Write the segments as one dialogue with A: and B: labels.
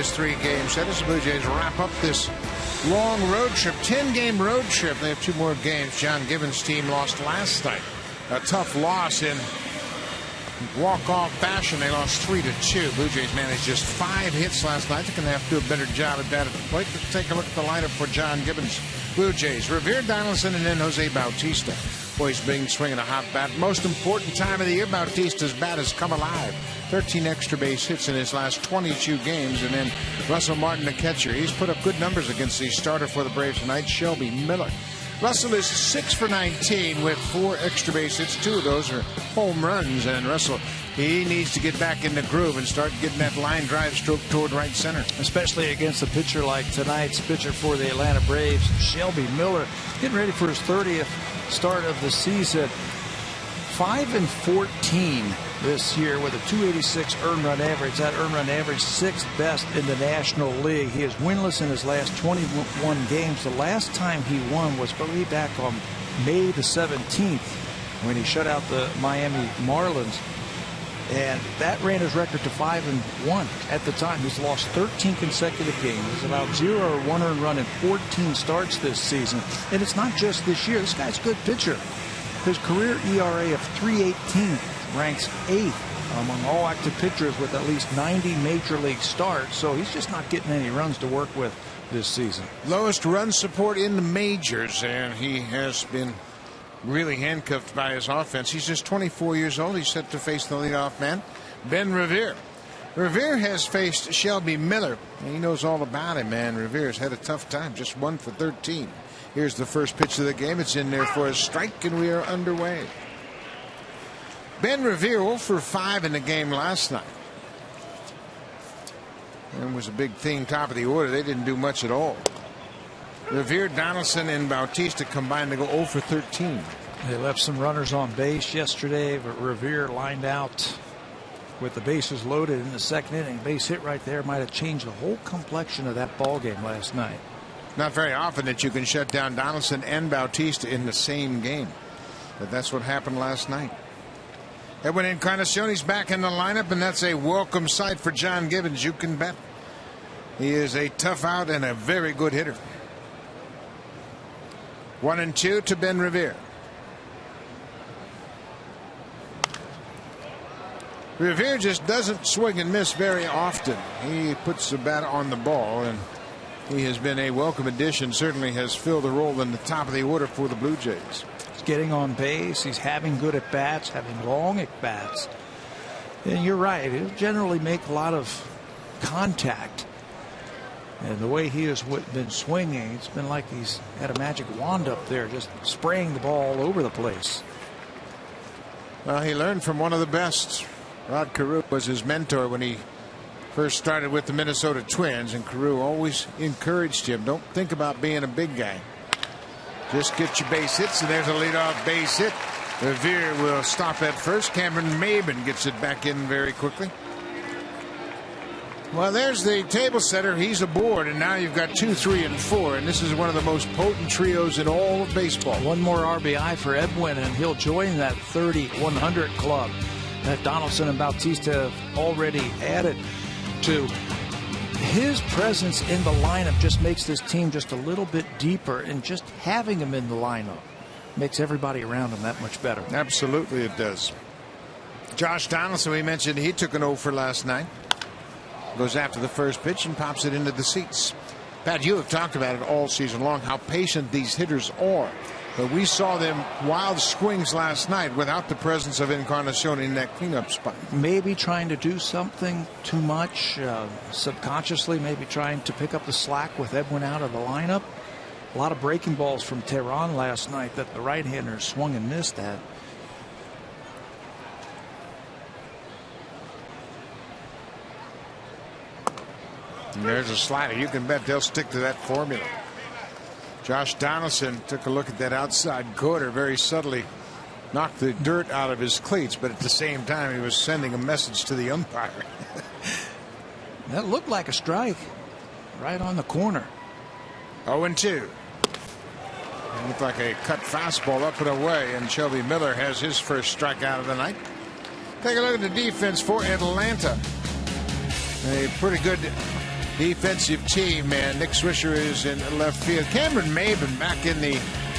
A: This 3-game set as the Blue Jays wrap up this long road trip, 10-game road trip. They have 2 more games. John Gibbons' team lost last night. A tough loss in walk-off fashion. They lost 3-2. Blue Jays managed just 5 hits last night. They're going to have to do a better job at that at the plate. Let's take a look at the lineup for John Gibbons' Blue Jays. Revere, Donaldson, and then Jose Bautista. Boy, he's been swinging a hot bat. Most important time of the year, Bautista's bat has come alive. 13 extra base hits in his last 22 games. And then Russell Martin, the catcher. He's put up good numbers against the starter for the Braves tonight, Shelby Miller. Russell is 6 for 19 with 4 extra base hits. 2 of those are home runs. And Russell, he needs to get back in the groove and start getting that line drive stroke toward right center.
B: Especially against a pitcher like tonight's pitcher for the Atlanta Braves, Shelby Miller, getting ready for his 30th start of the season. 5-14 this year with a .286 earned run average. That earned run average 6th best in the National League. He is winless in his last 21 games. The last time he won was way back on May the 17th when he shut out the Miami Marlins. And that ran his record to 5-1 at the time. He's lost 13 consecutive games. He's allowed 0 or 1 earned run in 14 starts this season. And it's not just this year. This guy's a good pitcher. His career ERA of 3.18 ranks 8th among all active pitchers with at least 90 major league starts. So he's just not getting any runs to work with this season.
A: Lowest run support in the majors, and he has been really handcuffed by his offense. He's just 24 years old. He's set to face the leadoff man, Ben Revere. Revere has faced Shelby Miller. He knows all about him, man. Revere's had a tough time, just 1 for 13. Here's the first pitch of the game. It's in there for a strike, and we are underway. Ben Revere 0 for 5 in the game last night. And was a big thing top of the order. They didn't do much at all. Revere, Donaldson, and Bautista combined to go 0 for 13.
B: They left some runners on base yesterday, but Revere lined out with the bases loaded in the second inning. Base hit right there might have changed the whole complexion of that ball game last night.
A: Not very often that you can shut down Donaldson and Bautista in the same game, but that's what happened last night. Edwin Encarnacion's back in the lineup, and that's a welcome sight for John Gibbons. You can bet. He is a tough out and a very good hitter. 1-2 to Ben Revere. Revere just doesn't swing and miss very often. He puts the bat on the ball, and he has been a welcome addition. Certainly has filled a role in the top of the order for the Blue Jays.
B: He's getting on base. He's having good at bats, having long at bats. And you're right. He'll generally make a lot of contact. And the way he has been swinging, it's been like he's had a magic wand up there, just spraying the ball all over the place.
A: Well, he learned from one of the best. Rod Carew was his mentor when he first started with the Minnesota Twins, and Carew always encouraged him, don't think about being a big guy. Just get your base hits, and there's a leadoff base hit. Revere will stop at first. Cameron Maben gets it back in very quickly. Well, there's the table setter. He's aboard, and now you've got 2, 3, and 4, and this is one of the most potent trios in all of baseball.
B: One more RBI for Edwin, and he'll join that 30-100 club that Donaldson and Bautista have already added to. His presence in the lineup just makes this team just a little bit deeper, and just having him in the lineup makes everybody around him that much better.
A: Absolutely it does. Josh Donaldson, we mentioned, he took an 0 for last night. Goes after the first pitch and pops it into the seats. Pat, you have talked about it all season long, how patient these hitters are. But we saw them wild swings last night without the presence of Encarnacion in that cleanup spot.
B: Maybe trying to do something too much, subconsciously, maybe trying to pick up the slack with Edwin out of the lineup. A lot of breaking balls from Tehran last night that the right-hander swung and missed at.
A: And there's a slider. You can bet they'll stick to that formula. Josh Donaldson took a look at that outside corner, very subtly knocked the dirt out of his cleats, but at the same time he was sending a message to the umpire.
B: That looked like a strike right on the corner.
A: 0-2. It looked like a cut fastball up and away, and Shelby Miller has his first strikeout of the night. Take a look at the defense for Atlanta. A pretty good defensive team, and Nick Swisher is in left field. Cameron Maben back in the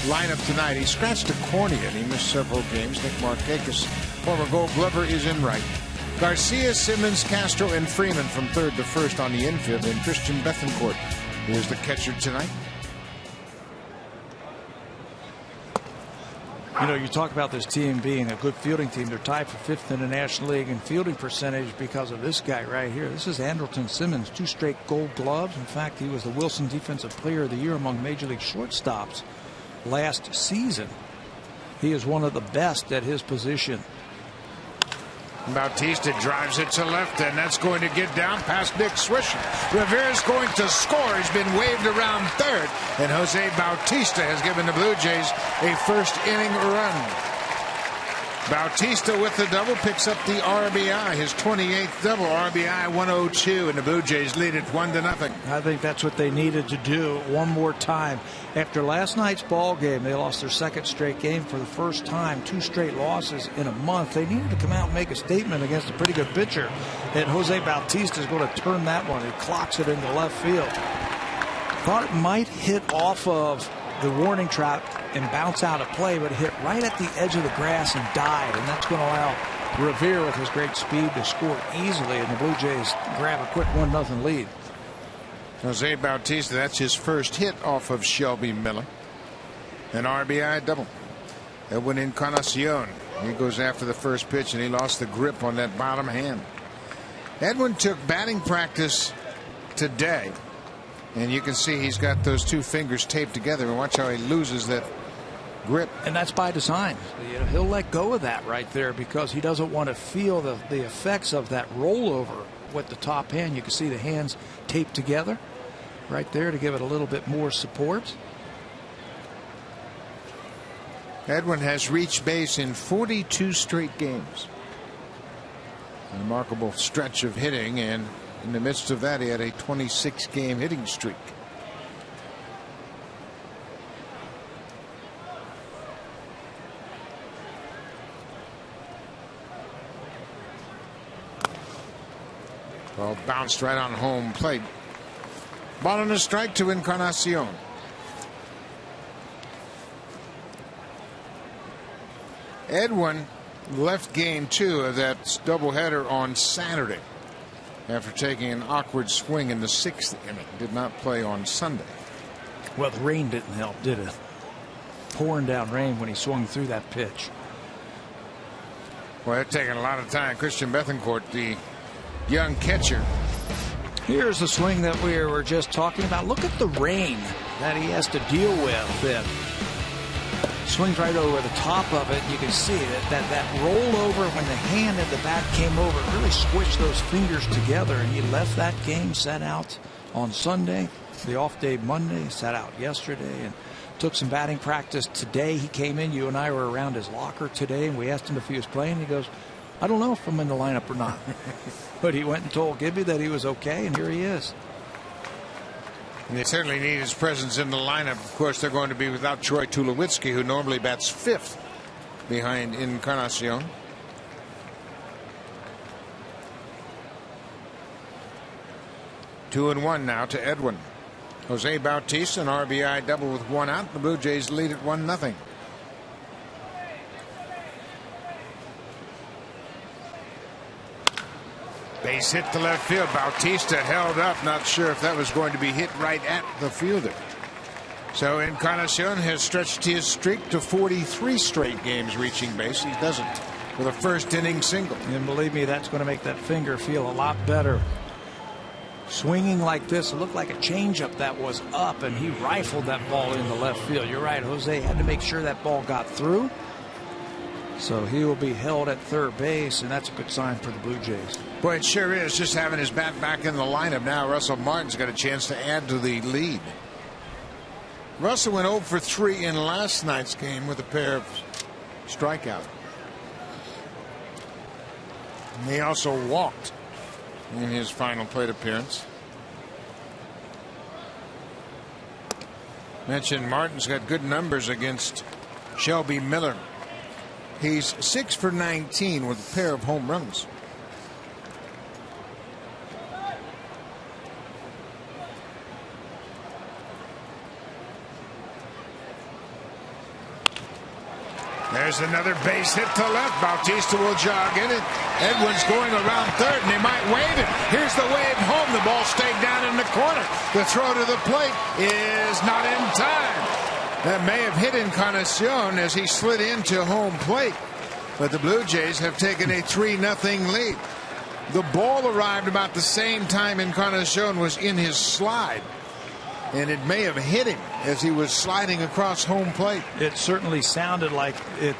A: lineup tonight. He scratched a cornea and he missed several games. Nick Markakis, former Gold Glover, is in right. Garcia, Simmons, Castro, and Freeman from third to first on the infield, and Christian Bethancourt is the catcher tonight.
B: You know, you talk about this team being a good fielding team. They're tied for fifth in the National League in fielding percentage because of this guy right here. This is Andrelton Simmons, 2 straight Gold Gloves. In fact, he was the Wilson Defensive Player of the Year among Major League shortstops last season. He is one of the best at his position.
A: Bautista drives it to left, and that's going to get down past Nick Swisher. Rivera's going to score. He's been waved around third, and Jose Bautista has given the Blue Jays a first inning run. Bautista with the double picks up the RBI, his 28th double, RBI 102, and the Blue Jays lead it 1-0.
B: I think that's what they needed to do one more time. After last night's ball game, they lost their second straight game for the first time, 2 straight losses in a month. They needed to come out and make a statement against a pretty good pitcher. And Jose Bautista is going to turn that one. He clocks it into left field. Thought it might hit off of the warning track and bounce out of play, but hit right at the edge of the grass and died, and that's going to allow Rivera with his great speed to score easily, and the Blue Jays grab a quick 1-0 lead.
A: Jose Bautista, that's his first hit off of Shelby Miller. An RBI double. Edwin Encarnacion, he goes after the first pitch, and he lost the grip on that bottom hand. Edwin took batting practice today, and you can see he's got those 2 fingers taped together, and watch how he loses that grip.
B: And that's by design. You know, he'll let go of that right there because he doesn't want to feel the effects of that rollover with the top hand. You can see the hands taped together right there to give it a little bit more support.
A: Edwin has reached base in 42 straight games. A remarkable stretch of hitting, and in the midst of that, he had a 26-game hitting streak. Ball bounced right on home plate. Ball and a strike to Encarnacion. Edwin left game 2 of that doubleheader on Saturday after taking an awkward swing in the 6th inning. Did not play on Sunday.
B: Well, the rain didn't help, did it? Pouring down rain when he swung through that pitch.
A: Well, it's taking a lot of time. Christian Bethancourt, the young catcher.
B: Here's the swing that we were just talking about. Look at the rain that he has to deal with. It swings right over the top of it. You can see that rollover when the hand at the bat came over, it really squished those fingers together, and he left that game, sat out on Sunday, the off day Monday, sat out yesterday, and took some batting practice today. He came in, you and I were around his locker today, and we asked him if he was playing. He goes, I don't know if I'm in the lineup or not. But he went and told Gibby that he was okay, and here he is.
A: And they certainly need his presence in the lineup. Of course, they're going to be without Troy Tulowitzki, who normally bats 5th behind Encarnacion. Two and one now to Edwin. Jose Bautista, an RBI double with 1 out. The Blue Jays lead at 1-0. Base hit to left field. Bautista held up. Not sure if that was going to be hit right at the fielder. So Encarnacion has stretched his streak to 43 straight games reaching base. He doesn't with a first inning single.
B: And believe me, that's going to make that finger feel a lot better. Swinging like this, it looked like a changeup that was up, and he rifled that ball into left field. You're right, Jose had to make sure that ball got through. So he will be held at third base, and that's a good sign for the Blue Jays.
A: Boy, it sure is, just having his bat back in the lineup. Now Russell Martin's got a chance to add to the lead. Russell went 0 for 3 in last night's game with a pair of strikeouts. And he also walked in his final plate appearance. Mentioned Martin's got good numbers against Shelby Miller. He's 6 for 19 with a pair of home runs. There's another base hit to left. Bautista will jog in it. Edwin's going around third, and they might wave it. Here's the wave home. The ball stayed down in the corner. The throw to the plate is not in time. That may have hit Encarnacion as he slid into home plate. But the Blue Jays have taken a 3-0 lead. The ball arrived about the same time Encarnacion was in his slide. And it may have hit him as he was sliding across home plate.
B: It certainly sounded like it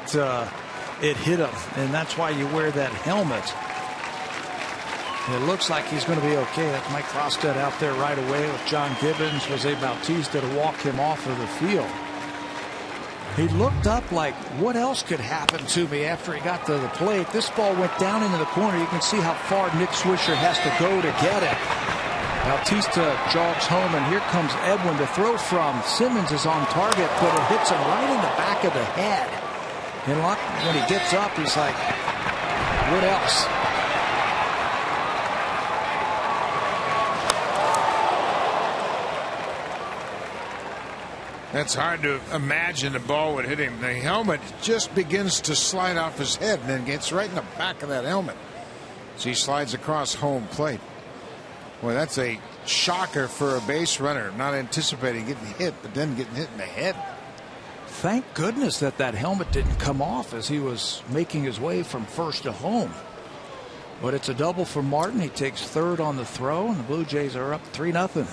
B: hit him, and that's why you wear that helmet. It looks like he's going to be okay. That's Mike Crosstead out there right away with John Gibbons. Jose Bautista to walk him off of the field. He looked up like, what else could happen to me after he got to the plate? This ball went down into the corner. You can see how far Nick Swisher has to go to get it. Bautista jogs home, and here comes Edwin to throw from. Simmons is on target, but it hits him right in the back of the head. And when he gets up, he's like, what else?
A: That's hard to imagine the ball would hit him. The helmet just begins to slide off his head and then gets right in the back of that helmet. So he slides across home plate. Boy, that's a shocker for a base runner, not anticipating getting hit, but then getting hit in the head.
B: Thank goodness that helmet didn't come off as he was making his way from first to home. But it's a double for Martin. He takes third on the throw, and the Blue Jays are up 3-0.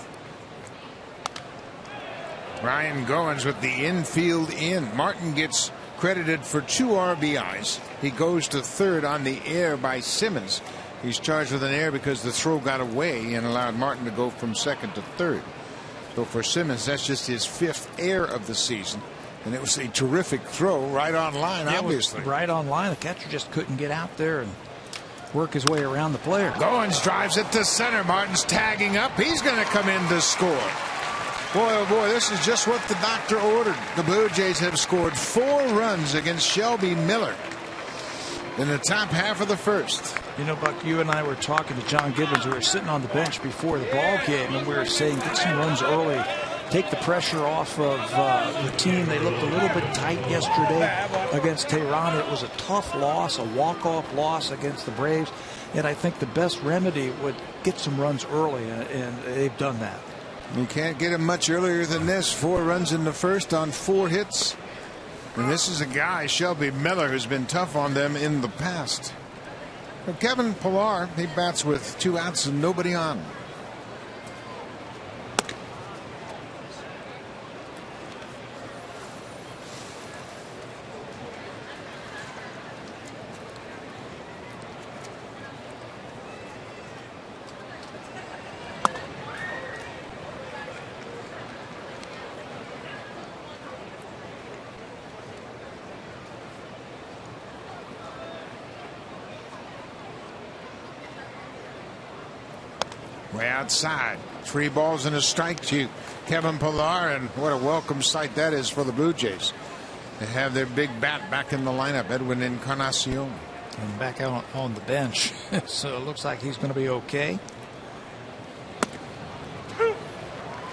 A: Ryan Goins with the infield in. Martin gets credited for 2 RBIs. He goes to third on the air by Simmons. He's charged with an error because the throw got away and allowed Martin to go from second to third. So for Simmons, that's just his 5th error of the season. And it was a terrific throw right on line, obviously.
B: Right on line. The catcher just couldn't get out there and work his way around the player.
A: Goins drives it to center. Martin's tagging up. He's going to come in to score. Boy, oh boy, this is just what the doctor ordered. The Blue Jays have scored 4 runs against Shelby Miller in the top half of the first.
B: You know, Buck, you and I were talking to John Gibbons. We were sitting on the bench before the ball game, and we were saying, get some runs early. Take the pressure off of the team. They looked a little bit tight yesterday against Tehran. It was a tough loss, a walk-off loss against the Braves. And I think the best remedy would get some runs early, and they've done that.
A: You can't get them much earlier than this. 4 runs in the first on 4 hits. And this is a guy, Shelby Miller, who's been tough on them in the past. But Kevin Pillar, he bats with 2 outs and nobody on. Way outside. 3 balls and a strike to Kevin Pillar, and what a welcome sight that is for the Blue Jays. They have their big bat back in the lineup, Edwin Encarnacion.
B: And back out on the bench. So it looks like he's going to be okay.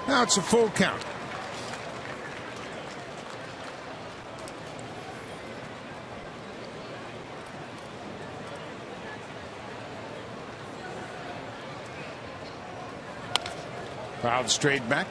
A: Now it's a full count. Fouled straight back.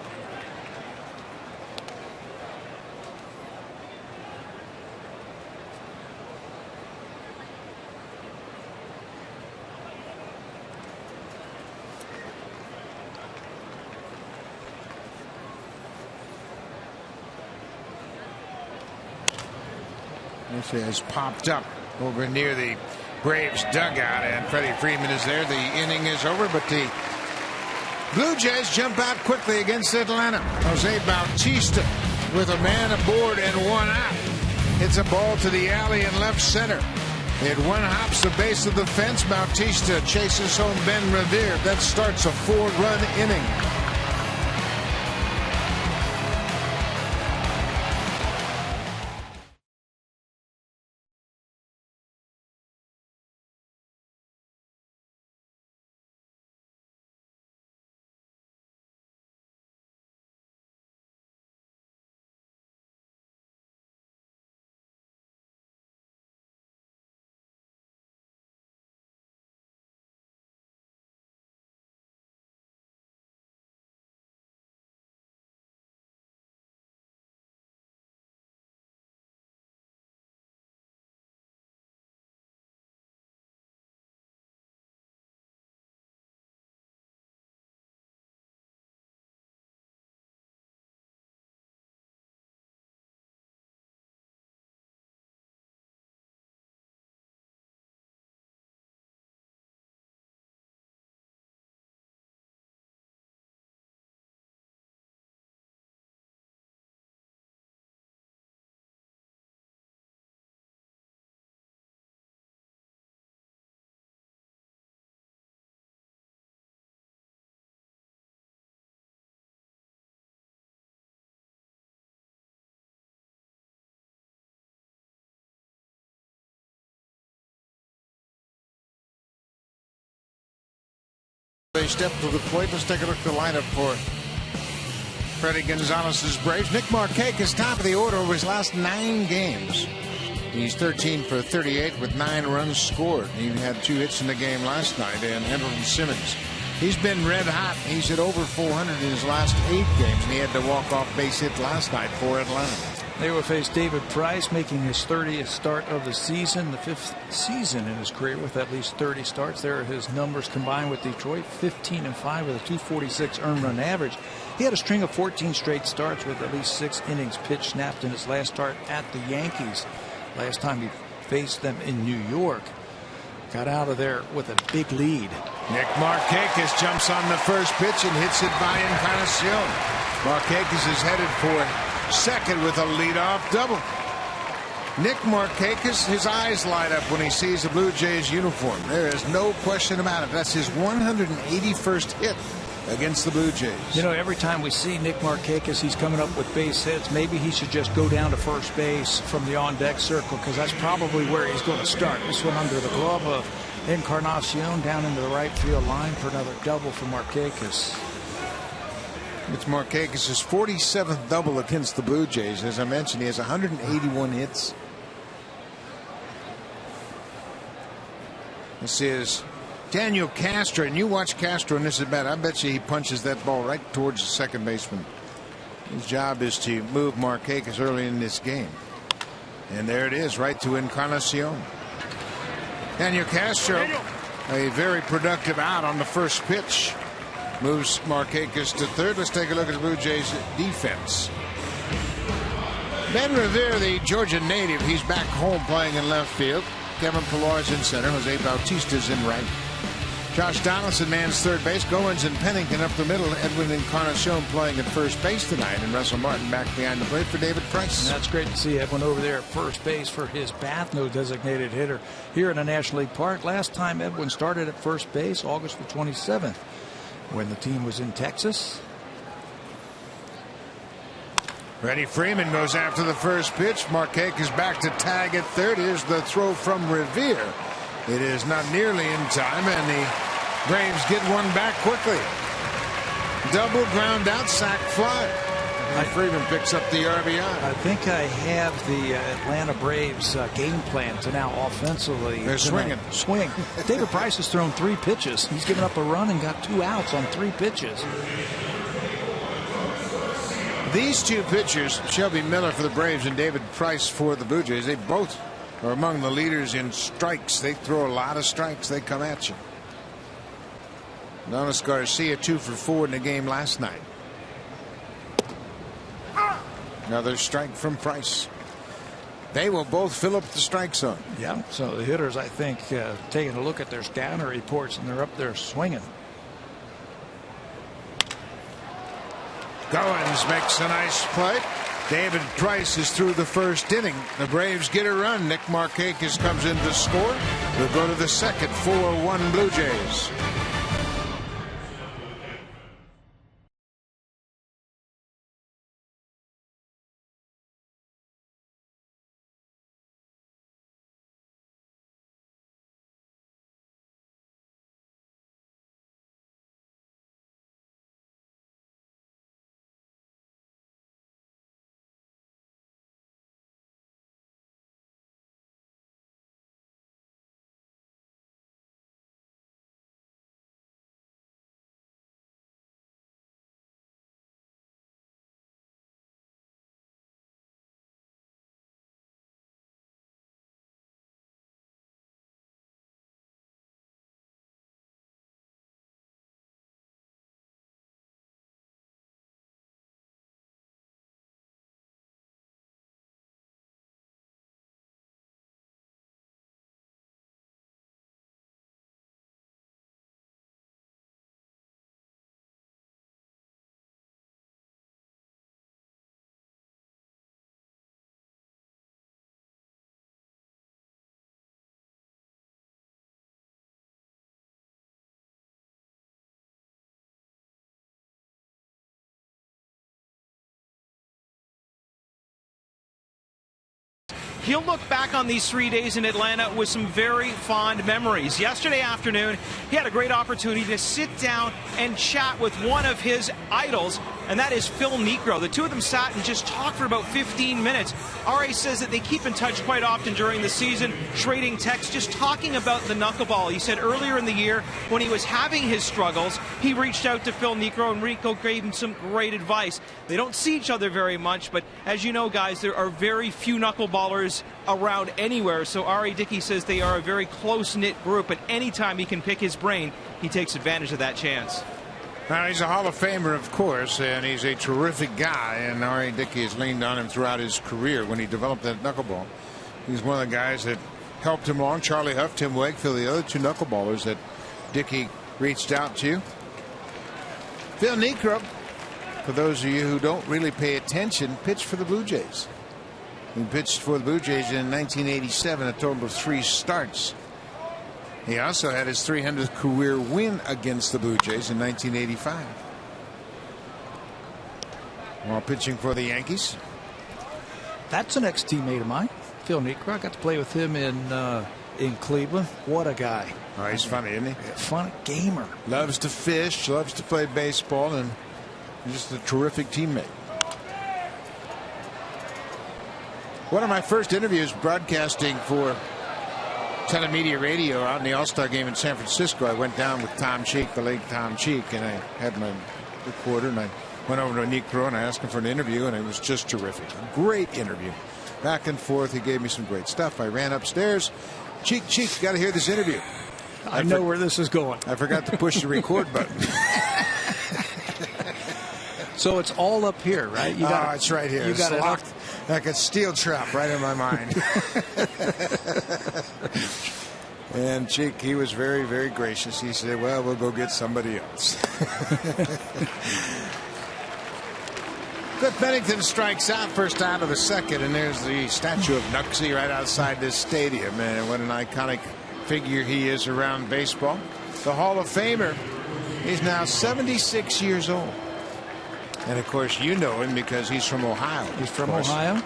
A: This has popped up over near the Braves dugout, and Freddie Freeman is there. The inning is over, but the Blue Jays jump out quickly against Atlanta. Jose Bautista with a man aboard and 1 out. Hits a ball to the alley in left center. It 1-hops the base of the fence. Bautista chases home Ben Revere. That starts a 4-run inning. They step to the plate. Let's take a look at the lineup for Freddie Gonzalez's Braves. Nick Markakis, top of the order over his last 9 games. He's 13 for 38 with 9 runs scored. He had 2 hits in the game last night. And Andrelton Simmons, he's been red hot. He's hit over 400 in his last 8 games, and he had the walk-off base hit last night for Atlanta.
B: They will face David Price, making his 30th start of the season, the 5th season in his career with at least 30 starts. There are his numbers combined with Detroit, 15-5 with a 246 earned run average. He had a string of 14 straight starts with at least 6 innings pitched snapped in his last start at the Yankees. Last time he faced them in New York. Got out of there with a big lead.
A: Nick Markakis jumps on the first pitch and hits it by Encarnacion. Markakis is headed for second with a leadoff double. Nick Markakis, his eyes light up when he sees the Blue Jays uniform. There is no question about it. That's his 181st hit against the Blue Jays.
B: You know, every time we see Nick Markakis, he's coming up with base hits. Maybe he should just go down to first base from the on-deck circle, because that's probably where he's going to start. This one under the glove of Encarnacion down into the right field line for another double for Markakis.
A: It's Markakis' 47th double against the Blue Jays. As I mentioned, he has 181 hits. This is Daniel Castro, and you watch Castro in this at bat. I bet you he punches that ball right towards the second baseman. His job is to move Markakis early in this game. And there it is, right to Encarnacion. Daniel Castro, a very productive out on the first pitch. Moves Markakis to third. Let's take a look at the Blue Jays defense. Ben Revere, the Georgia native, he's back home playing in left field. Kevin Pillar's in center. Jose Bautista's in right. Josh Donaldson mans third base. Goins and Pennington up the middle. Edwin Encarnacion playing at first base tonight. And Russell Martin back behind the plate for David Price.
B: And that's great to see Edwin over there at first base for his Bathno designated hitter here in the National League Park. Last time Edwin started at first base, August the 27th, when the team was in Texas.
A: Freddie Freeman goes after the first pitch. Markakis back to tag at third. Here's the throw from Revere. It is not nearly in time, and the Braves get one back quickly. Double ground out, sac fly. And Freeman picks up the RBI.
B: I think I have the Atlanta Braves game plan to now offensively.
A: They're swinging.
B: Swing. David Price has thrown 3 pitches. He's given up a run and got 2 outs on 3 pitches.
A: These 2 pitchers, Shelby Miller for the Braves and David Price for the Blue Jays, they both are among the leaders in strikes. They throw a lot of strikes. They come at you. Adonis Garcia 2 for 4 in the game last night. Another strike from Price. They will both fill up the strike zone.
B: Yeah, so the hitters, I think, taking a look at their scanner reports, and they're up there swinging.
A: Goins makes a nice play. David Price is through the first inning. The Braves get a run. Nick Markakis comes in to score. We'll go to the second. 4-1 Blue Jays.
C: he'll look back on these 3 days in Atlanta with some very fond memories. Yesterday afternoon, he had a great opportunity to sit down and chat with one of his idols, and that is Phil Niekro. The two of them sat and just talked for about 15 minutes. R.A. says that they keep in touch quite often during the season, trading texts, just talking about the knuckleball. He said earlier in the year, when he was having his struggles, he reached out to Phil Niekro, and Rico gave him some great advice. They don't see each other very much, but as you know, guys, there are very few knuckleballers around anywhere, so R.A. Dickey says they are a very close-knit group, and anytime he can pick his brain, he takes advantage of that chance.
A: Now, he's a Hall of Famer, of course, and he's a terrific guy, and R.A. Dickey has leaned on him throughout his career when he developed that knuckleball. He's one of the guys that helped him along. Charlie Huff, Tim Wakefield, the other two knuckleballers that Dickey reached out to. Phil Niekro, for those of you who don't really pay attention, pitched for the Blue Jays. He pitched for the Blue Jays in 1987, a total of 3 starts. He also had his 300th career win against the Blue Jays in 1985. While pitching for the Yankees.
B: That's an ex-teammate of mine, Phil Niekro. I got to play with him in Cleveland. What a guy.
A: Oh, he's funny, isn't he?
B: Fun gamer.
A: Loves to fish, loves to play baseball, and just a terrific teammate. One of my first interviews broadcasting for telemedia radio out in the All-Star game in San Francisco, I went down with Tom Cheek, the late Tom Cheek, and I had my recorder, and I went over to Niekro and I asked him for an interview, and it was just terrific. A great interview. Back and forth. He gave me some great stuff. I ran upstairs. Cheek, you got to hear this interview.
B: I know where this is going.
A: I forgot to push the record button.
B: So it's all up here, right?
A: It's right here. It's locked like a steel trap right in my mind. And Cheek, he was very, very gracious. He said, well, we'll go get somebody else. Cliff Bennington strikes out, first out of the second, and there's the statue of Knucksy right outside this stadium. And what an iconic figure he is around baseball. The Hall of Famer. He's now 76 years old. And, of course, you know him because he's from Ohio.
B: He's from Ohio.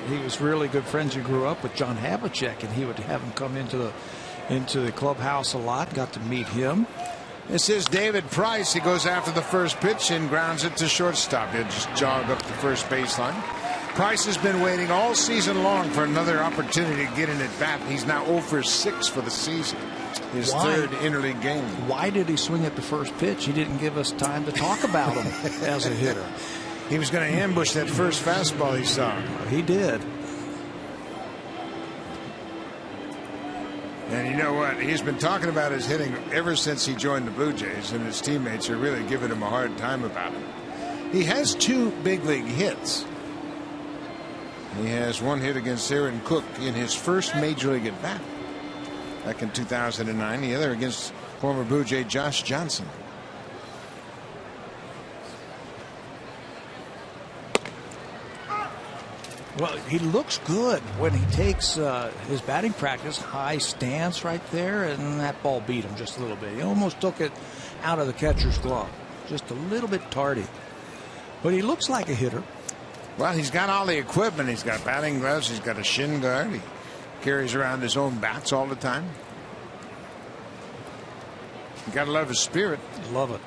B: He was really good friends. He grew up with John Havlicek, and he would have him come into the clubhouse a lot. Got to meet him.
A: This is David Price. He goes after the first pitch and grounds it to shortstop. He'll just jog up the first baseline. Price has been waiting all season long for another opportunity to get in at bat. He's now 0 for 6 for the season. His third interleague game.
B: Why did he swing at the first pitch? He didn't give us time to talk about him as a hitter.
A: He was going to ambush that first fastball he saw.
B: He did.
A: And you know what? He's been talking about his hitting ever since he joined the Blue Jays, and his teammates are really giving him a hard time about it. He has 2 big league hits. He has 1 hit against Aaron Cook in his first major league at bat back in 2009. The other against former Blue Jay Josh Johnson.
B: Well, he looks good when he takes his batting practice. High stance right there, and that ball beat him just a little bit. He almost took it out of the catcher's glove. Just a little bit tardy. But he looks like a hitter.
A: Well, he's got all the equipment. He's got batting gloves. He's got a shin guard. He carries around his own bats all the time. You got to love his spirit.
B: Love it.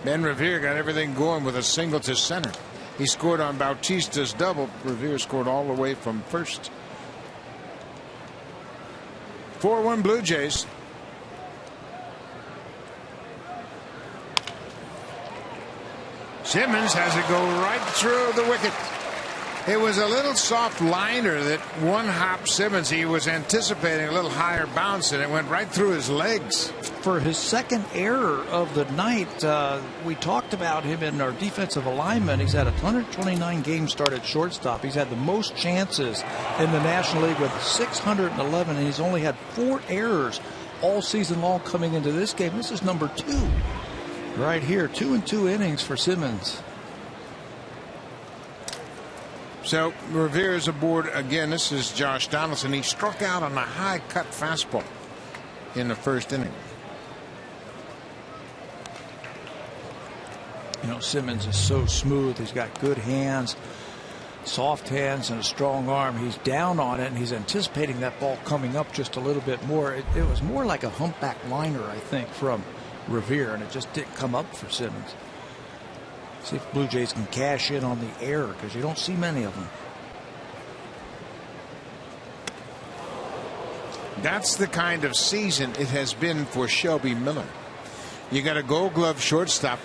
A: Ben Revere got everything going with a single to center. He scored on Bautista's double. Revere scored all the way from first. 4-1 Blue Jays. Simmons has it go right through the wicket. It was a little soft liner that one hop Simmons. He was anticipating a little higher bounce, and it went right through his legs.
B: For his second error of the night, we talked about him in our defensive alignment. He's had 129 games started shortstop. He's had the most chances in the National League with 611, and he's only had 4 errors all season long coming into this game. This is number 2 right here. 2 and 2 innings for Simmons.
A: So Revere is aboard again. This is Josh Donaldson. He struck out on a high cut fastball in the first inning.
B: You know, Simmons is so smooth. He's got good hands. soft hands and a strong arm. He's down on it, and he's anticipating that ball coming up just a little bit more. It was more like a humpback liner, I think, from Revere, and it just didn't come up for Simmons. See if Blue Jays can cash in on the error, because you don't see many of them.
A: That's the kind of season it has been for Shelby Miller. You got a Gold Glove shortstop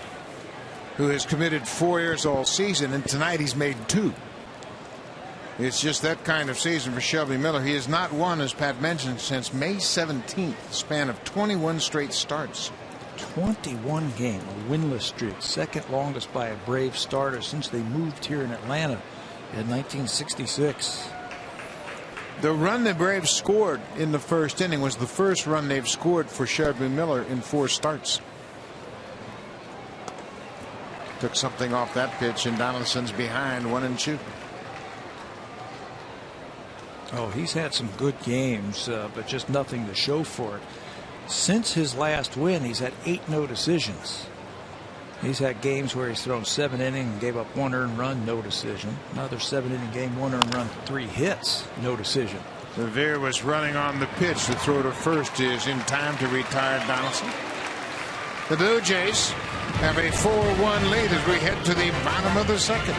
A: who has committed 4 errors all season, and tonight he's made 2. It's just that kind of season for Shelby Miller. He has not won, as Pat mentioned, since May 17th, a span of 21 straight starts.
B: 21 game, a winless streak, second longest by a Brave starter since they moved here in Atlanta in 1966.
A: The run the Braves scored in the first inning was the first run they've scored for Shelby Miller in 4 starts. Took something off that pitch, and Donaldson's behind 1-2.
B: Oh, he's had some good games, but just nothing to show for it. Since his last win, he's had 8 no decisions. He's had games where he's thrown 7 innings and gave up 1 earned run, no decision. Another 7-inning game, 1 earned run, 3 hits, no decision.
A: Revere was running on the pitch. The throw to first is in time to retire Donaldson. The Blue Jays have a 4-1 lead as we head to the bottom of the second.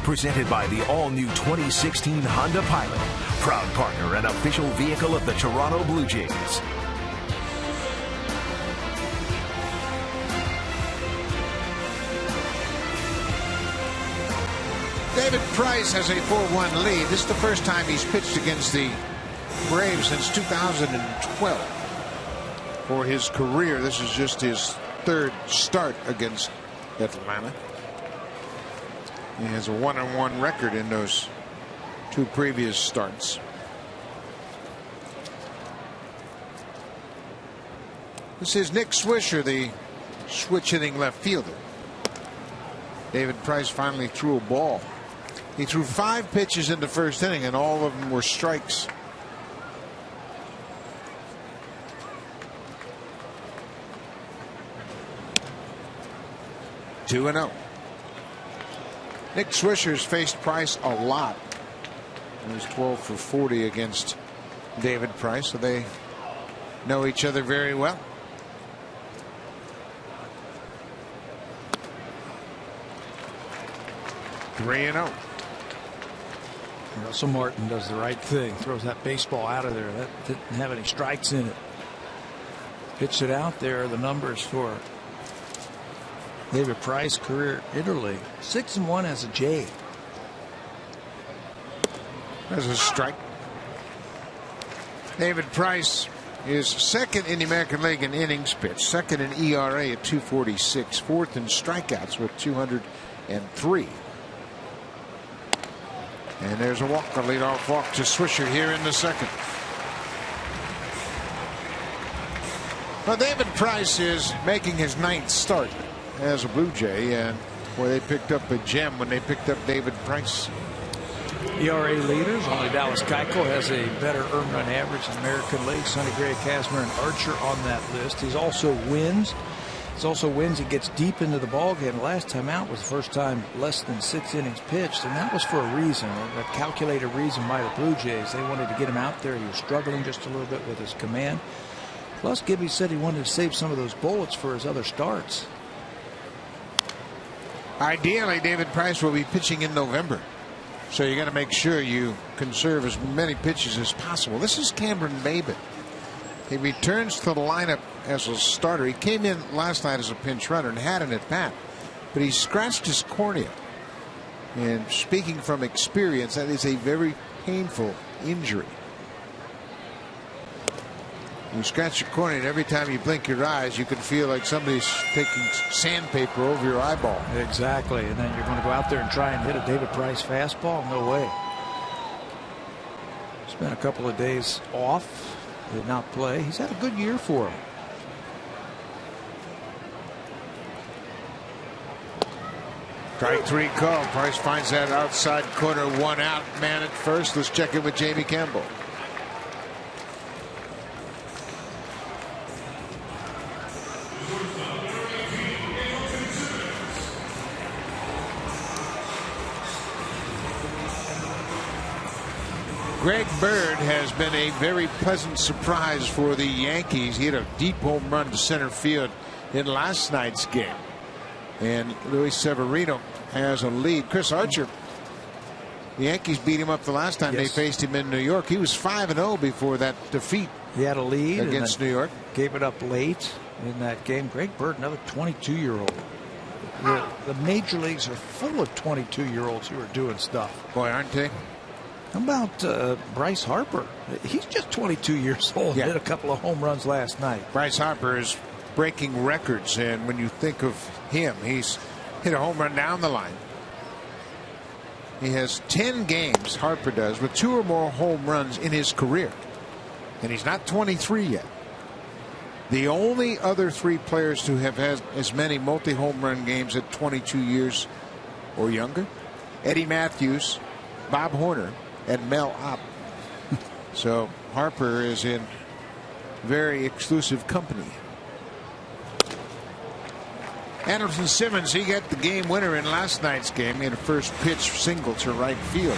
D: Presented by the all-new 2016 Honda Pilot, proud partner and official vehicle of the Toronto Blue Jays.
A: David Price has a 4-1 lead. This is the first time he's pitched against the Braves since 2012. For his career, this is just his 3rd start against Atlanta. He has a 1-1 record in those 2 previous starts. This is Nick Swisher, the switch-hitting left fielder. David Price finally threw a ball. He threw 5 pitches in the first inning, and all of them were strikes. Two and 0. Nick Swisher's faced Price a lot. He was 12 for 40 against David Price, so they know each other very well. Three and 0.
B: Russell Martin does the right thing, throws that baseball out of there. That didn't have any strikes in it. Pitched it out there. The numbers for David Price career Italy, 6-1 as a J.
A: There's a strike. David Price is 2nd in the American League in innings pitched, 2nd in ERA at 246, 4th in strikeouts with 203. And there's a walk, a leadoff walk to Swisher here in the second. Well, David Price is making his 9th start as a Blue Jay, and boy, they picked up a gem when they picked up David Price.
B: ERA leaders, only Dallas Keuchel has a better earned run average in the American League. Sonny Gray, Kazmir, and Archer on that list. He's also wins. It's also wins. He gets deep into the ballgame. Last time out was the first time less than 6 innings pitched, and that was for a reason, a calculated reason by the Blue Jays. They wanted to get him out there. He was struggling just a little bit with his command. Plus, Gibby said he wanted to save some of those bullets for his other starts.
A: Ideally, David Price will be pitching in November. So you got to make sure you conserve as many pitches as possible. This is Cameron Maybin. He returns to the lineup as a starter. He came in last night as a pinch runner and had an at bat, but he scratched his cornea. And speaking from experience, that is a very painful injury. You scratch your cornea, and every time you blink your eyes, you can feel like somebody's taking sandpaper over your eyeball.
B: Exactly, and then you're going to go out there and try and hit a David Price fastball? No way. Spent a couple of days off, did not play. He's had a good year for him.
A: Strike 3 call. Price finds that outside corner, 1 out, man at first. Let's check in with Jamie Campbell. Greg Bird has been a very pleasant surprise for the Yankees. He had a deep home run to center field in last night's game. And Luis Severino has a lead. Chris Archer, the Yankees beat him up the last time they faced him in New York. He was 5-0 before that defeat.
B: He had a lead
A: against New York.
B: Gave it up late in that game. Greg Bird, another 22-year-old. The major leagues are full of 22-year-olds who are doing stuff.
A: Boy, aren't they?
B: How about Bryce Harper? He's just 22 years old. Did a couple of home runs last night.
A: Bryce Harper is breaking records, and when you think of him, he's hit a home run down the line. He has 10 games, Harper does, with 2 or more home runs in his career. And he's not 23 yet. The only other 3 players to have had as many multi-home run games at 22 years or younger, Eddie Matthews, Bob Horner, and Mel Opp. So Harper is in very exclusive company. Anderson Simmons, he got the game winner in last night's game. He had a first pitch single to right field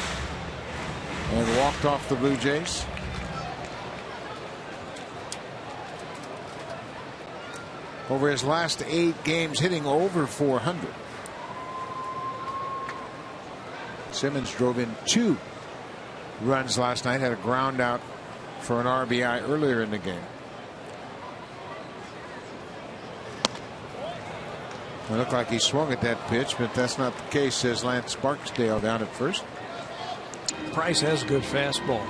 A: and walked off the Blue Jays. Over his last 8 games, hitting over 400. Simmons drove in 2 runs last night, had a ground out for an RBI earlier in the game. It looked like he swung at that pitch, but that's not the case, says Lance Barksdale down at first.
B: Price has good fastball,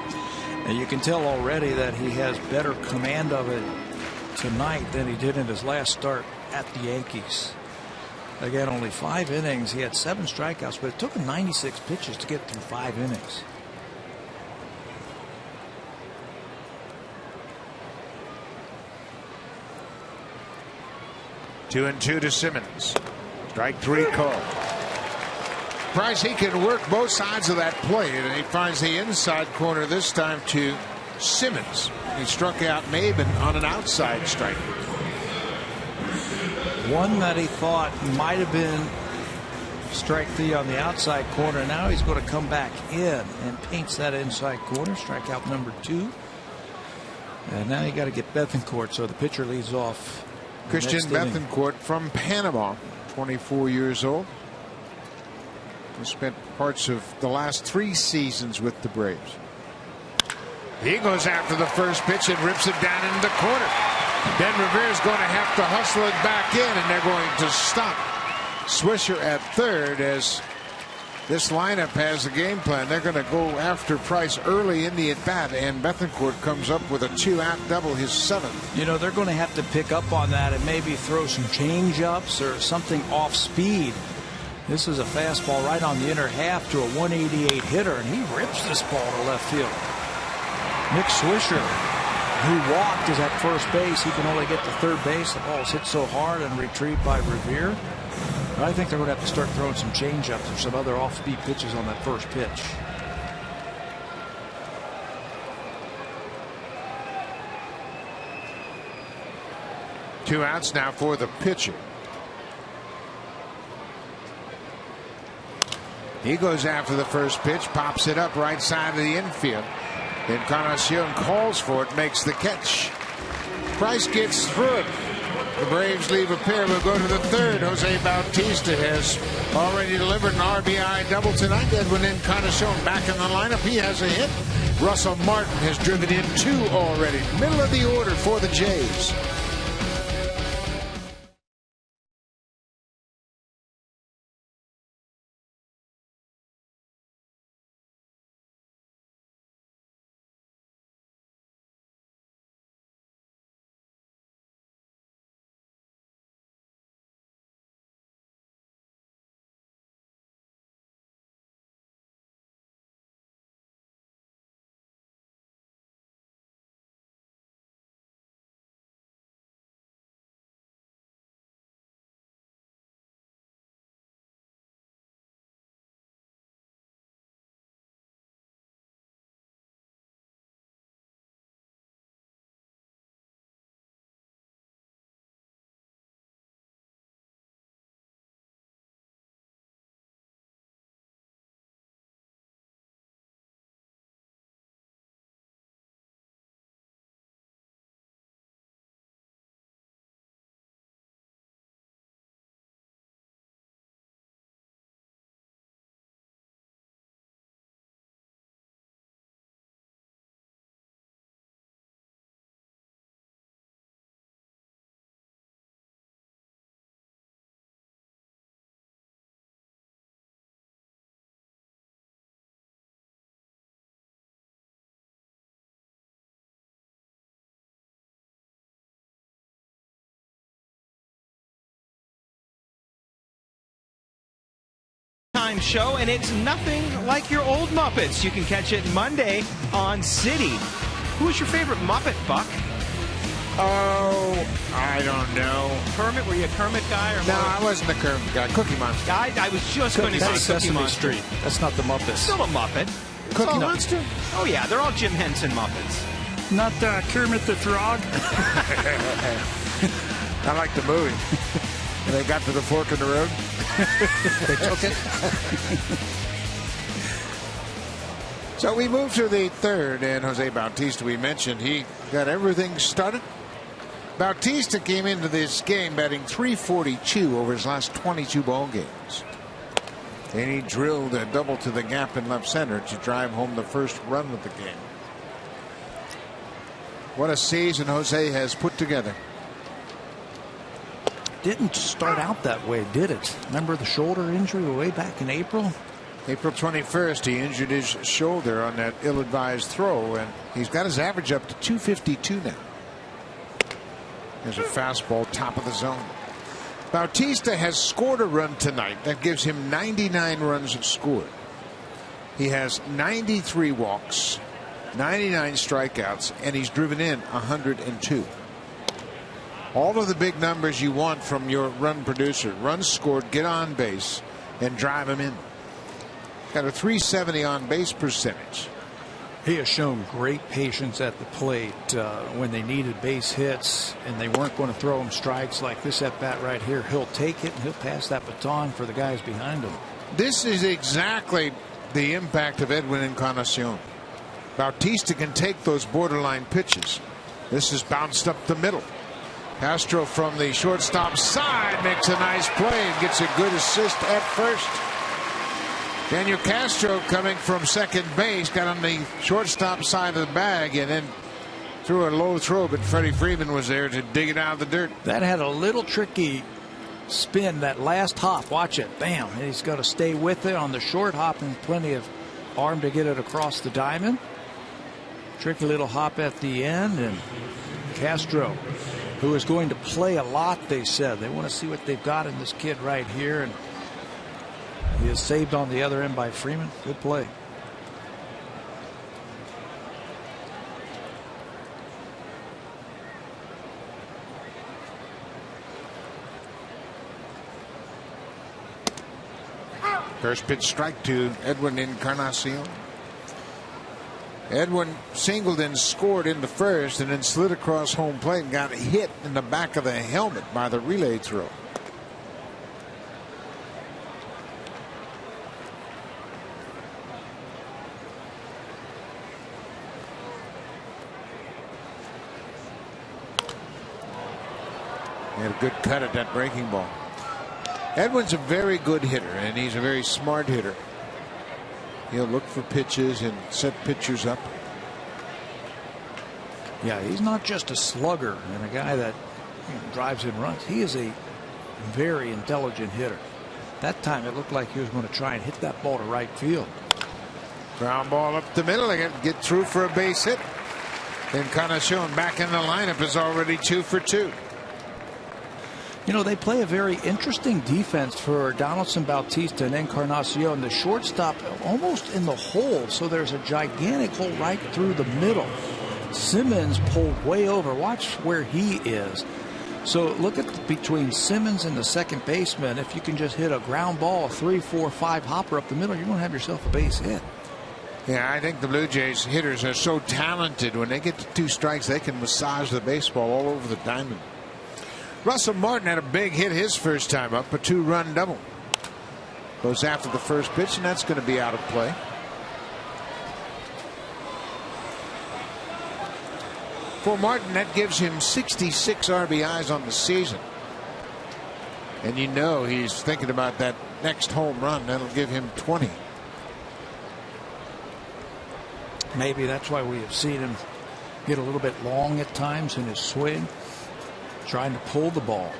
B: and you can tell already that he has better command of it tonight than he did in his last start at the Yankees. Again, only 5 innings. He had 7 strikeouts, but it took him 96 pitches to get through 5 innings.
A: Two and 2 to Simmons. Strike 3 call. Price, he can work both sides of that plate, and he finds the inside corner this time to Simmons. He struck out Maybin on an outside strike.
B: One that he thought might have been strike 3 on the outside corner. Now he's going to come back in and paints that inside corner. Strikeout number 2. And now you got to get Bethancourt, so the pitcher leads off.
A: Christian Bethancourt from Panama, 24 years old. He spent parts of the last 3 seasons with the Braves. He goes after the first pitch and rips it down in the corner. Ben Revere's going to have to hustle it back in, and they're going to stop Swisher at third as this lineup has a game plan. They're going to go after Price early in the at-bat, and Bethancourt comes up with a 2-out double, his 7th.
B: You know, they're going to have to pick up on that and maybe throw some change-ups or something off speed. This is a fastball right on the inner half to a 188 hitter, and he rips this ball to left field. Nick Swisher who walked, is at first base. He can only get to third base. The ball is hit so hard and retrieved by Revere. But I think they're going to have to start throwing some changeups or some other off-speed pitches on that first pitch.
A: Two outs now for the pitcher. He goes after the first pitch, pops it up right side of the infield. Encarnacion calls for it, makes the catch. Price gets through it. The Braves leave a pair. Will go to the third. Jose Bautista has already delivered an RBI double tonight. Edwin Encarnacion back in the lineup. He has a hit. Russell Martin has driven in 2 already. Middle of the order for the Jays.
C: Show, and it's nothing like your old Muppets. You can catch it Monday on City. Who's your favorite Muppet, Buck?
A: Oh, I don't know.
C: Kermit? Were you a Kermit guy? Or
A: no, I wasn't a Kermit guy. Cookie Monster.
C: I was just going to say Cookie
B: Sesame
C: Monster.
B: Street. That's not the Muppets.
C: Still a Muppet.
A: Cookie Monster?
C: Oh, yeah. They're all Jim Henson Muppets.
B: Not Kermit the Frog.
A: I like the movie. When they got to the fork in the road,
B: they took it.
A: So we move to the third, and Jose Bautista, we mentioned, he got everything started. Bautista came into this game batting .342 over his last 22 ball games. And he drilled a double to the gap in left center to drive home the first run of the game. What a season Jose has put together.
B: Didn't start out that way, did it? Remember the shoulder injury way back in April?
A: April 21st, he injured his shoulder on that ill-advised throw, and he's got his average up to .252 now. There's a fastball top of the zone. Bautista has scored a run tonight. That gives him 99 runs scored. He has 93 walks, 99 strikeouts, and he's driven in 102. All of the big numbers you want from your run producer. Runs scored, get on base, and drive him in. Got a .370 on base percentage.
B: He has shown great patience at the plate when they needed base hits and they weren't going to throw him strikes like this at bat right here. He'll take it and he'll pass that baton for the guys behind him.
A: This is exactly the impact of Edwin Encarnacion. Bautista can take those borderline pitches. This is bounced up the middle. Castro from the shortstop side makes a nice play and gets a good assist at first. Daniel Castro coming from second base got on the shortstop side of the bag and then threw a low throw, but Freddie Freeman was there to dig it out of the dirt.
B: That had a little tricky spin, that last hop. Watch it. Bam. He's got to stay with it on the short hop and plenty of arm to get it across the diamond. Tricky little hop at the end, and Castro, who is going to play a lot, they said. They want to see what they've got in this kid right here, and he is saved on the other end by Freeman. Good play.
A: First pitch strike to Edwin Encarnacion. Edwin singled and scored in the first, and then slid across home plate and got hit in the back of the helmet by the relay throw. He had a good cut at that breaking ball. Edwin's a very good hitter, and he's a very smart hitter. He'll look for pitches and set pitchers up.
B: Yeah, he's not just a slugger and a guy that drives in runs. He is a very intelligent hitter. That time it looked like he was going to try and hit that ball to right field.
A: Ground ball up the middle again. Get through for a base hit. Encarnacion back in the lineup is already 2 for 2.
B: You know, they play a very interesting defense for Donaldson, Bautista, and Encarnacion. The shortstop almost in the hole, so there's a gigantic hole right through the middle. Simmons pulled way over. Watch where he is. So look at between Simmons and the second baseman. If you can just hit a ground ball, a 3, 4, 5 hopper up the middle, you're going to have yourself a base hit.
A: Yeah, I think the Blue Jays hitters are so talented. When they get to 2 strikes, they can massage the baseball all over the diamond. Russell Martin had a big hit his first time up, a 2-run double. Goes after the first pitch, and that's going to be out of play. For Martin, that gives him 66 RBIs on the season. And you know he's thinking about that next home run. That'll give him 20.
B: Maybe that's why we have seen him get a little bit long at times in his swing, trying to pull the ball.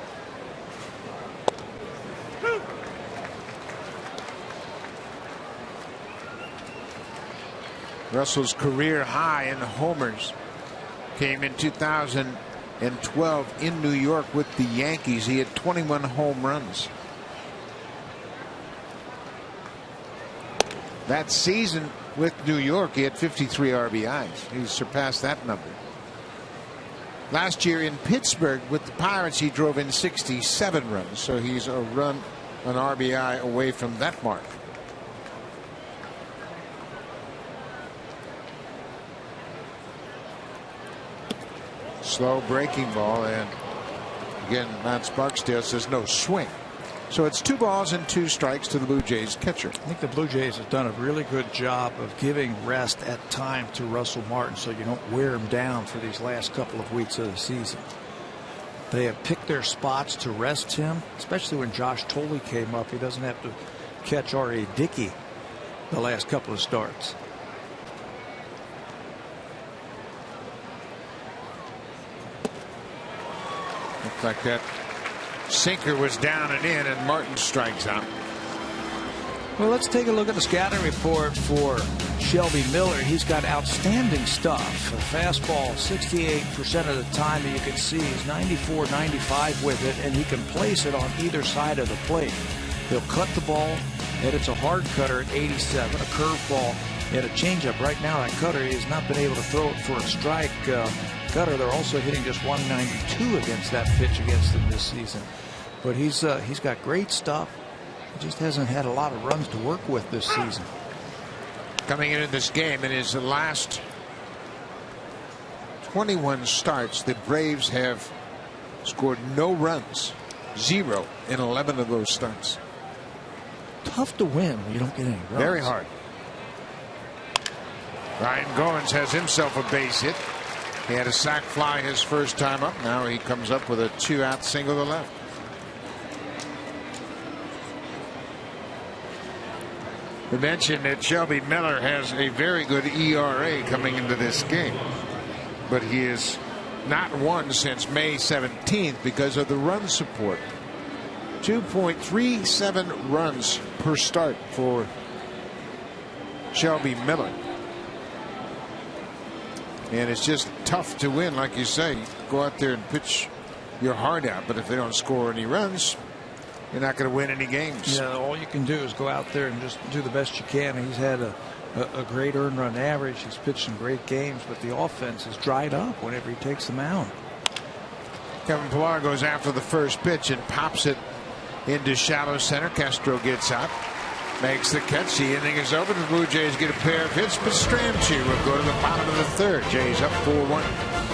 A: Russell's career high in homers came in 2012 in New York with the Yankees. He had 21 home runs. That season with New York, he had 53 RBIs. He surpassed that number. Last year in Pittsburgh with the Pirates, he drove in 67 runs, so he's an RBI away from that mark. Slow breaking ball, and again, Lance Barksdale says no swing. So it's 2 balls and 2 strikes to the Blue Jays catcher.
B: I think the Blue Jays have done a really good job of giving rest at time to Russell Martin so you don't wear him down for these last couple of weeks of the season. They have picked their spots to rest him, especially when Josh Tolley came up. He doesn't have to catch R.A. Dickey the last couple of starts.
A: Looks like that sinker was down and in, and Martin strikes out.
B: Well, let's take a look at the scouting report for Shelby Miller. He's got outstanding stuff. A fastball 68% of the time that you can see. He's 94-95 with it, and he can place it on either side of the plate. He'll cut the ball, and it's a hard cutter at 87, a curveball, and a changeup. Right now, that cutter, he has not been able to throw it for a strike. Cutter, they're also hitting just 192 against that pitch against them this season. But he's got great stuff. He just hasn't had a lot of runs to work with this season.
A: Coming into this game, in his last 21 starts, the Braves have scored no runs, 0 in 11 of those starts.
B: Tough to win when you don't get any runs.
A: Very hard. Ryan Goins has himself a base hit. He had a sac fly his first time up. Now he comes up with a 2-out single to left. We mentioned that Shelby Miller has a very good ERA coming into this game, but he is not won since May 17th because of the run support. 2.37 runs per start for Shelby Miller. And it's just tough to win, like you say. Go out there and pitch your heart out, but if they don't score any runs, you're not going to win any games.
B: Yeah, all you can do is go out there and just do the best you can. He's had a great earned run average. He's pitched some great games, but the offense has dried up whenever he takes the mound.
A: Kevin Pillar goes after the first pitch and pops it into shallow center. Castro gets out. makes the catch. The inning is over. The Blue Jays get a pair of hits, but Strandchi will go to the bottom of the third. Jays up 4-1.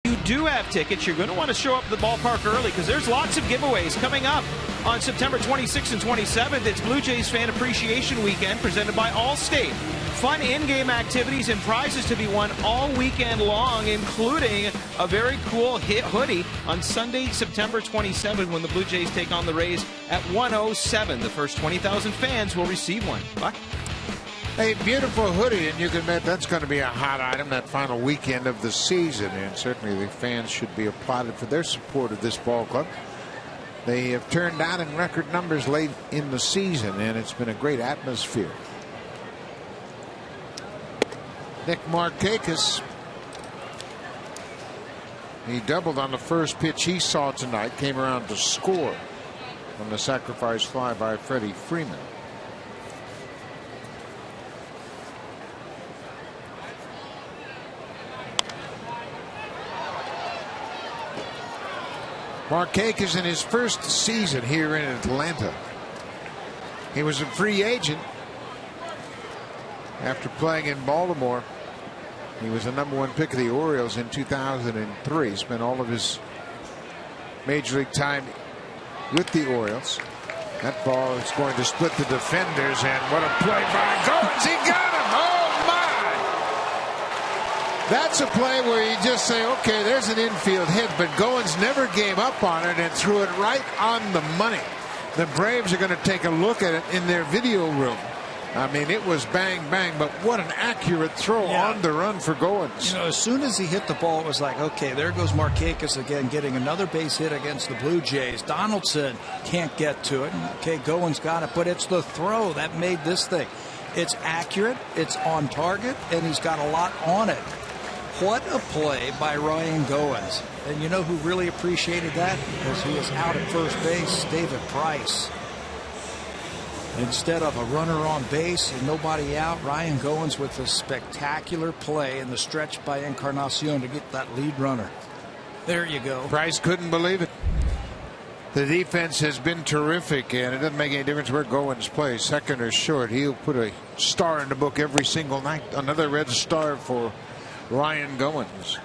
C: You do have tickets, you're going to want to show up at the ballpark early because there's lots of giveaways coming up on September 26th and 27th. It's Blue Jays Fan Appreciation Weekend presented by Allstate. Fun in-game activities and prizes to be won all weekend long, including a very cool hit hoodie on Sunday, September 27th, when the Blue Jays take on the Rays at 1:07. The first 20,000 fans will receive one. Bye.
A: A beautiful hoodie, and you can bet that's going to be a hot item that final weekend of the season. And certainly the fans should be applauded for their support of this ball club. They have turned out in record numbers late in the season, and it's been a great atmosphere. Nick Markakis, he doubled on the first pitch he saw tonight, came around to score on the sacrifice fly by Freddie Freeman. Markakis in his first season here in Atlanta. He was a free agent after playing in Baltimore. He was the #1 pick of the Orioles in 2003. Spent all of his major league time with the Orioles. That ball is going to split the defenders, and what a play by Goins. He got him. Oh my! That's a play where you just say, okay, there's an infield hit, but Goins never gave up on it and threw it right on the money. The Braves are going to take a look at it in their video room. I mean, it was bang, bang, but what an accurate throw on the run for Goins.
B: You know, as soon as he hit the ball, it was like, okay, there goes Markakis again, getting another base hit against the Blue Jays. Donaldson can't get to it. Okay, Goins got it, but it's the throw that made this thing. It's accurate, it's on target, and he's got a lot on it. What a play by Ryan Goins. And you know who really appreciated that? Because he was out at first base, David Price. Instead of a runner on base and nobody out, Ryan Goins with a spectacular play in the stretch by Encarnacion to get that lead runner. There you go.
A: Price couldn't believe it. The defense has been terrific, and it doesn't make any difference where Goins plays, second or short. He'll put a star in the book every single night. Another red star for Ryan Goins.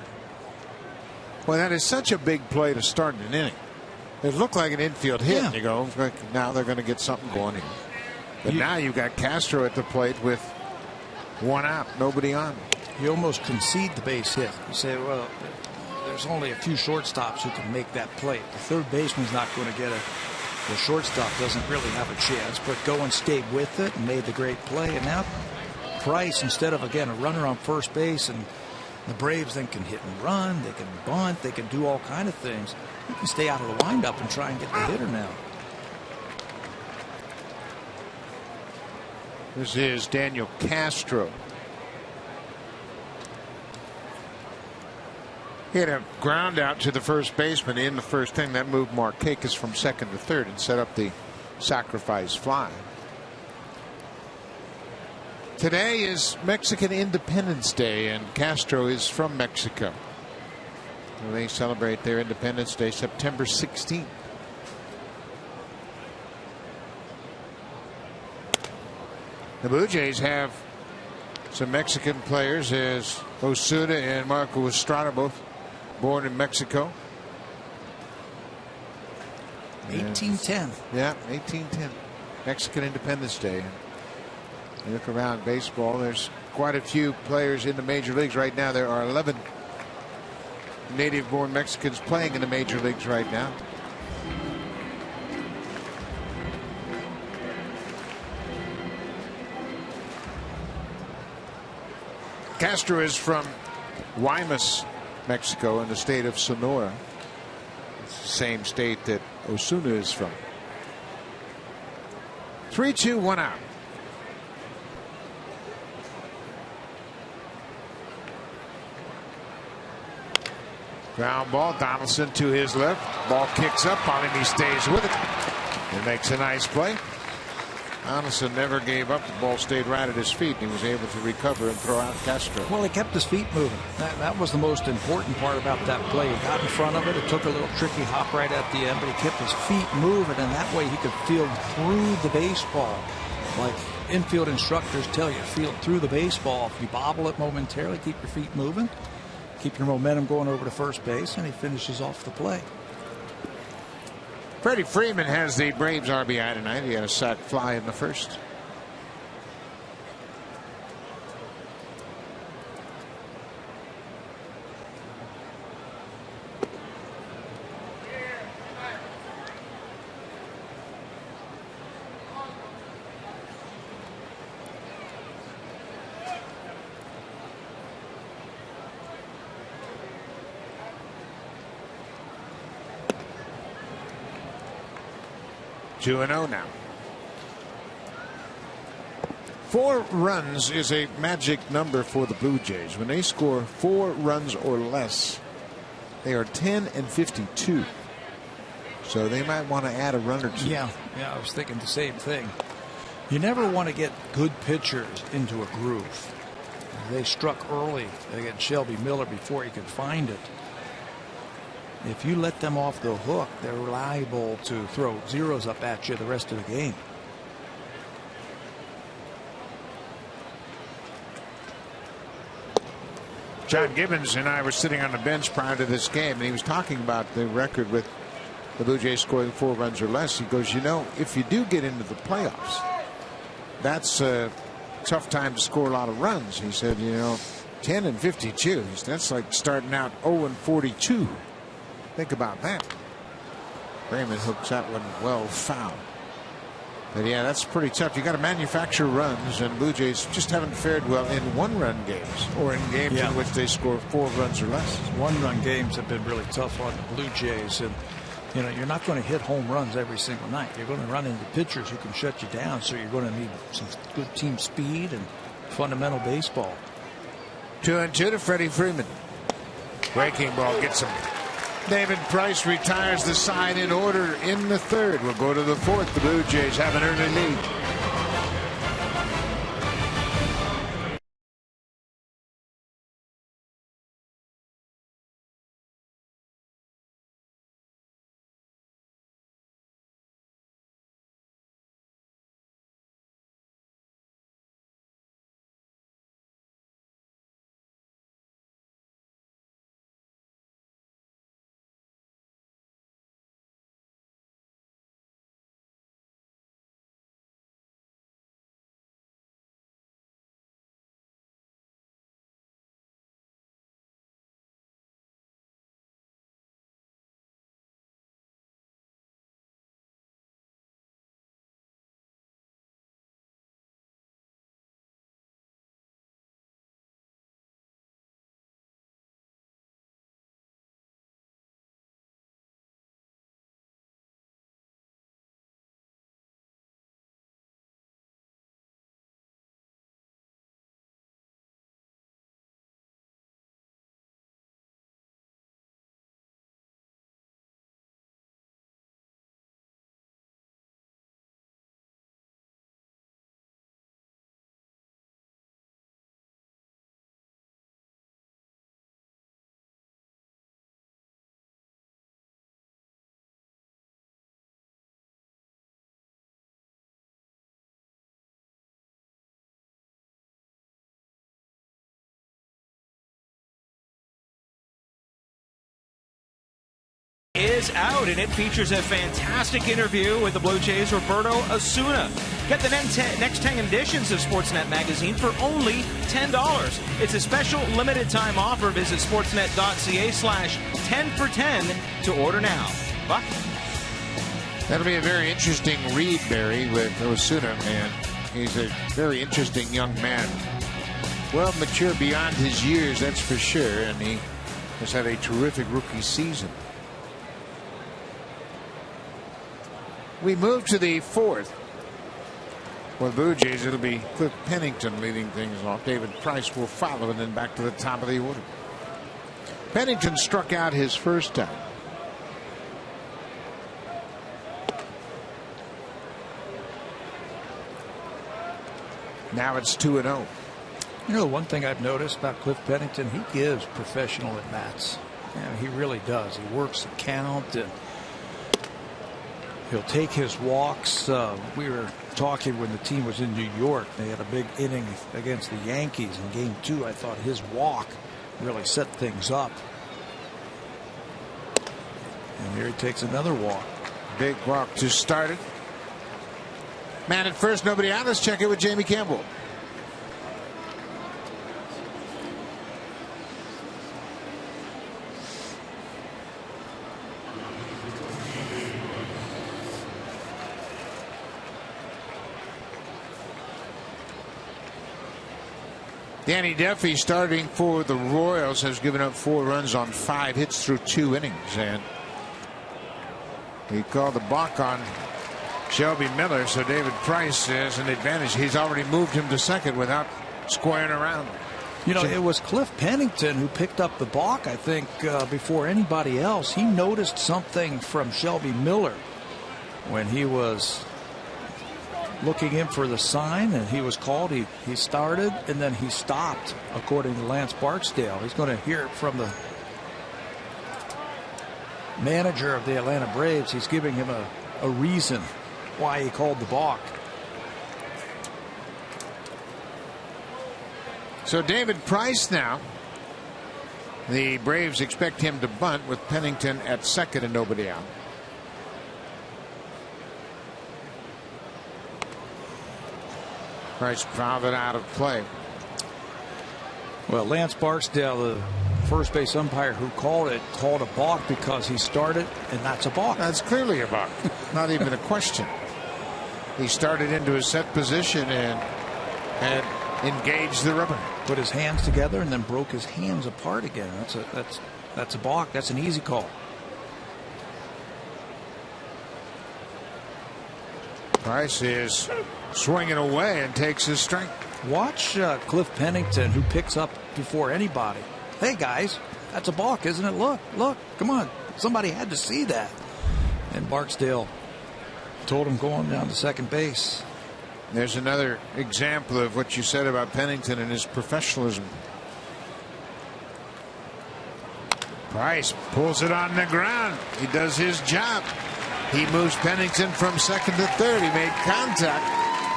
A: Well, that is such a big play to start an inning. It looked like an infield hit.
B: Yeah.
A: You go, now they're going to get something going here. But now you got Castro at the plate with one out, nobody on.
B: You almost concede the base hit. You say, well, there's only a few shortstops who can make that play. The third baseman's not going to get it. The shortstop doesn't really have a chance, but Goins stayed with it and made the great play. And now Price, instead of, again, a runner on first base, and the Braves then can hit and run, they can bunt, they can do all kind of things. You can stay out of the windup and try and get the hitter now.
A: This is Daniel Castro. Hit a ground out to the first baseman in the first inning. That moved Markakis from second to third and set up the sacrifice fly. Today is Mexican Independence Day, and Castro is from Mexico. They celebrate their Independence Day September 16th. The Blue Jays have some Mexican players, as Osuna and Marco Estrada, both born in Mexico.
B: 1810.
A: Yeah, 1810. Mexican Independence Day. You look around baseball, there's quite a few players in the major leagues right now. There are 11 native-born Mexicans playing in the major leagues right now. Castro is from Guaymas, Mexico, in the state of Sonora. It's the same state that Osuna is from. 3-2, 1 out. Ground ball, Donaldson to his left. Ball kicks up on him. He stays with it and makes a nice play. Donaldson never gave up. The ball stayed right at his feet. He was able to recover and throw out Castro.
B: Well, he kept his feet moving. That was the most important part about that play. He got in front of it. It took a little tricky hop right at the end, but he kept his feet moving, and that way he could field through the baseball. Like infield instructors tell you, field through the baseball. If you bobble it momentarily, keep your feet moving. Keep your momentum going over to first base, and he finishes off the play.
A: Freddie Freeman has the Braves RBI tonight. He had a sac fly in the first. Two and 0 now. 4 runs is a magic number for the Blue Jays. When they score 4 runs or less, they are 10-52. So they might want to add a run or two.
B: Yeah, I was thinking the same thing. You never want to get good pitchers into a groove. They struck early against Shelby Miller before he could find it. If you let them off the hook, they're liable to throw zeros up at you the rest of the game.
A: John Gibbons and I were sitting on the bench prior to this game, and he was talking about the record with the Blue Jays scoring 4 runs or less. He goes, you know, if you do get into the playoffs, that's a tough time to score a lot of runs. He said, you know, 10-52. That's like starting out 0-42. Think about that. Raymond hooks that one well foul. But yeah, that's pretty tough. You got to manufacture runs, and Blue Jays just haven't fared well in 1-run games or in games in which they score 4 runs or less.
B: 1-run games have been really tough on the Blue Jays, and you know, you're not going to hit home runs every single night. You're going to run into pitchers who can shut you down, so you're going to need some good team speed and fundamental baseball.
A: 2-2 to Freddie Freeman. Breaking ball gets him. David Price retires the side in order in the third. We'll go to the fourth. The Blue Jays have an early lead.
C: is out, and it features a fantastic interview with the Blue Jays' Roberto Osuna. Get the next 10 editions of Sportsnet magazine for only $10. It's a special limited time offer. Visit sportsnet.ca/10 for 10 to order now. Buck?
A: That'll be a very interesting read, Barry, with Osuna, man. He's a very interesting young man. Well, mature beyond his years, that's for sure, and he has had a terrific rookie season. We move to the fourth. For the Blue Jays, it'll be Cliff Pennington leading things off. David Price will follow, and then back to the top of the order. Pennington struck out his first time. Now it's 2-0.
B: You know, one thing I've noticed about Cliff Pennington, he gives professional at bats. Yeah, he really does. He works the count, and he'll take his walks. We were talking when the team was in New York. They had a big inning against the Yankees in Game 2. I thought his walk really set things up. And here he takes another walk.
A: Big walk to start it. Man at first, nobody out. Let's check it with Jamie Campbell. Danny Duffy, starting for the Royals, has given up 4 runs on 5 hits through 2 innings, and he called the balk on Shelby Miller, so David Price has an advantage. He's already moved him to second without squaring around.
B: You know, it was Cliff Pennington who picked up the balk, I think, before anybody else. He noticed something from Shelby Miller when he was looking in for the sign, and he was called. He started, and then he stopped, according to Lance Barksdale. He's going to hear it from the manager of the Atlanta Braves. He's giving him a reason why he called the balk.
A: So David Price now. The Braves expect him to bunt with Pennington at second and nobody out. Price fouled it out of play.
B: Well, Lance Barksdale, the first base umpire who called it, called a balk because he started, and that's a balk.
A: That's clearly a balk. Not even a question. He started into a set position and engaged the rubber.
B: Put his hands together and then broke his hands apart again. That's a balk. That's an easy call.
A: Price is swinging away and takes his strike.
B: Watch Cliff Pennington, who picks up before anybody. Hey, guys, that's a balk, isn't it? Look, come on. Somebody had to see that. And Barksdale told him going down to second base.
A: There's another example of what you said about Pennington and his professionalism. Price pulls it on the ground. He does his job. He moves Pennington from second to third. He made contact.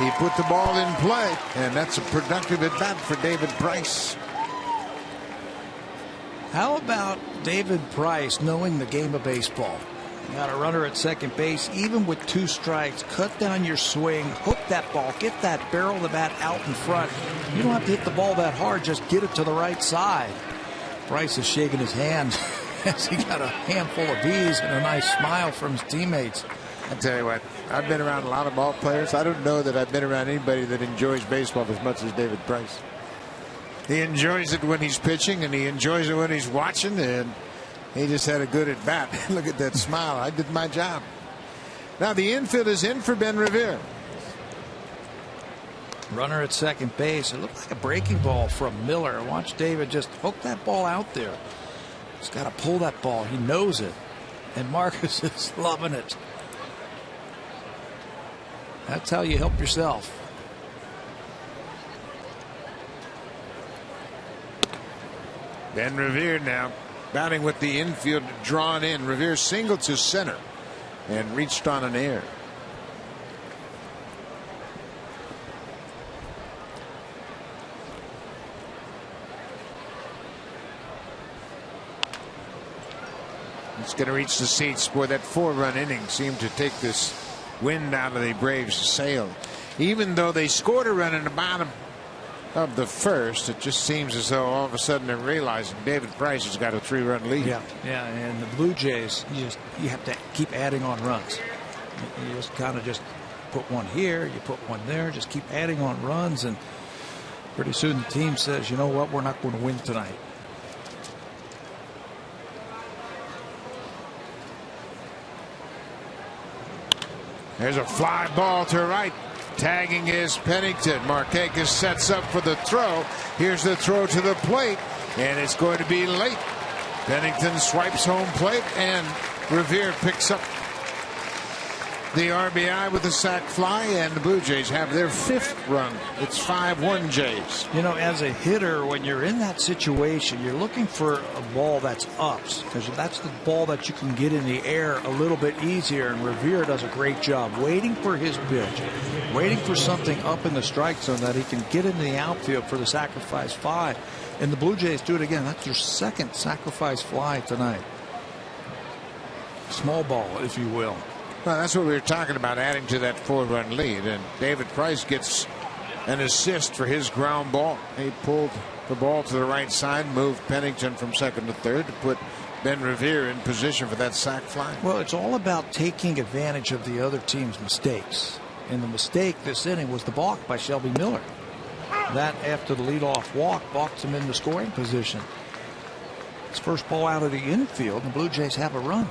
A: He put the ball in play, and that's a productive at bat for David Price.
B: How about David Price knowing the game of baseball? You got a runner at second base, even with 2 strikes. Cut down your swing, hook that ball, get that barrel of the bat out in front. You don't have to hit the ball that hard, just get it to the right side. Price is shaking his hand as he got a handful of bees and a nice smile from his teammates.
A: I tell you what, I've been around a lot of ball players. I don't know that I've been around anybody that enjoys baseball as much as David Price. He enjoys it when he's pitching, and he enjoys it when he's watching, and he just had a good at bat. Look at that smile. I did my job. Now the infield is in for Ben Revere.
B: Runner at second base. It looked like a breaking ball from Miller. Watch David just hook that ball out there. He's got to pull that ball. He knows it. And Marcus is loving it. That's how you help yourself.
A: Ben Revere now batting with the infield drawn in. Revere singled to center and reached on an air. It's going to reach the seats. Boy, that 4-run inning seemed to take this wind out of the Braves' sail. Even though they scored a run in the bottom of the first, it just seems as though all of a sudden they're realizing David Price has got a 3-run lead.
B: Yeah, and the Blue Jays, you have to keep adding on runs. You just kind of just put one here, you put one there, just keep adding on runs, and pretty soon the team says, you know what, we're not going to win tonight.
A: There's a fly ball to right. Tagging is Pennington. Markakis sets up for the throw. Here's the throw to the plate, and it's going to be late. Pennington swipes home plate, and Revere picks up the RBI with a sac fly, and the Blue Jays have their 5th run. It's 5-1 Jays.
B: You know, as a hitter, when you're in that situation, you're looking for a ball that's ups, because that's the ball that you can get in the air a little bit easier, and Revere does a great job waiting for his pitch, waiting for something up in the strike zone that he can get into the outfield for the sacrifice fly. And the Blue Jays do it again. That's their 2nd sacrifice fly tonight. Small ball, if you will.
A: Well, that's what we were talking about, adding to that 4-run lead. And David Price gets an assist for his ground ball. He pulled the ball to the right side, moved Pennington from 2nd to 3rd to put Ben Revere in position for that sac fly.
B: Well, it's all about taking advantage of the other team's mistakes. And the mistake this inning was the balk by Shelby Miller. That, after the leadoff walk, balks him into scoring position. It's first ball out of the infield, and the Blue Jays have a run.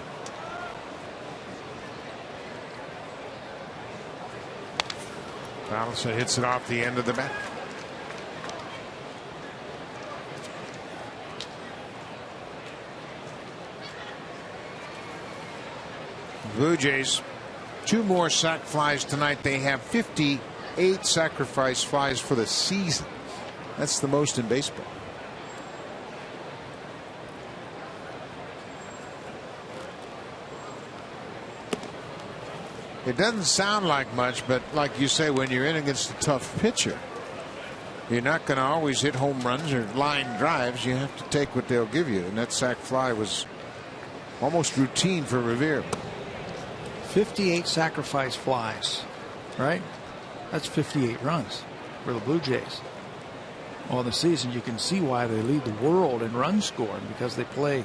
A: Donaldson hits it off the end of the bat. Blue Jays, 2 more sac flies tonight. They have 58 sacrifice flies for the season. That's the most in baseball. It doesn't sound like much, but like you say, when you're in against a tough pitcher, you're not going to always hit home runs or line drives. You have to take what they'll give you, and that sac fly was almost routine for Revere.
B: 58 sacrifice flies, right? That's 58 runs for the Blue Jays. On the season, you can see why they lead the world in run scoring, because they play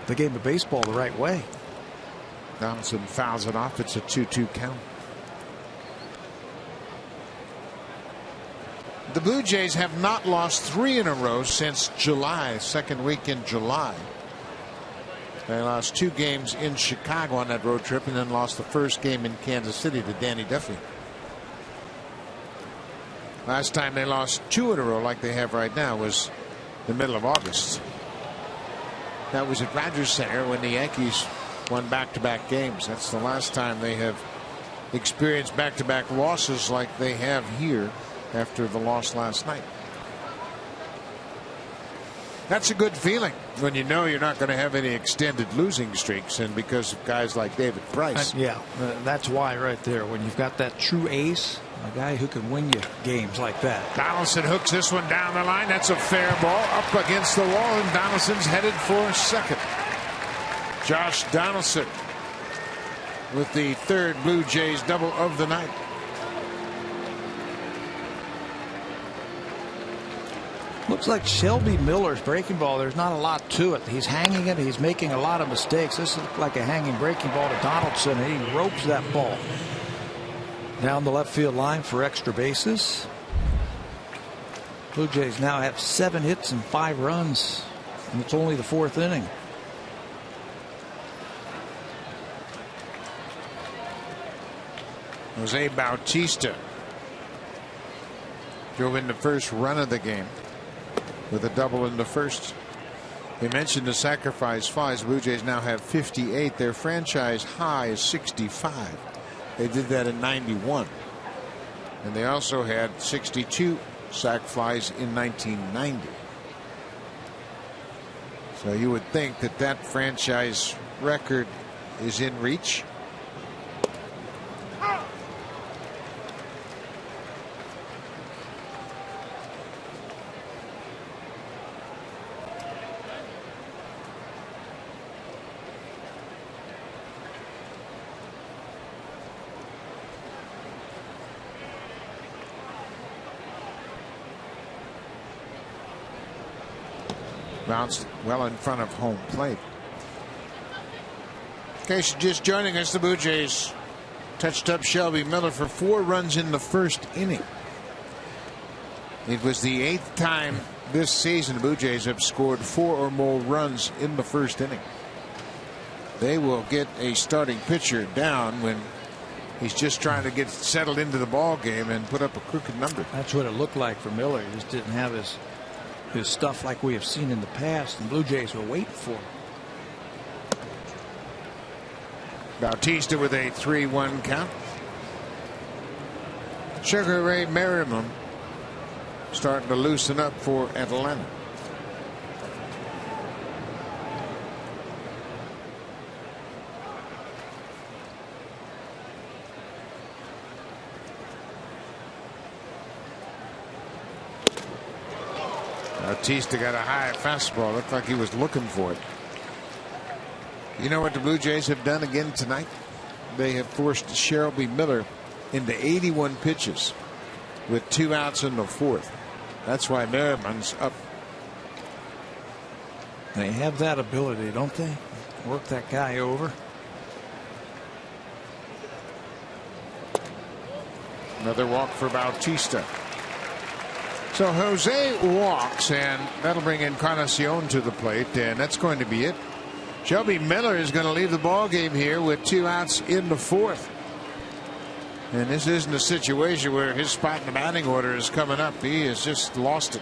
B: the game of baseball the right way.
A: Donaldson fouls it off. It's a 2-2 count. The Blue Jays have not lost 3 in a row since July, 2nd week in July. They lost 2 games in Chicago on that road trip, and then lost the first game in Kansas City to Danny Duffy. Last time they lost 2 in a row like they have right now was the middle of August. That was at Rogers Center when the Yankees won back-to-back games. That's the last time they have experienced back-to-back losses like they have here after the loss last night. That's a good feeling when you know you're not going to have any extended losing streaks, and because of guys like David Price.
B: Yeah, that's why right there, when you've got that true ace, a guy who can win you games like that.
A: Donaldson hooks this one down the line. That's a fair ball up against the wall, and Donaldson's headed for 2nd. Josh Donaldson with the 3rd Blue Jays double of the night.
B: Looks like Shelby Miller's breaking ball. There's not a lot to it. He's hanging it. He's making a lot of mistakes. This looks like a hanging breaking ball to Donaldson, and he ropes that ball down the left field line for extra bases. Blue Jays now have 7 hits and 5 runs, and it's only the 4th inning.
A: Jose Bautista drove in the first run of the game with a double in the first. We mentioned the sacrifice flies. Blue Jays now have 58. Their franchise high is 65. They did that in 91. And they also had 62 sac flies in 1990. So you would think that that franchise record is in reach. Bounced well in front of home plate. In case you're just joining us, the Blue Jays touched up Shelby Miller for 4 runs in the first inning. It was the 8th time this season the Blue Jays have scored 4 or more runs in the first inning. They will get a starting pitcher down when he's just trying to get settled into the ball game and put up a crooked number.
B: That's what it looked like for Miller. He just didn't have his stuff like we have seen in the past, and Blue Jays were waiting for him.
A: Bautista with a 3-1 count. Sugar Ray Merriman starting to loosen up for Atlanta. Bautista got a high fastball. Looked like he was looking for it. You know what the Blue Jays have done again tonight? They have forced Shelby Miller into 81 pitches with 2 outs in the 4th. That's why Merriman's up.
B: They have that ability, don't they? Work that guy over.
A: Another walk for Bautista. So Jose walks, and that'll bring Encarnacion to the plate, and that's going to be it. Shelby Miller is going to leave the ball game here with 2 outs in the 4th. And this isn't a situation where his spot in the batting order is coming up. He has just lost it.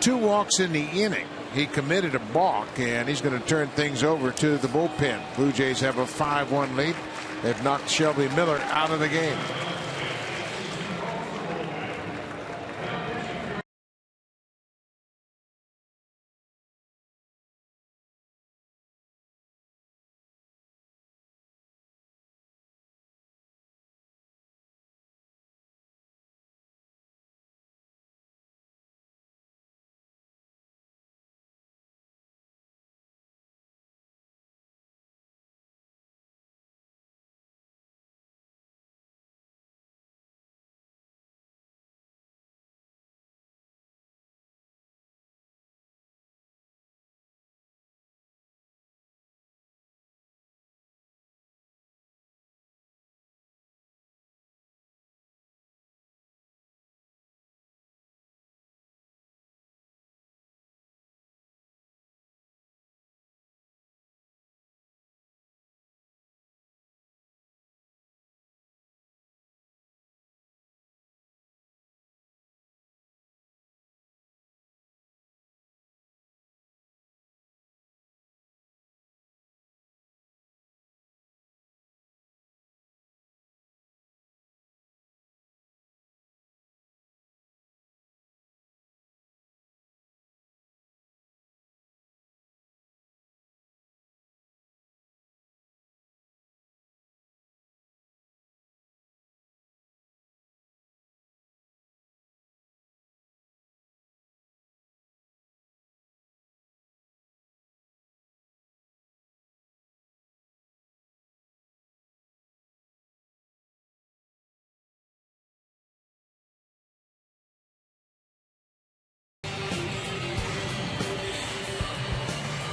A: 2 walks in the inning. He committed a balk, and he's going to turn things over to the bullpen. Blue Jays have a 5-1 lead. They've knocked Shelby Miller out of the game.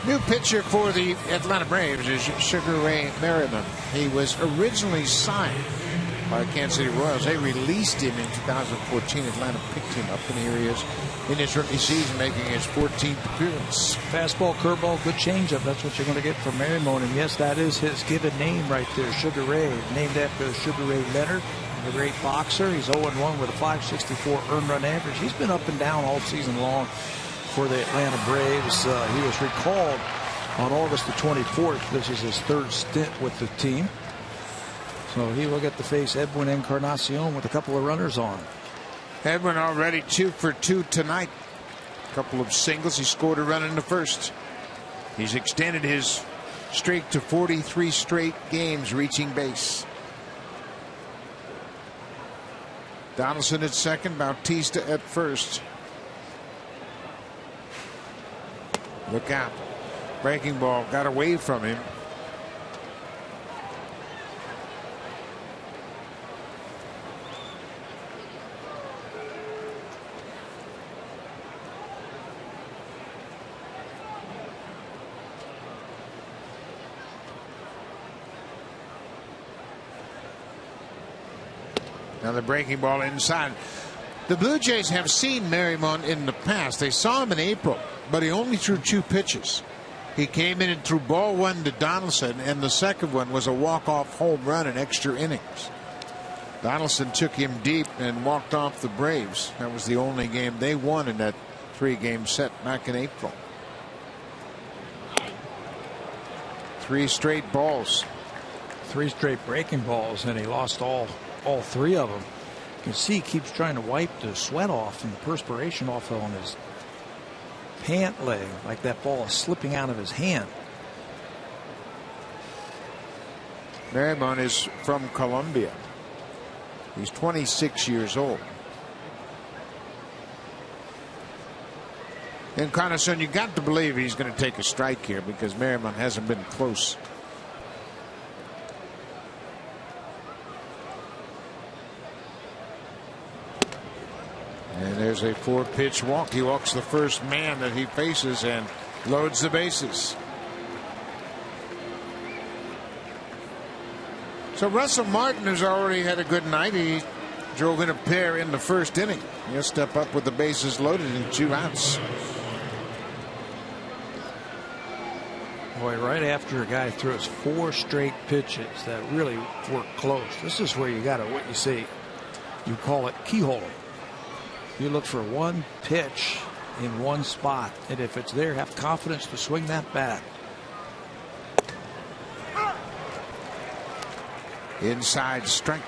A: New pitcher for the Atlanta Braves is Sugar Ray Merriman. He was originally signed by Kansas City Royals. They released him in 2014. Atlanta picked him up, and here he is in his rookie season, making his 14th appearance.
B: Fastball, curveball, good changeup. That's what you're going to get from Merriman. And yes, that is his given name right there, Sugar Ray, named after Sugar Ray Leonard, the great boxer. He's 0-1 with a .564 earned run average. He's been up and down all season long for the Atlanta Braves. He was recalled on August the 24th. This is his 3rd stint with the team. So he will get to face Edwin Encarnacion with a couple of runners on.
A: Edwin already 2 for 2 tonight. A couple of singles. He scored a run in the first. He's extended his streak to 43 straight games reaching base. Donaldson at second, Bautista at first. Look out. Breaking ball got away from him. Now the breaking ball inside. The Blue Jays have seen Merrimon in the past. They saw him in April, but he only threw 2 pitches. He came in and threw ball 1 to Donaldson, and the second one was a walk-off home run in extra innings. Donaldson took him deep and walked off the Braves. That was the only game they won in that 3-game set back in April. 3 straight balls.
B: 3 straight breaking balls, and he lost all 3 of them. You can see he keeps trying to wipe the sweat off and the perspiration off on his pant leg, like that ball is slipping out of his hand.
A: Merrimon is from Colombia. He's 26 years old. Encarnacion, you got to believe he's going to take a strike here because Merrimon hasn't been close. And there's a 4-pitch walk. He walks the first man that he faces and loads the bases. So Russell Martin has already had a good night. He drove in a pair in the first inning. He'll step up with the bases loaded and 2 outs.
B: Boy, right after a guy throws 4 straight pitches that really work close, this is where you got it. What you see, you call it keyhole. You look for 1 pitch in 1 spot, and if it's there, have confidence to swing that bat.
A: Inside strike.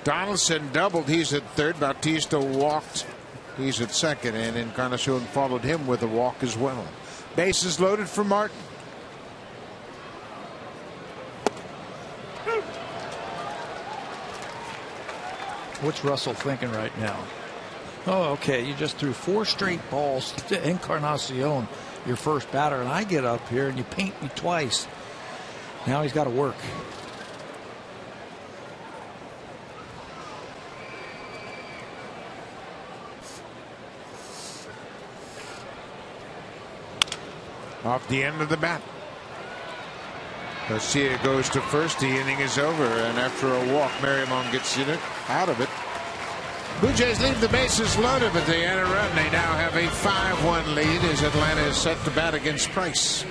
A: Donaldson doubled. He's at third. Bautista walked. He's at second, and Encarnacion followed him with a walk as well. Bases loaded for Martin.
B: What's Russell thinking right now? Oh, okay, you just threw 4 straight balls to Encarnacion, your first batter, and I get up here and you paint me twice. Now he's got to work.
A: Off the end of the bat. Garcia goes to first. The inning is over, and after a walk, Merrimon gets out of it. Blue Jays leave the bases loaded, but they add a run. They now have a 5-1 lead as Atlanta is set to bat against Price.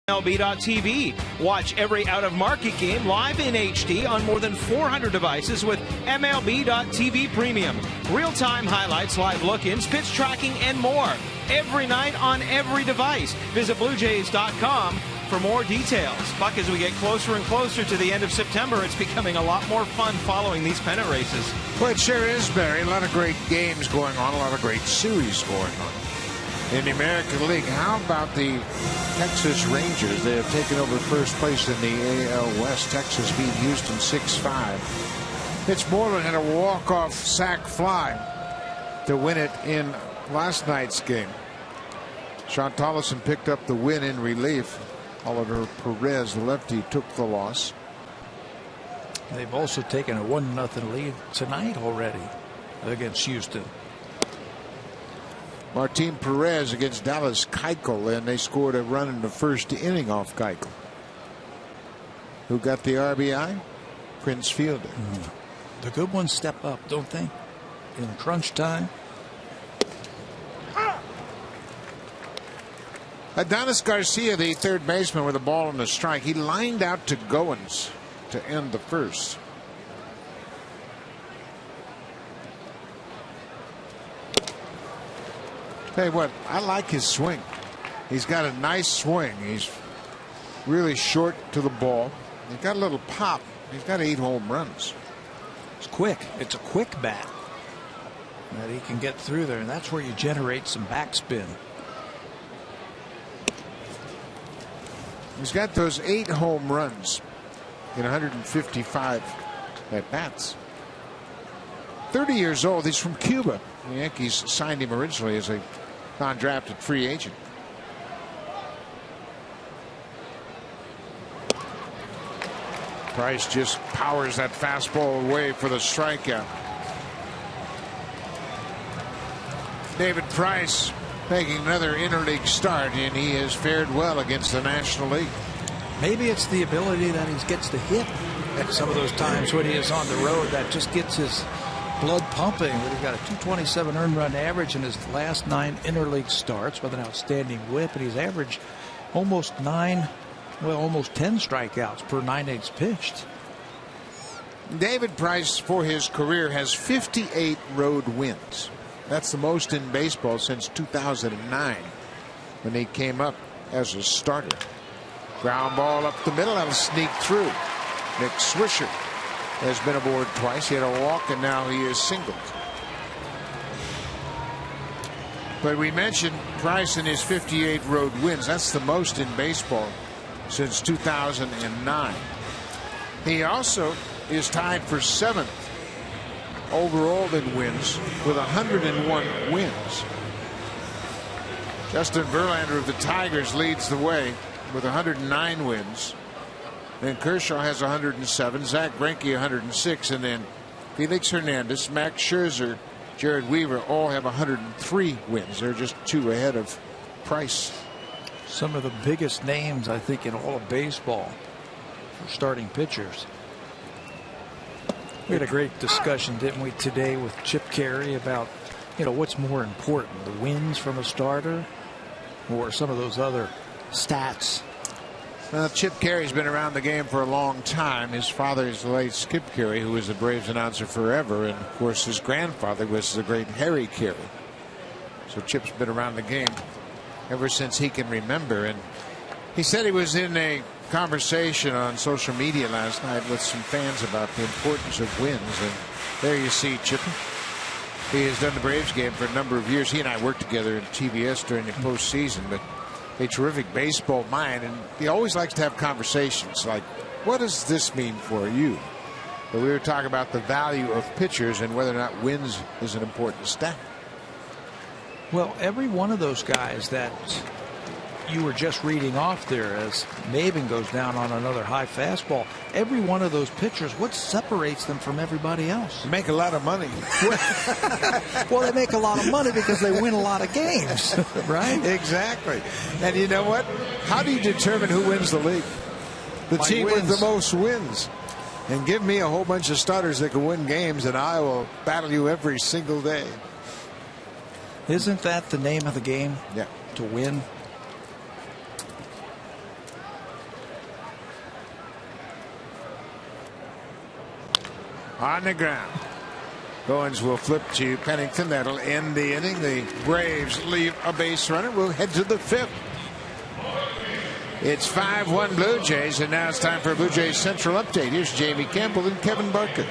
C: MLB.tv. Watch every out-of-market game live in HD on more than 400 devices with MLB.tv Premium. Real-time highlights, live look-ins, pitch tracking, and more. Every night on every device. Visit BlueJays.com for more details. Buck, as we get closer and closer to the end of September, it's becoming a lot more fun following these pennant races.
A: Well, it sure is, Barry. A lot of great games going on, a lot of great series going on. In the American League, how about the Texas Rangers? They have taken over first place in the AL West. Texas beat Houston 6-5. Mitch Moreland had a walk-off sac fly. to win it in last night's game. Sean Tollison picked up the win in relief. Oliver Perez, the lefty, took the loss.
B: They've also taken a 1-0 lead tonight already against Houston.
A: Martin Perez against Dallas Keuchel, and they scored a run in the first inning off Keuchel. Who got the RBI? Prince Fielder.
B: The good ones step up, don't they? In crunch time.
A: Adonis Garcia, the third baseman, with a ball and a strike. He lined out to Goins to end the first. Tell you what, I like his swing. He's got a nice swing. He's really short to the ball. He's got a little pop. He's got 8 home runs.
B: It's quick. It's a quick bat that he can get through there, and that's where you generate some backspin.
A: He's got those 8 home runs in 155 at bats. 30 years old. He's from Cuba. The Yankees signed him originally as a non-drafted free agent. Price just powers that fastball away for the strikeout. David Price making another interleague start, and he has fared well against the National League.
B: Maybe it's the ability that he gets to hit at some of those times when he is on the road that just gets his blood pumping. But he's got a 227 earned run average in his last 9 interleague starts with an outstanding whip, and he's averaged almost 10 strikeouts per 9 innings pitched.
A: David Price, for his career, has 58 road wins. That's the most in baseball since 2009, when he came up as a starter. Ground ball up the middle, that'll sneak through. Nick Swisher has been aboard twice. He had a walk, and now he is singled. But we mentioned Price and his 58 road wins. That's the most in baseball since 2009. He also is tied for 7th overall in wins with 101 wins. Justin Verlander of the Tigers leads the way with 109 wins. Then Kershaw has 107, Zach Greinke 106, and then Felix Hernandez, Max Scherzer, Jared Weaver all have 103 wins. They're just 2 ahead of Price.
B: Some of the biggest names, I think, in all of baseball for starting pitchers. We had a great discussion, didn't we, today with Chip Caray about, what's more important, the wins from a starter or some of those other stats.
A: Well, Chip Carey's been around the game for a long time. His father is the late Skip Caray, who was the Braves announcer forever, and of course his grandfather was the great Harry Caray. So Chip's been around the game ever since he can remember, and he said he was in a conversation on social media last night with some fans about the importance of wins, and there you see Chip. He has done the Braves game for a number of years. He and I worked together in TBS during the postseason, but a terrific baseball mind, and he always likes to have conversations like, what does this mean for you? But we were talking about the value of pitchers and whether or not wins is an important stat.
B: Well, every one of those guys that you were just reading off there as Maven goes down on another high fastball, every one of those pitchers, what separates them from everybody else?
A: They make a lot of money.
B: Well, they make a lot of money because they win a lot of games, right?
A: Exactly. And you know what? How do you determine who wins the league? The team with the most wins. And give me a whole bunch of starters that can win games, and I will battle you every single day.
B: Isn't that the name of the game?
A: Yeah.
B: To win?
A: On the ground. Goins will flip to Pennington. That'll end the inning. The Braves leave a base runner. We'll head to the 5th. It's 5-1 Blue Jays, and now it's time for a Blue Jays Central update. Here's Jamie Campbell and Kevin Barker.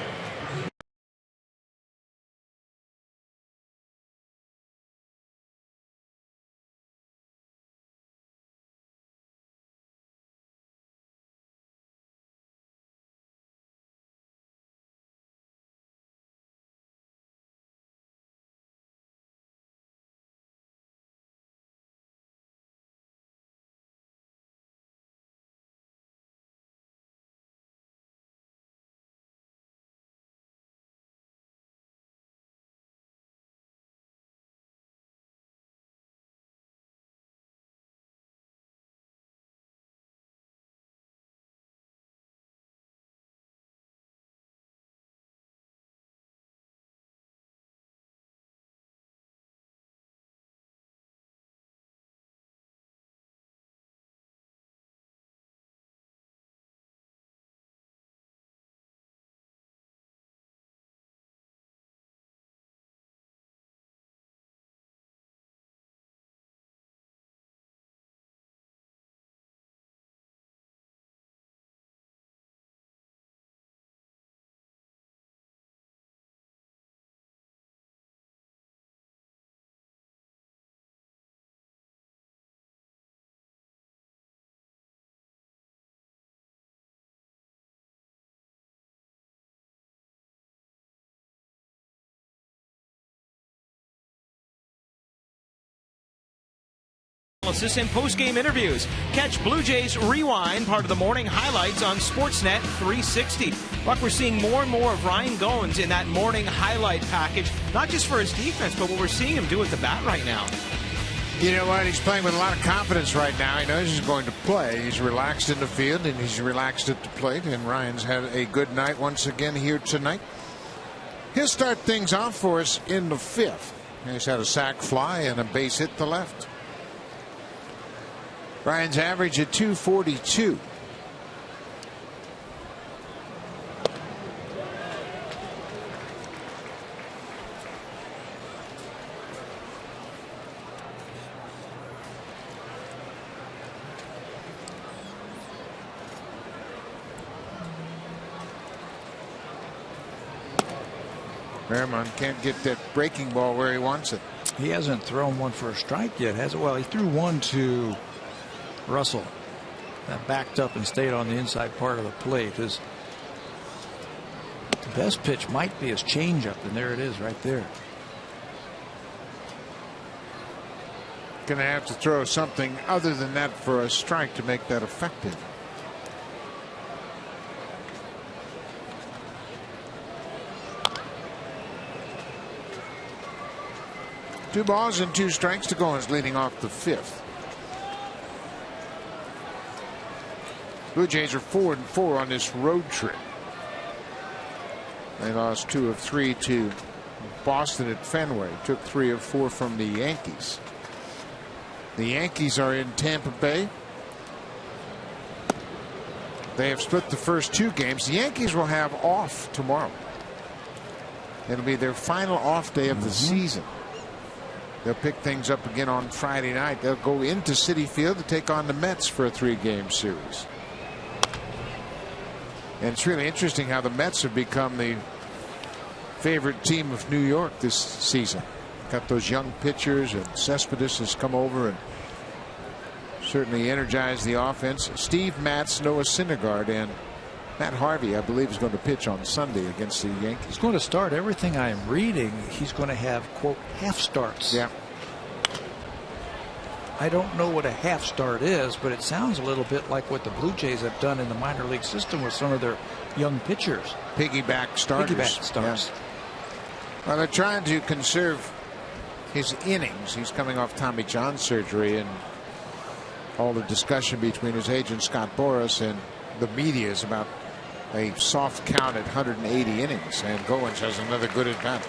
C: analysis and post-game interviews. Catch Blue Jays Rewind, part of the morning highlights on Sportsnet 360. Buck, we're seeing more and more of Ryan Goins in that morning highlight package, not just for his defense, but what we're seeing him do with the bat right now.
A: You know what? He's playing with a lot of confidence right now. He knows he's going to play. He's relaxed in the field, and he's relaxed at the plate. And Ryan's had a good night once again here tonight. He'll start things off for us in the fifth. He's had a sac fly and a base hit to left. Ryan's average at 242. Merriman can't get that breaking ball where he wants it.
B: He hasn't thrown one for a strike yet, has it? Well, he threw one to Russell that backed up and stayed on the inside part of the plate. His best pitch might be his changeup, and there it is right there.
A: Going to have to throw something other than that for a strike to make that effective. Two balls and two strikes to Goins leading off the fifth. Blue Jays are 4-4 on this road trip. They lost 2 of 3 to Boston at Fenway. Took 3 of 4 from the Yankees. The Yankees are in Tampa Bay. They have split the first 2 games. The Yankees will have off tomorrow. It'll be their final off day of the season. They'll pick things up again on Friday night. They'll go into Citi Field to take on the Mets for a 3-game series. And it's really interesting how the Mets have become the favorite team of New York this season. Got those young pitchers, and Cespedes has come over and certainly energized the offense. Steve Matz, Noah Syndergaard, and Matt Harvey, I believe, is going to pitch on Sunday against the Yankees.
B: He's going to start. Everything I'm reading, he's going to have, quote, half starts.
A: Yeah.
B: I don't know what a half start is, but it sounds a little bit like what the Blue Jays have done in the minor league system with some of their young pitchers.
A: Piggyback starters.
B: Piggyback starts.
A: Yeah. Well, they're trying to conserve his innings. He's coming off Tommy John surgery, and all the discussion between his agent Scott Boras and the media is about a soft count at 180 innings, and Goins has another good at bat.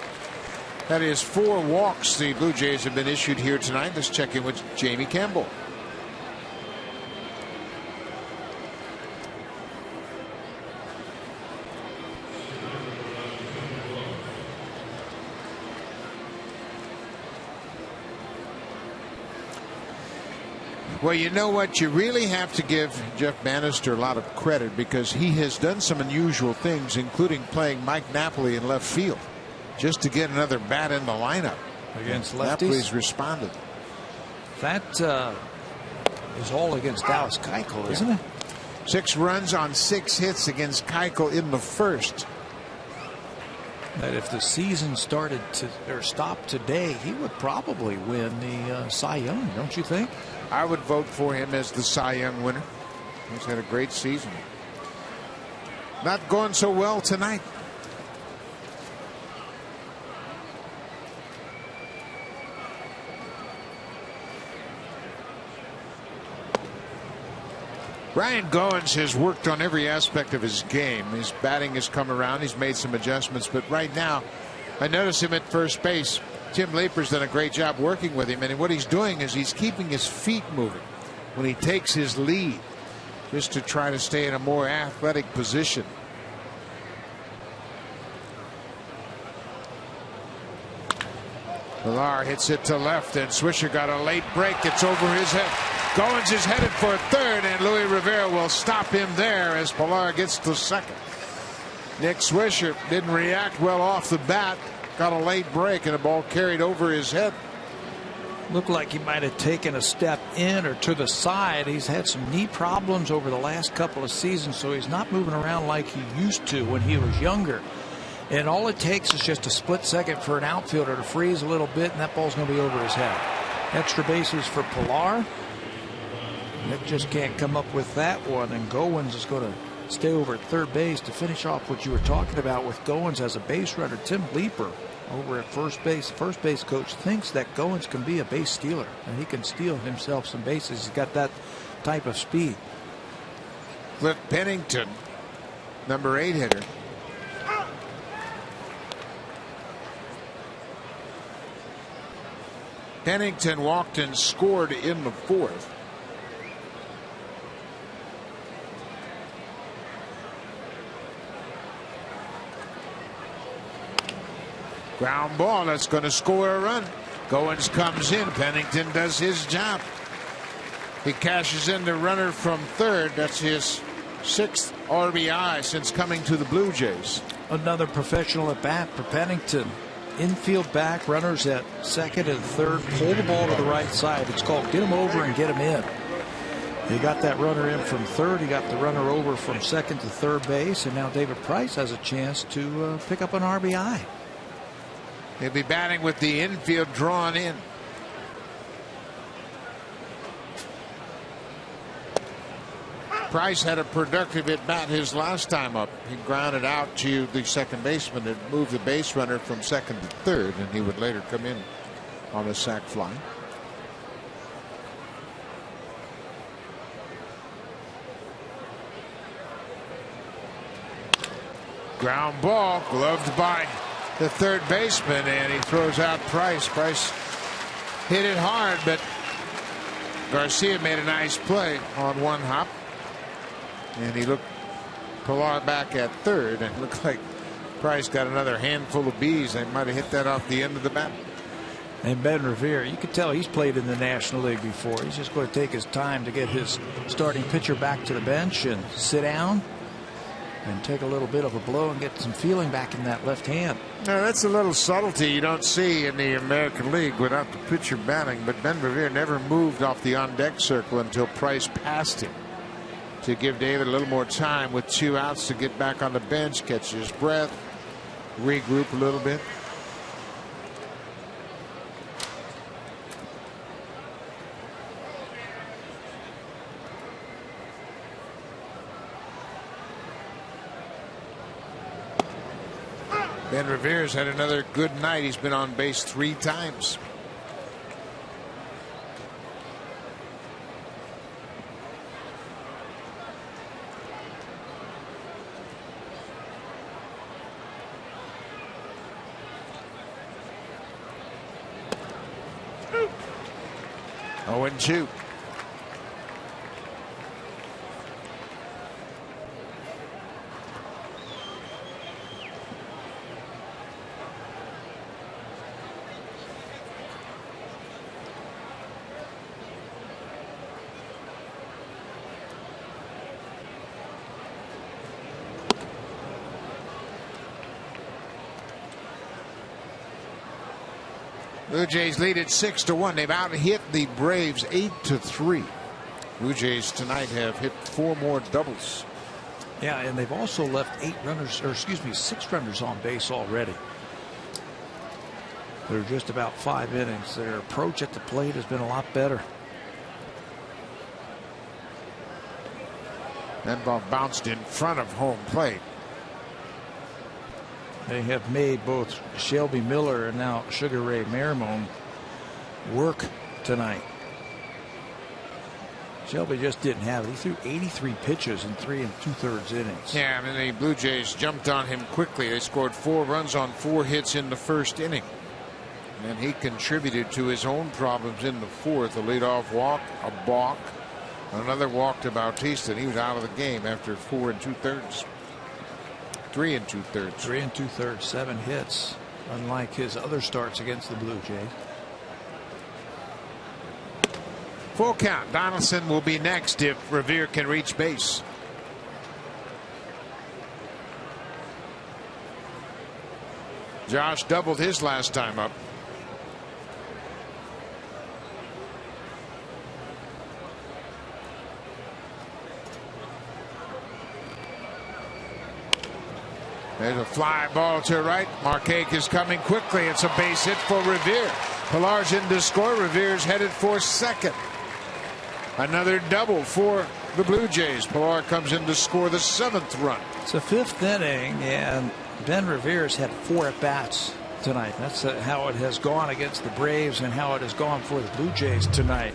A: That is 4 walks the Blue Jays have been issued here tonight. Let's check in with Jamie Campbell. Well, you know what? You really have to give Jeff Bannister a lot of credit, because he has done some unusual things, including playing Mike Napoli in left field just to get another bat in the lineup.
B: Against lefties?
A: Napoli's responded.
B: That is all against Dallas Keuchel, isn't it?
A: 6 runs on 6 hits against Keuchel in the first.
B: That if the season started to or stopped today, he would probably win the Cy Young, don't you think?
A: I would vote for him as the Cy Young winner. He's had a great season. Not going so well tonight. Ryan Goins has worked on every aspect of his game. His batting has come around. He's made some adjustments, but right now I notice him at first base. Tim Leaper's done a great job working with him, and what he's doing is he's keeping his feet moving when he takes his lead, just to try to stay in a more athletic position. Villar hits it to left, and Swisher got a late break. It's over his head. Goins is headed for third, and Louis Rivera will stop him there as Villar gets to second. Nick Swisher didn't react well off the bat. Got a late break, and the ball carried over his head.
B: Looked like he might have taken a step in or to the side. He's had some knee problems over the last couple of seasons, so he's not moving around like he used to when he was younger. And all it takes is just a split second for an outfielder to freeze a little bit, and that ball's going to be over his head. Extra bases for Pilar. Nick just can't come up with that one, and Goins is going to stay over at third base to finish off what you were talking about with Goins as a base runner. Tim Leeper over at first base. First base coach thinks that Goins can be a base stealer, and he can steal himself some bases. He's got that type of speed.
A: Cliff Pennington, number 8 hitter. Pennington walked and scored in the 4th. Ground ball, that's going to score a run. Goins comes in. Pennington does his job. He cashes in the runner from third. That's his 6th RBI since coming to the Blue Jays.
B: Another professional at bat for Pennington. Infield back, runners at second and third. Pull the ball to the right side. It's called get him over and get him in. He got that runner in from third. He got the runner over from second to third base. And now David Price has a chance to pick up an RBI.
A: He'll be batting with the infield drawn in. Price had a productive at bat his last time up. He grounded out to the second baseman and moved the base runner from second to third, and he would later come in on a sac fly. Ground ball, gloved by the third baseman, and he throws out Price. Price hit it hard, but Garcia made a nice play on one hop. And he looked Pilar back at third, and it looked like Price got another handful of bees. They might have hit that off the end of the bat.
B: And Ben Revere, you can tell he's played in the National League before. He's just going to take his time to get his starting pitcher back to the bench and sit down and take a little bit of a blow and get some feeling back in that left hand.
A: Now, that's a little subtlety you don't see in the American League without the pitcher batting, but Ben Revere never moved off the on-deck circle until Price passed him, to give David a little more time with 2 outs to get back on the bench, catch his breath, regroup a little bit. Ben Revere's had another good night. He's been on base 3 times. Oh, and 2. Blue Jays lead at 6-1. They've out-hit the Braves 8-3. Blue Jays tonight have hit 4 more doubles.
B: Yeah, and they've also left 6 runners on base already. They're just about 5 innings. Their approach at the plate has been a lot better.
A: That ball bounced in front of home plate.
B: They have made both Shelby Miller and now Sugar Ray Marimone work tonight. Shelby just didn't have it. He threw 83 pitches in 3 2/3 innings.
A: Yeah, I mean, the Blue Jays jumped on him quickly. They scored 4 runs on 4 hits in the first inning. And he contributed to his own problems in the 4th. A leadoff walk, a balk, another walk to Bautista, and he was out of the game after 4 2/3. 3 2/3.
B: 3 2/3, 7 hits, unlike his other starts against the Blue Jays.
A: Full count. Donaldson will be next if Revere can reach base. Josh doubled his last time up. There's a fly ball to right. Marquez is coming quickly. It's a base hit for Revere. Pilar's in to score. Revere's headed for second. Another double for the Blue Jays. Pilar comes in to score the 7th run.
B: It's the 5th inning, and Ben Revere's had 4 at-bats tonight. That's how it has gone against the Braves and how it has gone for the Blue Jays tonight.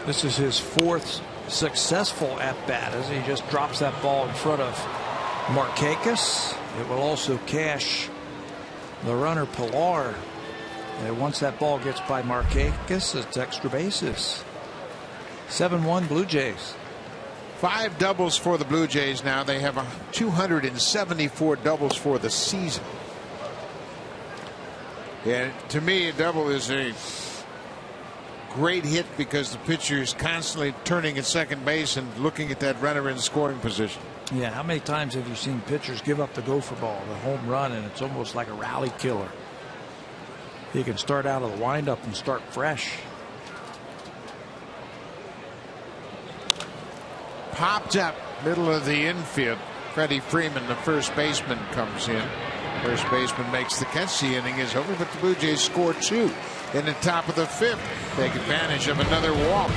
B: This is his 4th successful at-bat as he just drops that ball in front of Markakis. It will also cash the runner Pilar. And once that ball gets by Markakis, it's extra bases. 7-1 Blue Jays.
A: 5 doubles for the Blue Jays now. They have 274 doubles for the season. And to me, a double is a great hit because the pitcher is constantly turning at second base and looking at that runner in scoring position.
B: Yeah, how many times have you seen pitchers give up the gopher ball, the home run, and it's almost like a rally killer? He can start out of the windup and start fresh.
A: Popped up middle of the infield. Freddie Freeman, the first baseman, comes in. First baseman makes the catch. The inning is over, but the Blue Jays score 2 in the top of the 5th. Take advantage of another walk.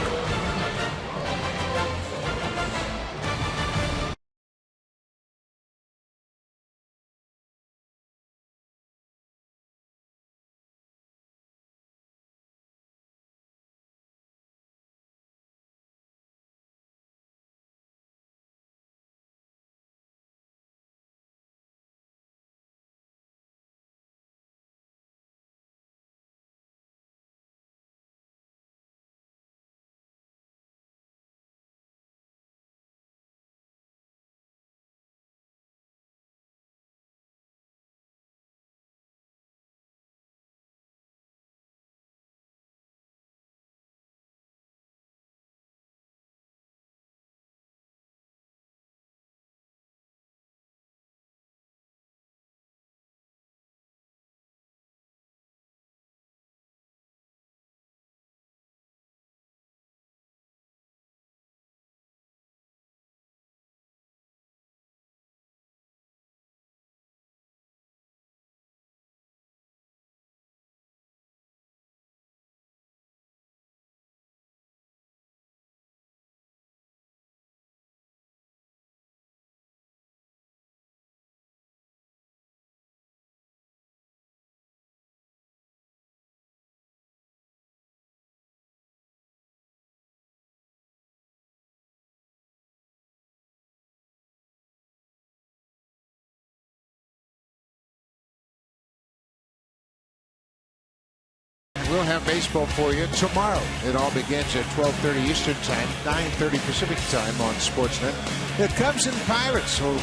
A: We'll have baseball for you tomorrow. It all begins at 12:30 Eastern Time, 9:30 Pacific Time on Sportsnet. The Cubs and Pirates will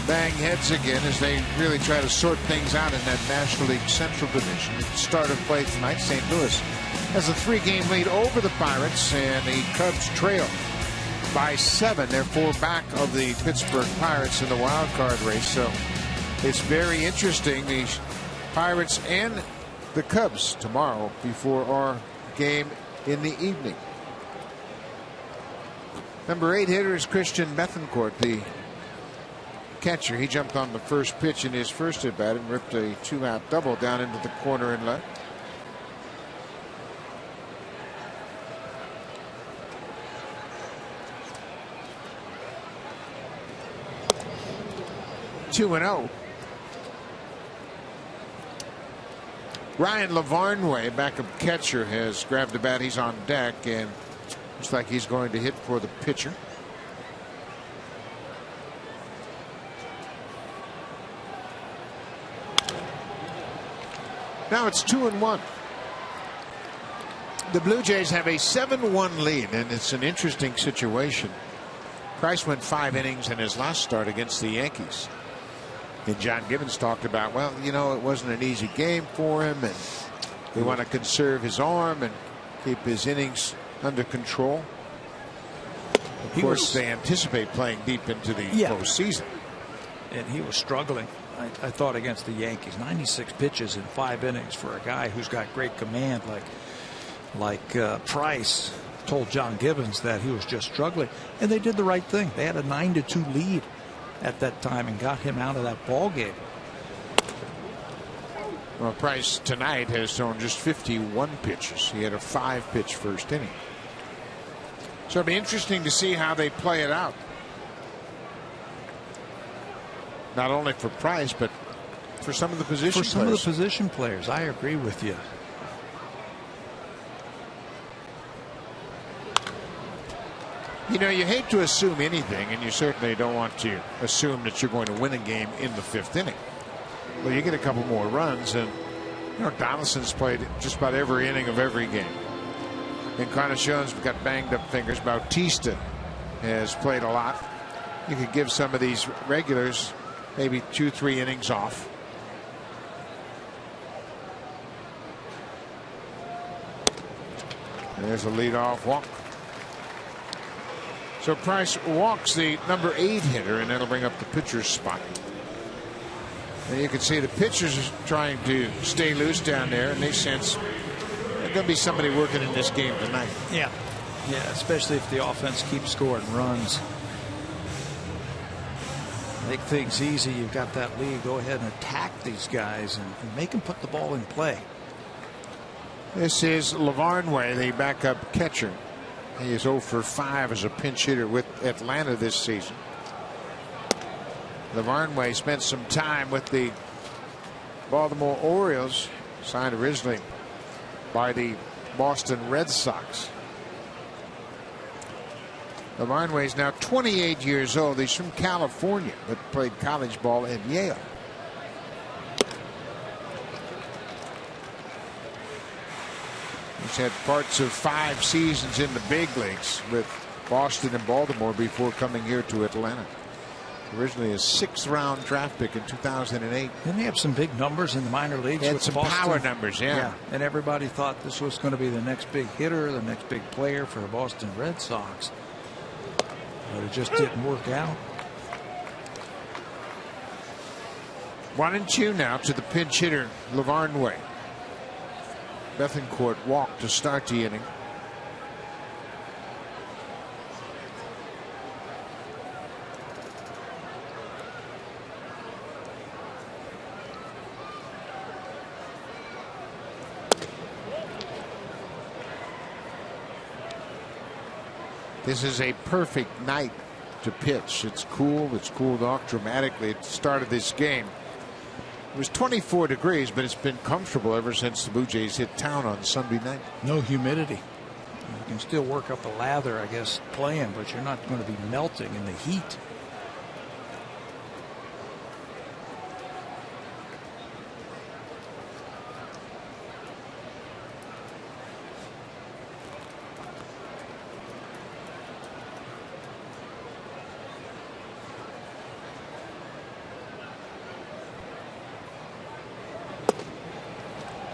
A: bang heads again as they really try to sort things out in that National League Central Division. At the start of play tonight, St. Louis has a 3-game lead over the Pirates, and the Cubs trail by 7. They're 4 back of the Pittsburgh Pirates in the wild card race. So it's very interesting. The Pirates and the Cubs tomorrow before our game in the evening. Number 8 hitter is Christian Bethancourt, the catcher. He jumped on the first pitch in his first at bat and ripped a 2-out double down into the corner and left. Two and 0. Ryan Lavarnway, backup catcher, has grabbed the bat. He's on deck and looks like he's going to hit for the pitcher. Now it's 2-1. The Blue Jays have a 7-1 lead, and it's an interesting situation. Price went 5 innings in his last start against the Yankees. And John Gibbons talked about, well, you know, it wasn't an easy game for him, and they want to conserve his arm and keep his innings under control. Of course, they anticipate playing deep into the postseason.
B: And he was struggling, I thought, against the Yankees. 96 pitches in 5 innings for a guy who's got great command like Price told John Gibbons that he was just struggling. And they did the right thing. They had a 9-2 lead at that time and got him out of that ball game.
A: Well, Price tonight has thrown just 51 pitches. He had a 5-pitch first inning. So it'll be interesting to see how they play it out. Not only for Price, but for some of the position players.
B: For some of the position players, I agree with you.
A: You know, you hate to assume anything, and you certainly don't want to assume that you're going to win a game in the 5th inning. Well, you get a couple more runs, and you know Donaldson's played just about every inning of every game. Encarnacion's got banged up fingers. Bautista has played a lot. You could give some of these regulars maybe 2-3 innings off. There's a leadoff walk. So Price walks the number 8 hitter, and that'll bring up the pitcher's spot. And you can see the pitchers are trying to stay loose down there, and they sense there's going to be somebody working in this game tonight.
B: Yeah, especially if the offense keeps scoring runs. Make things easy. You've got that lead. Go ahead and attack these guys and make them put the ball in play.
A: This is Lavarnway, the backup catcher. He is 0 for 5 as a pinch hitter with Atlanta this season. Lavarnway spent some time with the Baltimore Orioles, signed originally by the Boston Red Sox. Lavarnway is now 28 years old. He's from California, but played college ball at Yale. He's had parts of 5 seasons in the big leagues with Boston and Baltimore before coming here to Atlanta. Originally a 6th-round draft pick in 2008.
B: Didn't he have some big numbers in the minor leagues?
A: Had
B: with
A: some
B: Boston?
A: power numbers, yeah.
B: And everybody thought this was going to be the next big hitter, the next big player for the Boston Red Sox. But it just didn't work out.
A: 1-2 now to the pinch hitter, Lavarnway. Bethancourt walked to start the inning. This is a perfect night to pitch. It's cool. It's cooled off dramatically at the start of this game. It was 24 degrees, but it's been comfortable ever since the Blue Jays hit town on Sunday night.
B: No humidity. You can still work up a lather, I guess, playing, but you're not going to be melting in the heat.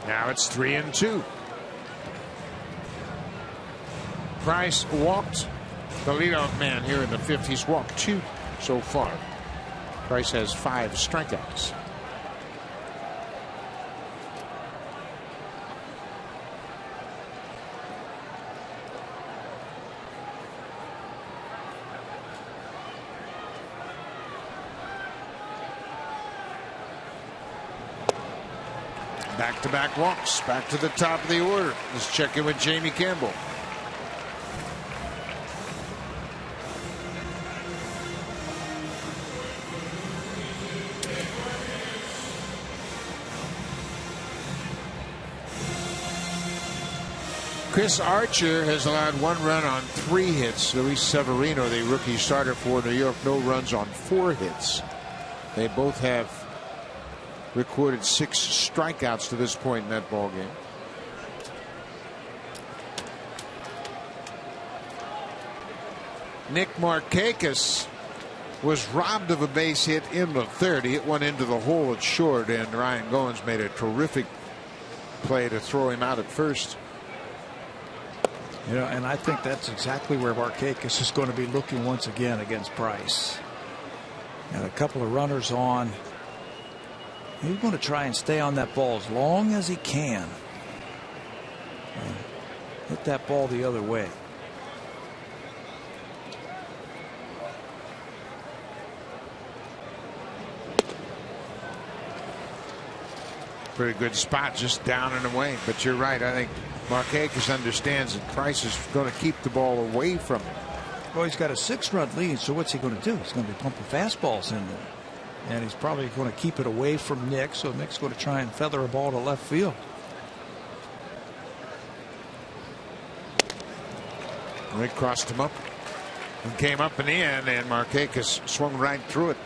A: Now it's 3-2. Price walked the leadoff man here in the 5th. He's walked 2 so far. Price has 5 strikeouts. Back-to-back walks, back to the top of the order. Let's check in with Jamie Campbell. Chris Archer has allowed 1 run on 3 hits. Luis Severino, the rookie starter for New York, no runs on 4 hits. They both have recorded 6 strikeouts to this point in that ball game. Nick Markakis was robbed of a base hit in the 3rd. He hit one into the hole at short, and Ryan Goins made a terrific play to throw him out at first.
B: You know, and I think that's exactly where Markakis is going to be looking once again against Price. And a couple of runners on. He's going to try and stay on that ball as long as he can. And hit that ball the other way.
A: pretty good spot, just down and away. But you're right. I think Markakis understands that Price is going to keep the ball away from him.
B: Well, he's got a 6-run lead, so what's he going to do? He's going to be pumping fastballs in there. And he's probably going to keep it away from Nick, so Nick's going to try and feather a ball to left field.
A: They crossed him up and came up and in, and Markakis swung right through it.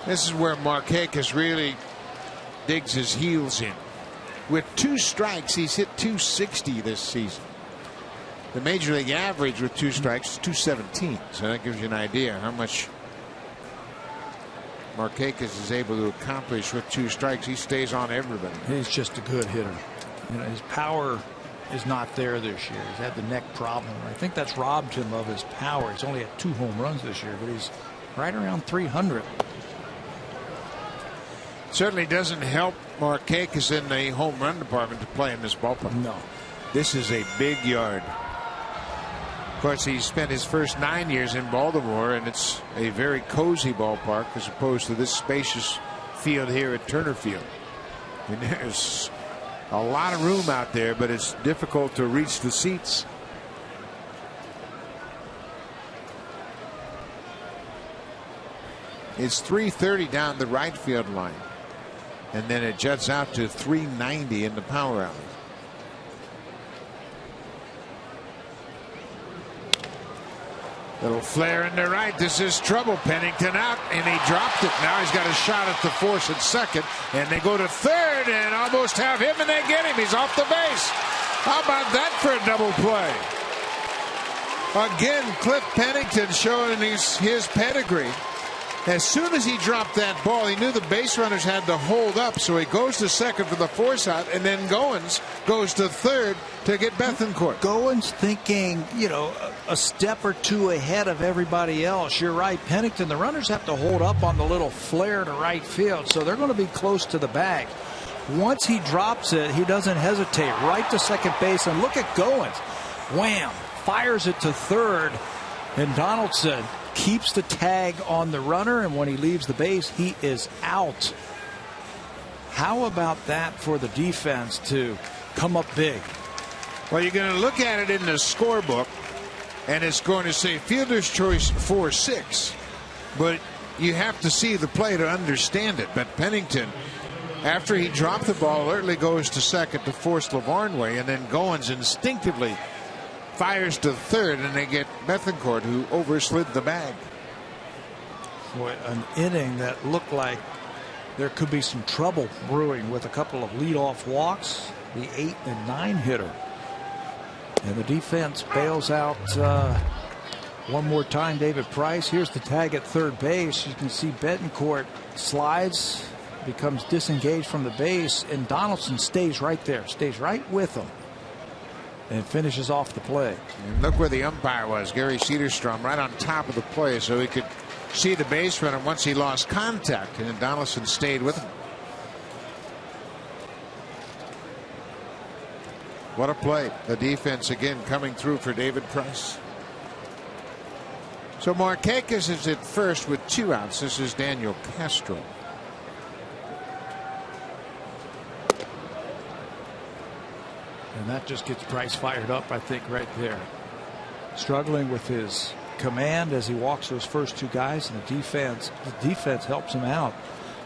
A: This is where Markakis really digs his heels in. With 2 strikes, he's hit .260 this season. The major league average with 2 strikes is .217. So that gives you an idea how much Markakis is able to accomplish with 2 strikes. He stays on everybody.
B: He's just a good hitter. You know, his power is not there this year. He's had the neck problem. I think that's robbed him of his power. He's only had 2 home runs this year, but he's right around 300.
A: Certainly doesn't help Markakis in the home run department to play in this ballpark.
B: No.
A: This is a big yard. Of course, he spent his first 9 years in Baltimore, and it's a very cozy ballpark as opposed to this spacious field here at Turner Field. I mean, there's a lot of room out there, but it's difficult to reach the seats. It's 330 down the right field line. And then it juts out to 390 in the power alley. Little flare in the right. This is trouble. Pennington out, and he dropped it. Now he's got a shot at the force at second, and they go to third and almost have him, and they get him. He's off the base. How about that for a double play? Again, Cliff Pennington showing his pedigree. As soon as he dropped that ball, he knew the base runners had to hold up, so he goes to second for the force out, and then Goins goes to third to get Bethancourt.
B: Goins thinking, you know, a step or 2 ahead of everybody else. You're right, Pennington. The runners have to hold up on the little flare to right field, so they're going to be close to the bag. Once he drops it, he doesn't hesitate. Right to second base, and look at Goins. Wham! Fires it to third, and Donaldson keeps the tag on the runner, and when he leaves the base, he is out. How about that for the defense to come up big?
A: Well, you're going to look at it in the scorebook, and it's going to say fielder's choice 4-6, but you have to see the play to understand it. But Pennington, after he dropped the ball, alertly goes to second to force LaVarn way, and then Goins instinctively fires to third, and they get Bethancourt, who overslid the bag.
B: Boy, an inning that looked like there could be some trouble brewing with a couple of leadoff walks. The 8 and 9 hitter, and the defense bails out one more time. David Price. Here's the tag at third base. You can see Bethancourt slides, becomes disengaged from the base, and Donaldson stays right there, stays right with him, and finishes off the play.
A: And look where the umpire was, Gary Cederstrom, right on top of the play, so he could see the base runner once he lost contact, and Donaldson stayed with him. What a play. The defense again coming through for David Price. So Markakis is at first with 2 outs. This is Daniel Castro.
B: And that just gets Price fired up, I think, right there. Struggling with his command as he walks those first 2 guys, and the defense helps him out.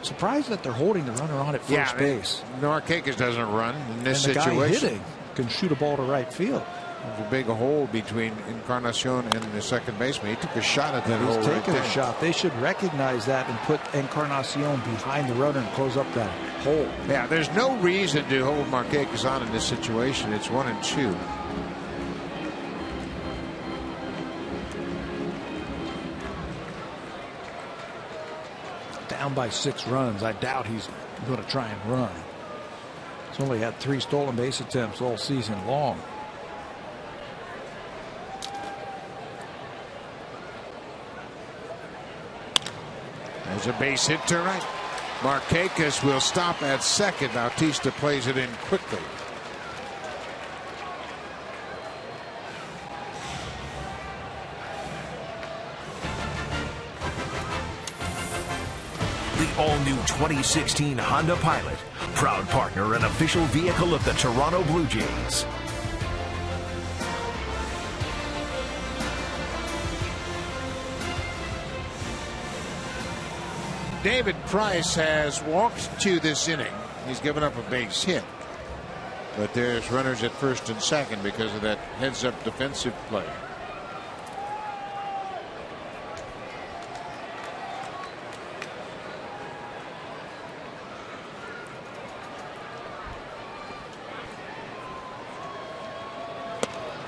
B: Surprised that they're holding the runner on at first base.
A: Markakis doesn't run in this
B: and the
A: situation.
B: Guy hitting can shoot a ball to right field.
A: There's a big hole between Encarnacion and the second baseman. He took a shot at that hole.
B: He's taking
A: right
B: a shot. They should recognize that and put Encarnacion behind the runner and close up that hole.
A: Yeah, there's no reason to hold Markakis on in this situation. It's 1 and 2.
B: Down by 6 runs. I doubt he's going to try and run. He's only had 3 stolen base attempts all season long.
A: There's a base hit to right. Markakis will stop at second. Bautista plays it in quickly.
D: The all-new 2016 Honda Pilot, proud partner and official vehicle of the Toronto Blue Jays.
A: David Price has walked to this inning. He's given up a base hit. But there's runners at first and second because of that heads-up defensive play.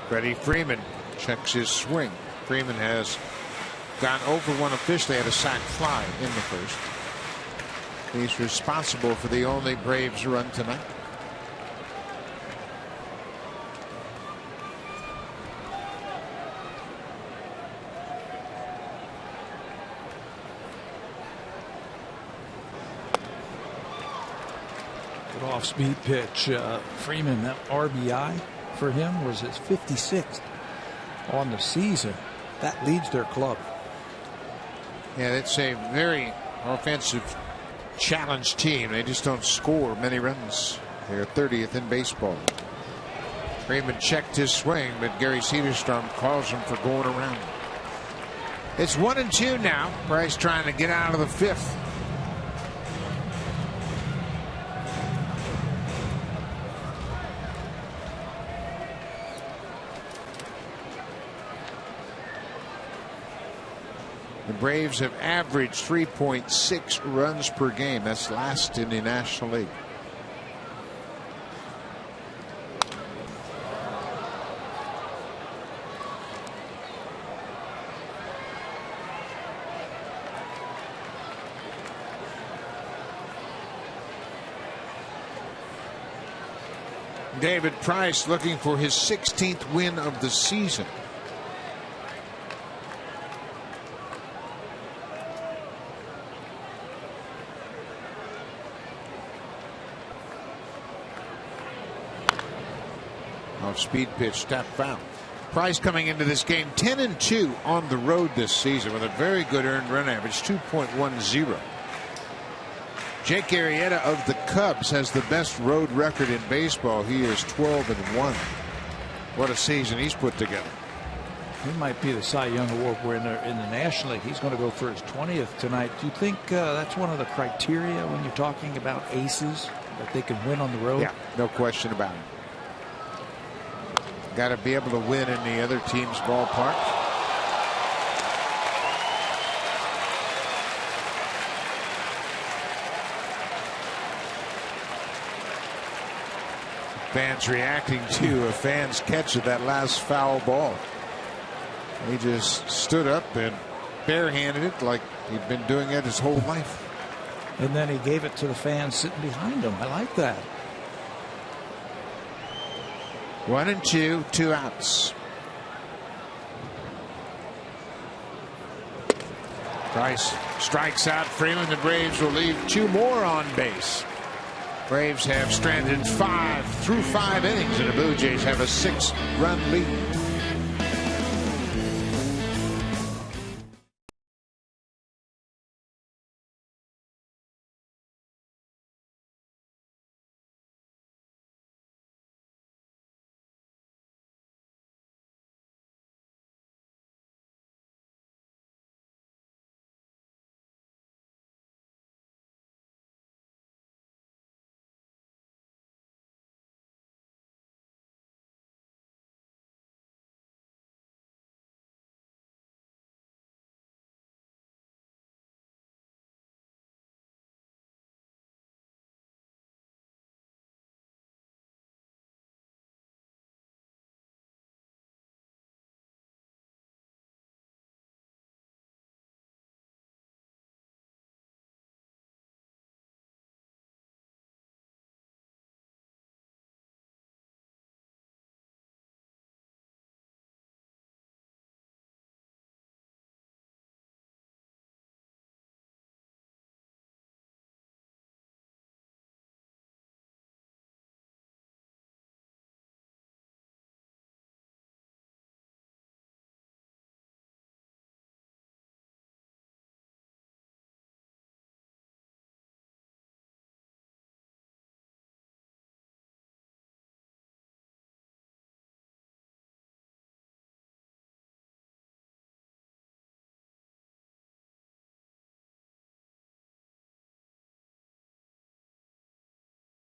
A: Freddie Freeman checks his swing. Freeman has gone over one officially, had a sac fly in the first. He's responsible for the only Braves run tonight.
B: Good off-speed pitch. Freeman, that RBI for him was his 56th on the season. That leads their club.
A: Yeah, it's a very offensive challenged team. They just don't score many runs. They're 30th in baseball. Freeman checked his swing, but Gary Cederstrom calls him for going around. It's 1-2 now. Price trying to get out of the fifth. The Braves have averaged 3.6 runs per game. That's last in the National League. David Price looking for his 16th win of the season. Off-speed pitch, tap foul. Price coming into this game 10-2 on the road this season with a very good earned run average, 2.10. Jake Arrieta of the Cubs has the best road record in baseball. He is 12-1. What a season he's put together.
B: He might be the Cy Young Award winner in the National League. He's going to go for his 20th tonight. Do you think that's one of the criteria when you're talking about aces, that they can win on the road?
A: Yeah, no question about it. Got to be able to win in the other team's ballpark. Fans reacting to a fan's catch of that last foul ball. He just stood up and barehanded it like he'd been doing it his whole life.
B: And then he gave it to the fans sitting behind him. I like that.
A: 1-2, 2 outs. Price strikes out Freeman. The Braves will leave 2 more on base. Braves have stranded 5 through 5 innings, and the Blue Jays have a 6-run lead.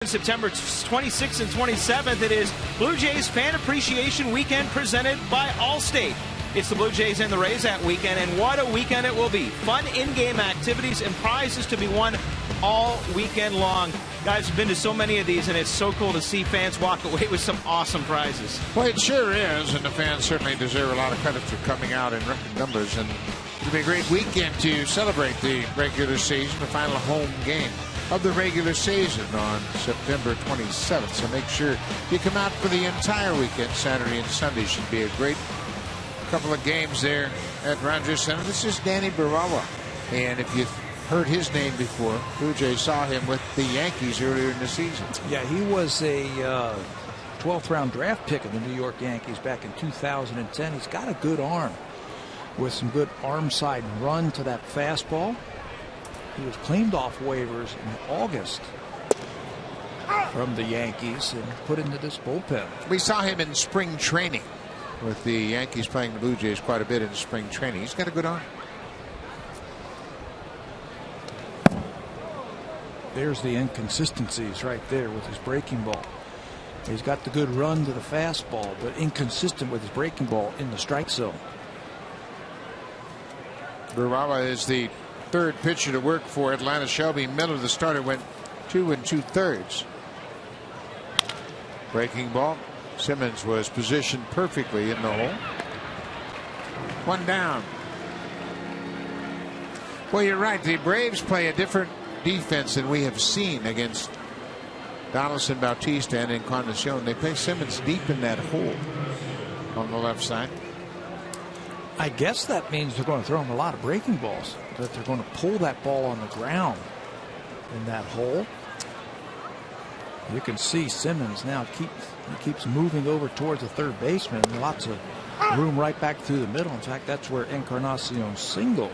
C: September 26th and 27th. It is Blue Jays Fan Appreciation Weekend presented by Allstate. It's the Blue Jays and the Rays that weekend, and what a weekend it will be. Fun in-game activities and prizes to be won all weekend long. Guys, I've been to so many of these, and it's so cool to see fans walk away with some awesome prizes.
A: Well, it sure is, and the fans certainly deserve a lot of credit for coming out in record numbers. And it'll be a great weekend to celebrate the regular season, the final home game of the regular season on September 27th. So make sure you come out for the entire weekend. Saturday and Sunday should be a great couple of games there at Rogers Center. This is Danny Barawa, and if you've heard his name before, Blue Jays saw him with the Yankees earlier in the season.
B: Yeah, he was a 12th round draft pick of the New York Yankees back in 2010. He's got a good arm with some good arm side run to that fastball. He was claimed off waivers in August from the Yankees and put into this bullpen.
A: We saw him in spring training with the Yankees playing the Blue Jays quite a bit in spring training. He's got a good arm.
B: There's the inconsistencies right there with his breaking ball. He's got the good run to the fastball, but inconsistent with his breaking ball in the strike zone.
A: Barawa is the third pitcher to work for Atlanta. Shelby Miller, the starter, went 2 2/3. Breaking ball. Simmons was positioned perfectly in the hole. One down. Well, you're right. The Braves play a different defense than we have seen against Donaldson, Bautista, and Encarnacion. They play Simmons deep in that hole on the left side.
B: I guess that means they're going to throw him a lot of breaking balls, that they're going to pull that ball on the ground in that hole. You can see Simmons now keeps moving over towards the third baseman, and lots of room right back through the middle. In fact, that's where Encarnacion's single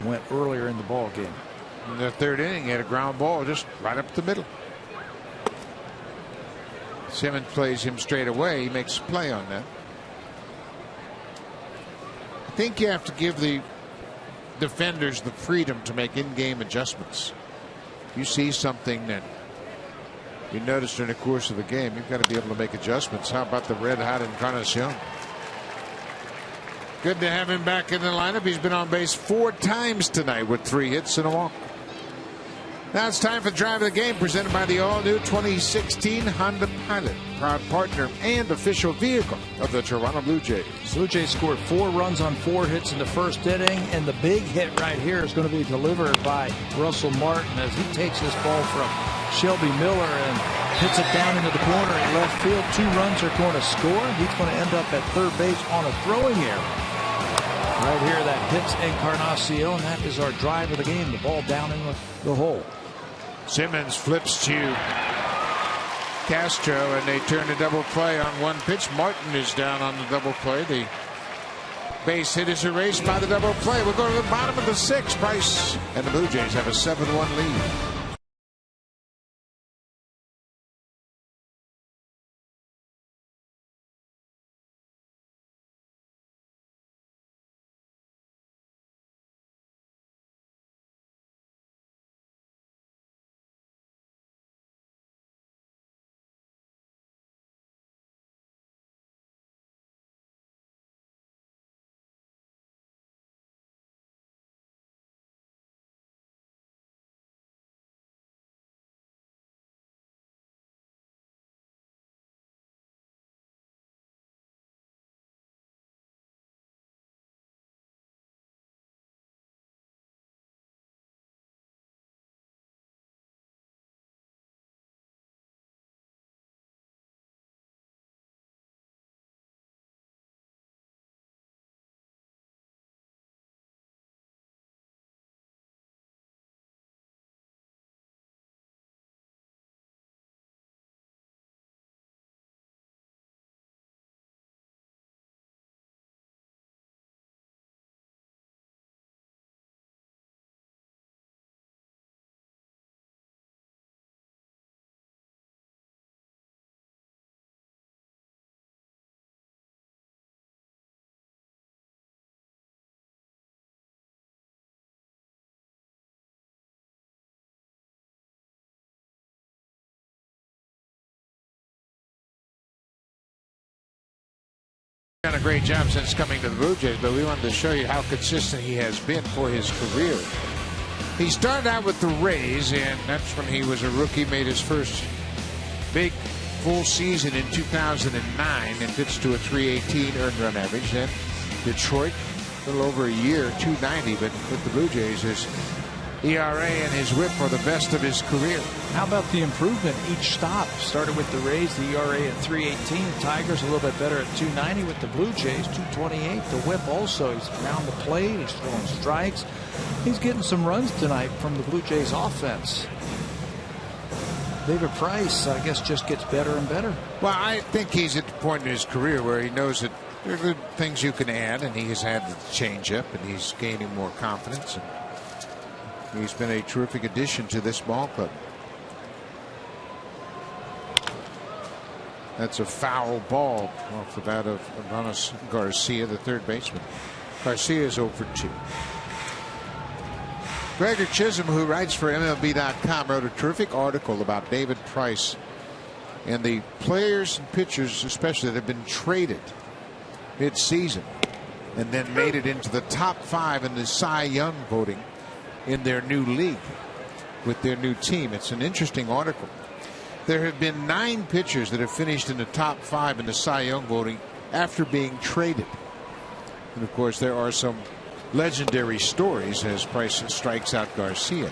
B: went earlier in the ball game.
A: In the third inning, he had a ground ball just right up the middle. Simmons plays him straight away. He makes a play on that. I think you have to give the defenders the freedom to make in-game adjustments. If you see something that you notice during the course of the game, you've got to be able to make adjustments. How about the red-hot Encarnacion? Good to have him back in the lineup. He's been on base 4 times tonight with 3 hits and a walk. Now it's time for Drive of the Game, presented by the all-new 2016 Honda Pilot, proud partner and official vehicle of the Toronto Blue Jays.
B: Blue Jays scored 4 runs on 4 hits in the first inning, and the big hit right here is going to be delivered by Russell Martin as he takes this ball from Shelby Miller and hits it down into the corner in left field. 2 runs are going to score. He's going to end up at third base on a throwing error. Right here, that hits Encarnacion. That is our drive of the game. The ball down in the hole.
A: Simmons flips to Castro, and they turn a double play on one pitch. Martin is down on the double play. The base hit is erased by the double play. We'll go to the bottom of the 6th. Price and the Blue Jays have a 7-1 lead. Done a great job since coming to the Blue Jays, but we wanted to show you how consistent he has been for his career. He started out with the Rays, and that's when he was a rookie, made his first big full season in 2009 and pitched to a 318 earned run average. Then Detroit, a little over a year, 290, but with the Blue Jays, his ERA and his whip are the best of his career.
B: How about the improvement each stop? Started with the Rays, the ERA at 318. The Tigers a little bit better at 290. With the Blue Jays, 228. The whip also. He's around the plate. He's throwing strikes. He's getting some runs tonight from the Blue Jays offense. David Price, I guess, just gets better and better.
A: Well, I think he's at the point in his career where he knows that there are good things you can add, and he has had the changeup, and he's gaining more confidence. And he's been a terrific addition to this ball club. That's a foul ball off the bat of Adonis Garcia, the third baseman. Garcia is 0 for 2. Gregor Chisholm, who writes for MLB.com, wrote a terrific article about David Price and the players and pitchers, especially, that have been traded mid-season and then made it into the top 5 in the Cy Young voting in their new league with their new team. It's an interesting article. There have been 9 pitchers that have finished in the top 5 in the Cy Young voting after being traded. And of course, there are some legendary stories as Price strikes out Garcia.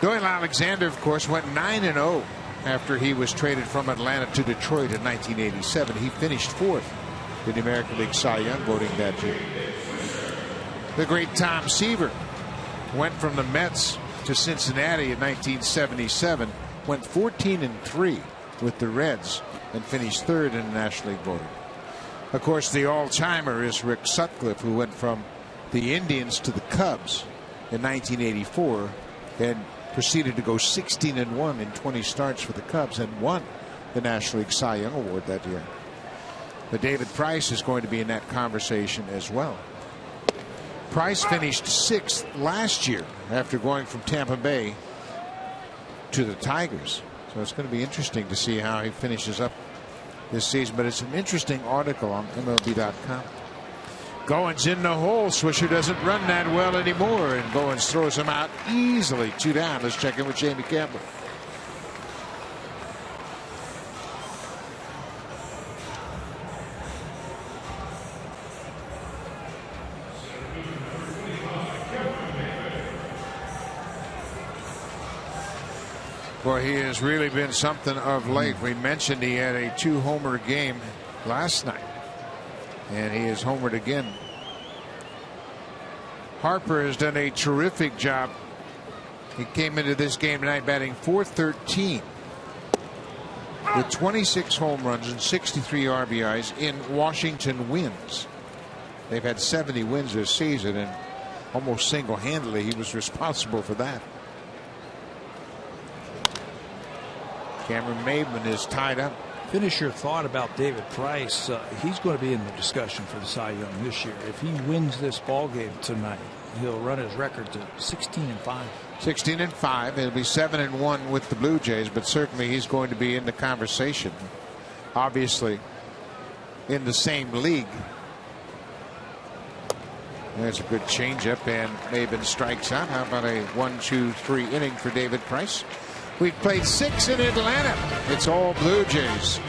A: Doyle Alexander, of course, went 9-0 after he was traded from Atlanta to Detroit in 1987. He finished 4th in the American League Cy Young voting that year. The great Tom Seaver went from the Mets to Cincinnati in 1977, went 14-3 with the Reds, and finished 3rd in the National League voting. Of course, the all-timer is Rick Sutcliffe, who went from the Indians to the Cubs in 1984 and proceeded to go 16-1 in 20 starts for the Cubs and won the National League Cy Young Award that year. But David Price is going to be in that conversation as well. Price finished 6th last year after going from Tampa Bay to the Tigers. So it's going to be interesting to see how he finishes up this season. But it's an interesting article on MLB.com. Goins in the hole. Swisher doesn't run that well anymore, and Goins throws him out easily. 2 down. Let's check in with Jamie Campbell. Boy, he has really been something of late. We mentioned he had a 2-homer game last night, and he has homered again. Harper has done a terrific job. He came into this game tonight batting .413 with 26 home runs and 63 RBIs in Washington wins. They've had 70 wins this season, and almost single-handedly he was responsible for that. Cameron Maybin is tied up.
B: Finish your thought about David Price. He's going to be in the discussion for the Cy Young this year. If he wins this ball game tonight, he'll run his record to 16-5.
A: 16-5. It'll be 7-1 with the Blue Jays, but certainly he's going to be in the conversation. Obviously, in the same league. There's a good changeup, and Maybin strikes out. How about a 1-2-3 inning for David Price? We've played 6 in Atlanta. It's all Blue Jays.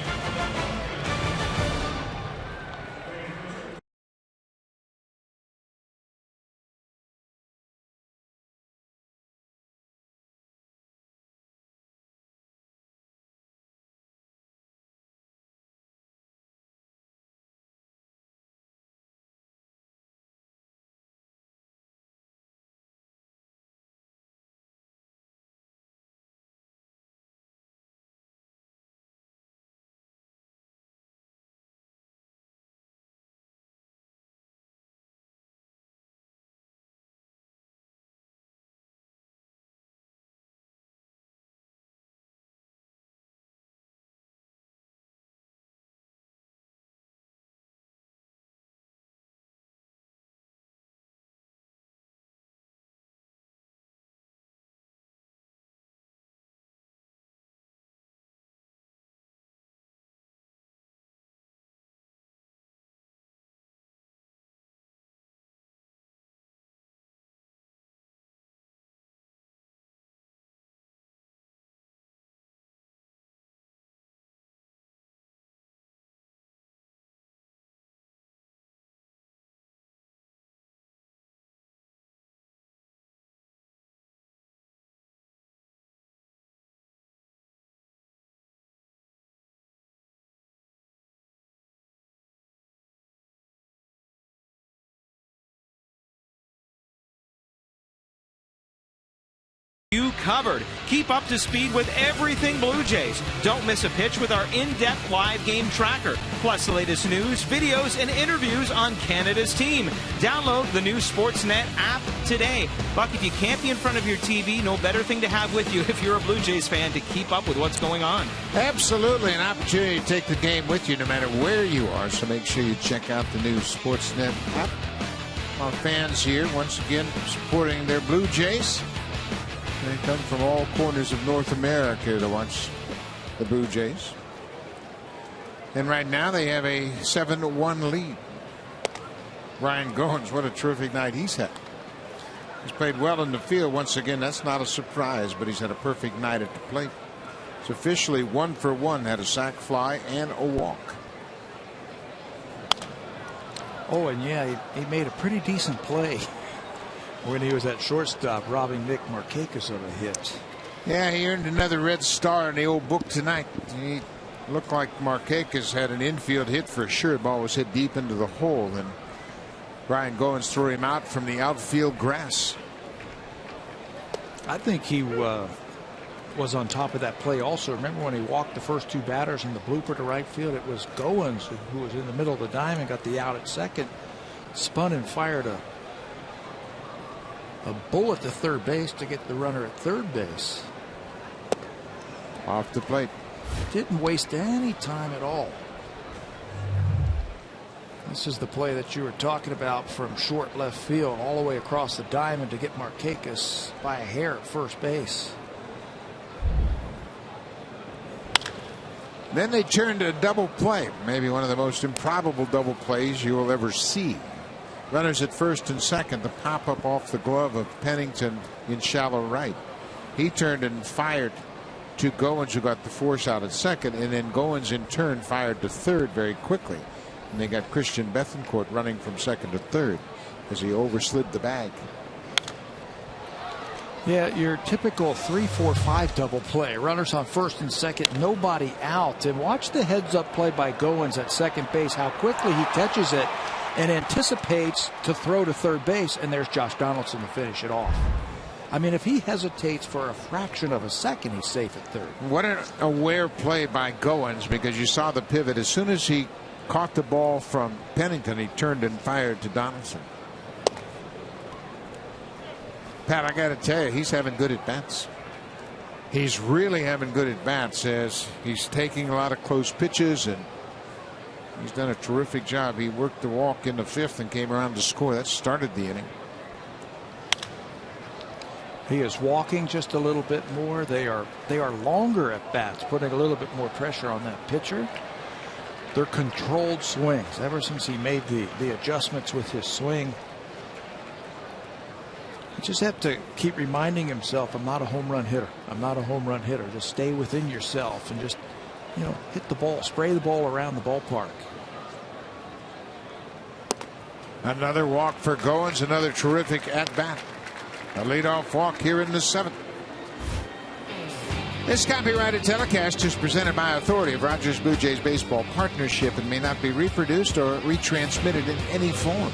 C: covered. Keep up to speed with everything Blue Jays. Don't miss a pitch with our in-depth live game tracker. Plus the latest news, videos, and interviews on Canada's team. Download the new Sportsnet app today. Buck, if you can't be in front of your TV, no better thing to have with you if you're a Blue Jays fan to keep up with what's going on.
A: Absolutely, an opportunity to take the game with you no matter where you are. So make sure you check out the new Sportsnet app. Our fans here once again supporting their Blue Jays. They come from all corners of North America to watch the Blue Jays. And right now they have a 7-1 lead. Ryan Goins, what a terrific night he's had. He's played well in the field once again. That's not a surprise, but he's had a perfect night at the plate. He's officially 1 for 1, had a sac fly and a walk.
B: Oh, and yeah, he made a pretty decent play when he was at shortstop, robbing Nick Markakis of a hit.
A: Yeah, he earned another red star in the old book tonight. He looked like Markakis had an infield hit for sure. The ball was hit deep into the hole, and Ryan Goins threw him out from the outfield grass.
B: I think he was on top of that play also. Remember when he walked the first two batters in the blooper to right field? It was Goins who was in the middle of the diamond, got the out at second, spun and fired a bullet to third base to get the runner at third base.
A: Off the plate.
B: Didn't waste any time at all. This is the play that you were talking about from short left field all the way across the diamond to get Markakis by a hair at first base.
A: Then they turned to a double play, maybe one of the most improbable double plays you will ever see. Runners at first and second, the pop up off the glove of Pennington in shallow right. He turned and fired to Goins, who got the force out at second, and then Goins in turn fired to third very quickly. And they got Christian Bethancourt running from second to third as he overslid the bag.
B: Yeah, your typical 3-4-5 double play. Runners on first and second, nobody out. And watch the heads-up play by Goins at second base, how quickly he catches it and anticipates to throw to third base, and there's Josh Donaldson to finish it off. I mean, if he hesitates for a fraction of a second, he's safe at third.
A: What an aware play by Goins, because you saw the pivot. As soon as he caught the ball from Pennington, he turned and fired to Donaldson. Pat, I got to tell you, he's having good at bats. He's really having good at bats as he's taking a lot of close pitches, and he's done a terrific job. He worked the walk in the fifth and came around to score. That started the inning.
B: He is walking just a little bit more. They are longer at bats, putting a little bit more pressure on that pitcher. They're controlled swings ever since he made the adjustments with his swing. You just have to keep reminding himself, I'm not a home run hitter. I'm not a home run hitter. Just stay within yourself and just, hit the ball, spray the ball around the ballpark.
A: Another walk for Goins, another terrific at bat. A leadoff walk here in the seventh. This copyrighted telecast is presented by authority of Rogers Blue Jays Baseball Partnership and may not be reproduced or retransmitted in any form.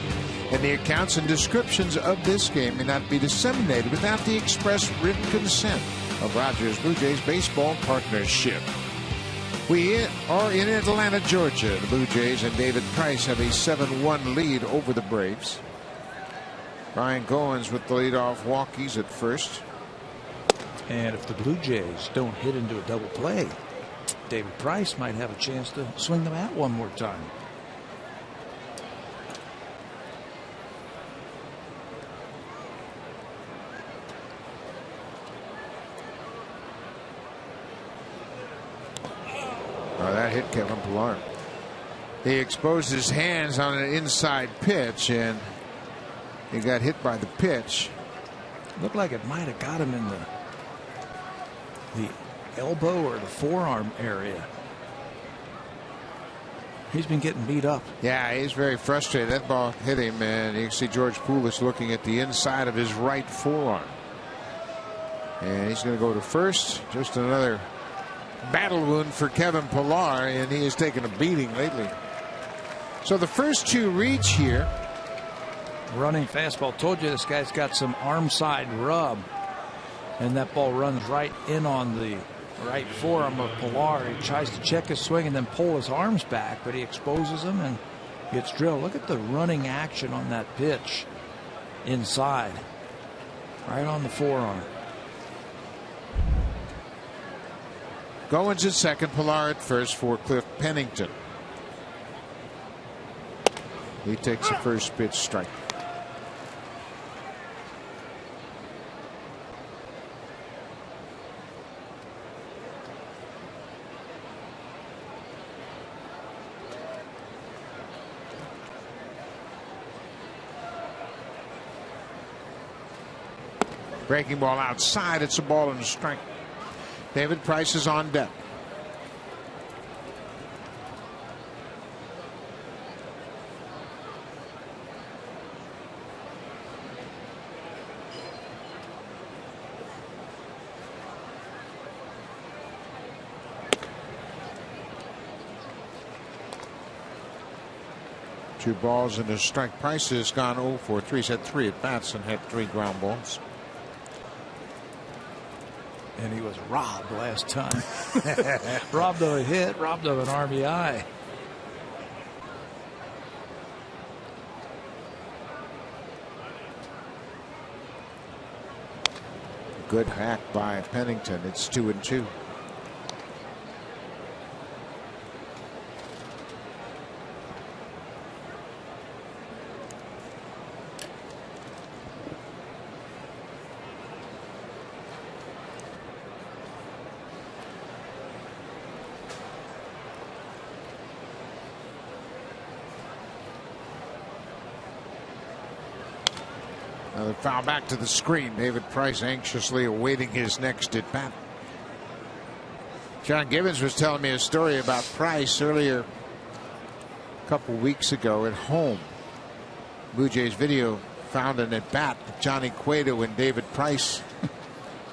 A: And the accounts and descriptions of this game may not be disseminated without the express written consent of Rogers Blue Jays Baseball Partnership. We are in Atlanta, Georgia. The Blue Jays and David Price have a 7-1 lead over the Braves. Ryan Goins with the leadoff walk. He's at first.
B: And if the Blue Jays don't hit into a double play, David Price might have a chance to swing the bat one more time.
A: Oh, that hit Kevin Pillar. He exposed his hands on an inside pitch, and he got hit by the pitch.
B: Looked like it might have got him in the elbow or the forearm area. He's been getting beat up.
A: Yeah, he's very frustrated. That ball hit him, and you can see George Poulis looking at the inside of his right forearm. And he's going to go to first. Just another battle wound for Kevin Pillar, and he has taken a beating lately. So the first two reach here.
B: Running fastball. Told you this guy's got some arm side rub. And that ball runs right in on the right forearm of Pilar. He tries to check his swing and then pull his arms back, but he exposes them and gets drilled. Look at the running action on that pitch inside, right on the forearm.
A: Goins at second, Pilar at first for Cliff Pennington. He takes the first pitch strike. Breaking ball outside. It's a ball and a strike. David Price is on deck. Two balls and a strike. Price has gone 0 for 3. He's had 3 at bats and had 3 ground balls.
B: And he was robbed last time. Robbed of a hit, robbed of an RBI.
A: Good hack by Pennington. It's 2-2. Another foul back to the screen. David Price anxiously awaiting his next at bat. John Gibbons was telling me a story about Price earlier a couple weeks ago at home. Blue Jays video found an at bat with Johnny Cueto and David Price.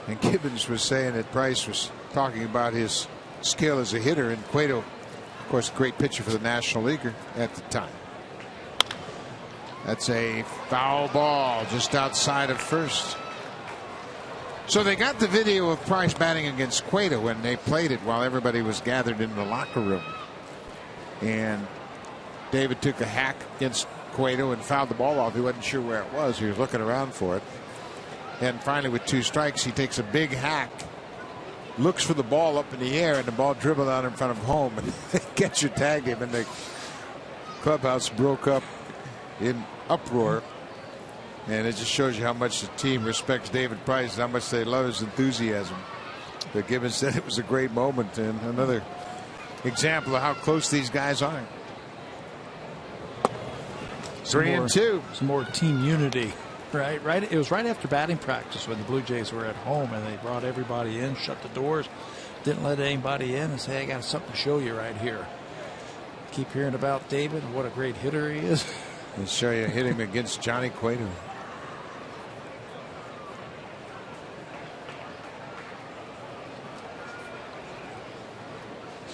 A: And Gibbons was saying that Price was talking about his skill as a hitter, and Cueto, of course, a great pitcher for the National League at the time. That's a foul ball just outside of first. So they got the video of Price batting against Cueto when they played it while everybody was gathered in the locker room. And David took a hack against Cueto and fouled the ball off. He wasn't sure where it was. He was looking around for it. And finally, with 2 strikes, he takes a big hack, looks for the ball up in the air, and the ball dribbled out in front of home. And the catcher tagged him, and the clubhouse broke up in uproar. And it just shows you how much the team respects David Price and how much they love his enthusiasm. But Gibbons said it was a great moment and another example of how close these guys are. 3-2.
B: Some more team unity. Right. It was right after batting practice when the Blue Jays were at home, and they brought everybody in, shut the doors, didn't let anybody in, and say, "I got something to show you right here." Keep hearing about David and what a great hitter he is.
A: Let's show you hit him against Johnny Cueto.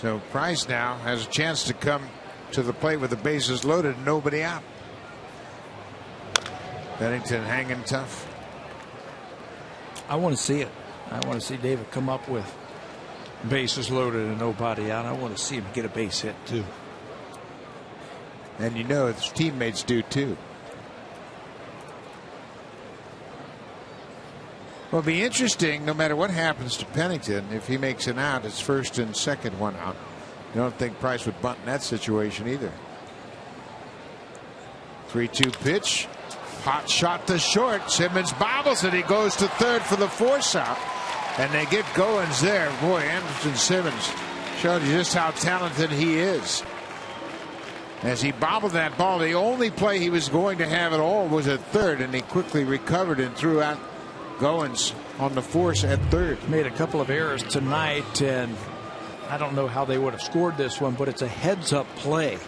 A: So Price now has a chance to come to the plate with the bases loaded and nobody out. Pennington hanging tough.
B: I want to see it. I want to see David come up with bases loaded and nobody out. I want to see him get a base hit too.
A: And you know his teammates do too. Well, it'll be interesting no matter what happens to Pennington. If he makes an out, it's first and second, 1 out. You don't think Price would bunt in that situation either. 3-2 pitch. Hot shot to short. Simmons bobbles it. He goes to third for the force out. And they get Goins there. Boy, Anderson Simmons showed you just how talented he is. As he bobbled that ball, the only play he was going to have at all was at third, and he quickly recovered and threw out Goins on the force at third.
B: Made a couple of errors tonight, and I don't know how they would have scored this one, but it's a heads-up play.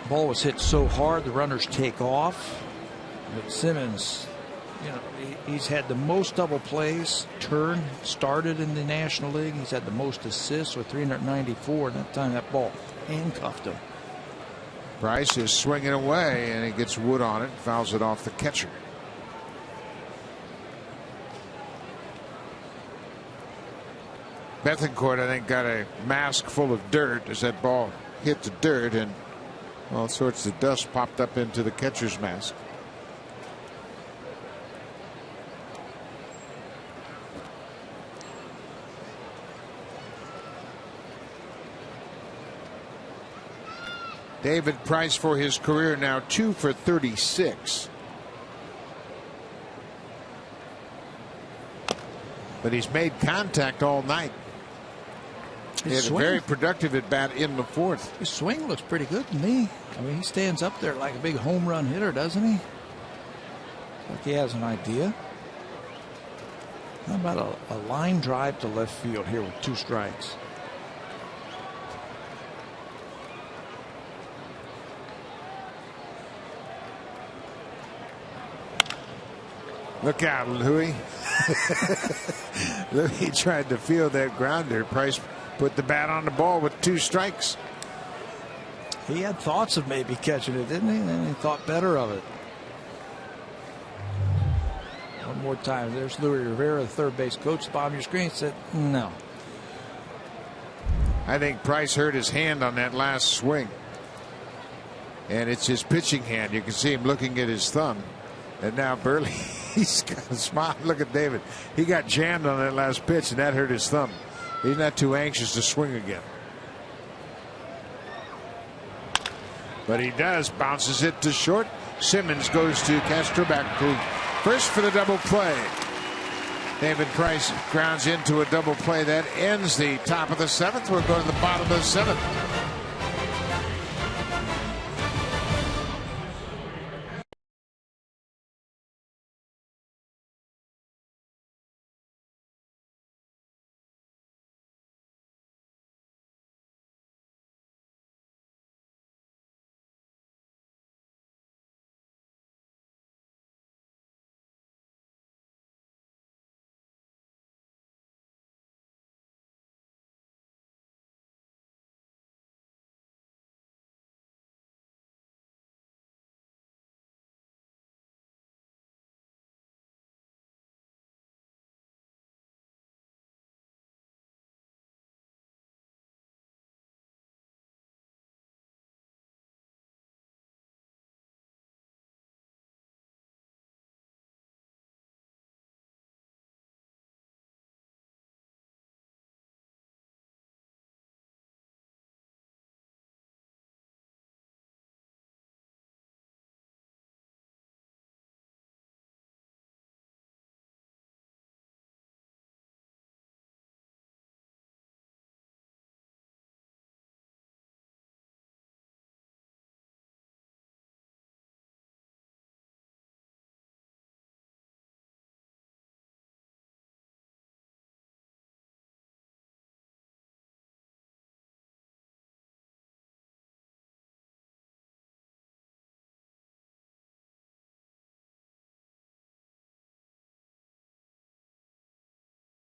B: Ball was hit so hard, the runners take off. But Simmons, you know, he's had the most double plays started in the National League. He's had the most assists with 394, and that time that ball handcuffed him.
A: Price is swinging away, and he gets Wood on it, fouls it off the catcher. Bethencourt, I think, got a mask full of dirt as that ball hit the dirt, and all sorts of dust popped up into the catcher's mask. David Price for his career now 2 for 36. But he's made contact all night. He had a very productive at bat in the fourth.
B: His swing looks pretty good to me. I mean, he stands up there like a big home run hitter, doesn't he? Like he has an idea. How about a line drive to left field here with 2 strikes?
A: Look out, Louis. Louis tried to field that grounder. Price put the bat on the ball with 2 strikes.
B: He had thoughts of maybe catching it, didn't he? And then he thought better of it. One more time. There's Louis Rivera, the third base coach. The bottom of your screen said no.
A: I think Price hurt his hand on that last swing. And it's his pitching hand. You can see him looking at his thumb. And now Burley, he's got a smile. Look at David. He got jammed on that last pitch, and that hurt his thumb. He's not too anxious to swing again. But he does. Bounces it to short. Simmons goes to Castro back to first for the double play. David Price grounds into a double play. That ends the top of the 7th. We're going to the bottom of the 7th.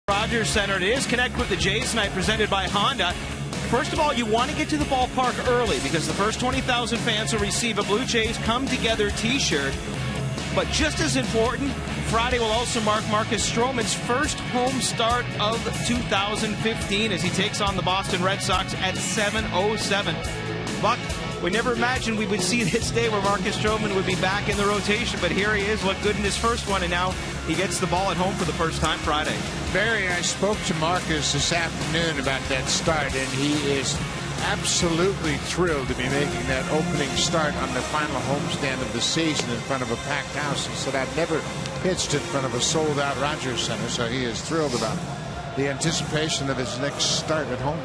C: Rogers Center. It is Connect with the Jays tonight, presented by Honda. First of all, you want to get to the ballpark early because the first 20,000 fans will receive a Blue Jays Come Together t-shirt. But just as important, Friday will also mark Marcus Stroman's first home start of 2015 as he takes on the Boston Red Sox at 7:07. Buck, we never imagined we would see this day where Marcus Stroman would be back in the rotation, but here he is, looked good in his first one, and now he gets the ball at home for the first time Friday.
A: Barry, I spoke to Marcus this afternoon about that start, and he is absolutely thrilled to be making that opening start on the final homestand of the season in front of a packed house. He said, I've never pitched in front of a sold-out Rogers Center, so he is thrilled about the anticipation of his next start at home.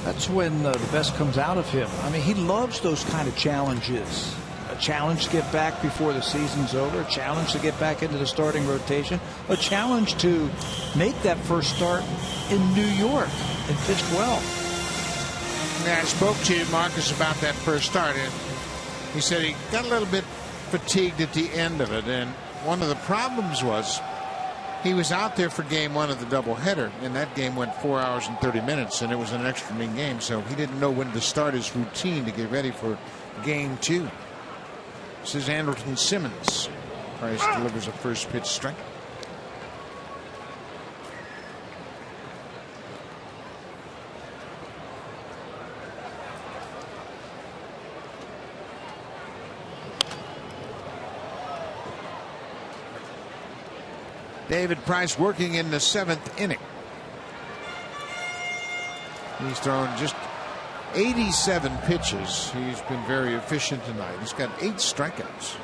B: That's when the best comes out of him. I mean, he loves those kind of challenges. A challenge to get back before the season's over, a challenge to get back into the starting rotation, a challenge to make that first start in New York and pitched well.
A: Yeah, I spoke to Marcus about that first start, and he said he got a little bit fatigued at the end of it, and one of the problems was he was out there for game 1 of the doubleheader, and that game went 4 hours and 30 minutes, and it was an extra inning game, so he didn't know when to start his routine to get ready for game 2. This is Andrelton Simmons. Price delivers a first pitch strike. David Price working in the 7th inning. He's thrown just 87 pitches. He's been very efficient tonight. He's got 8 strikeouts.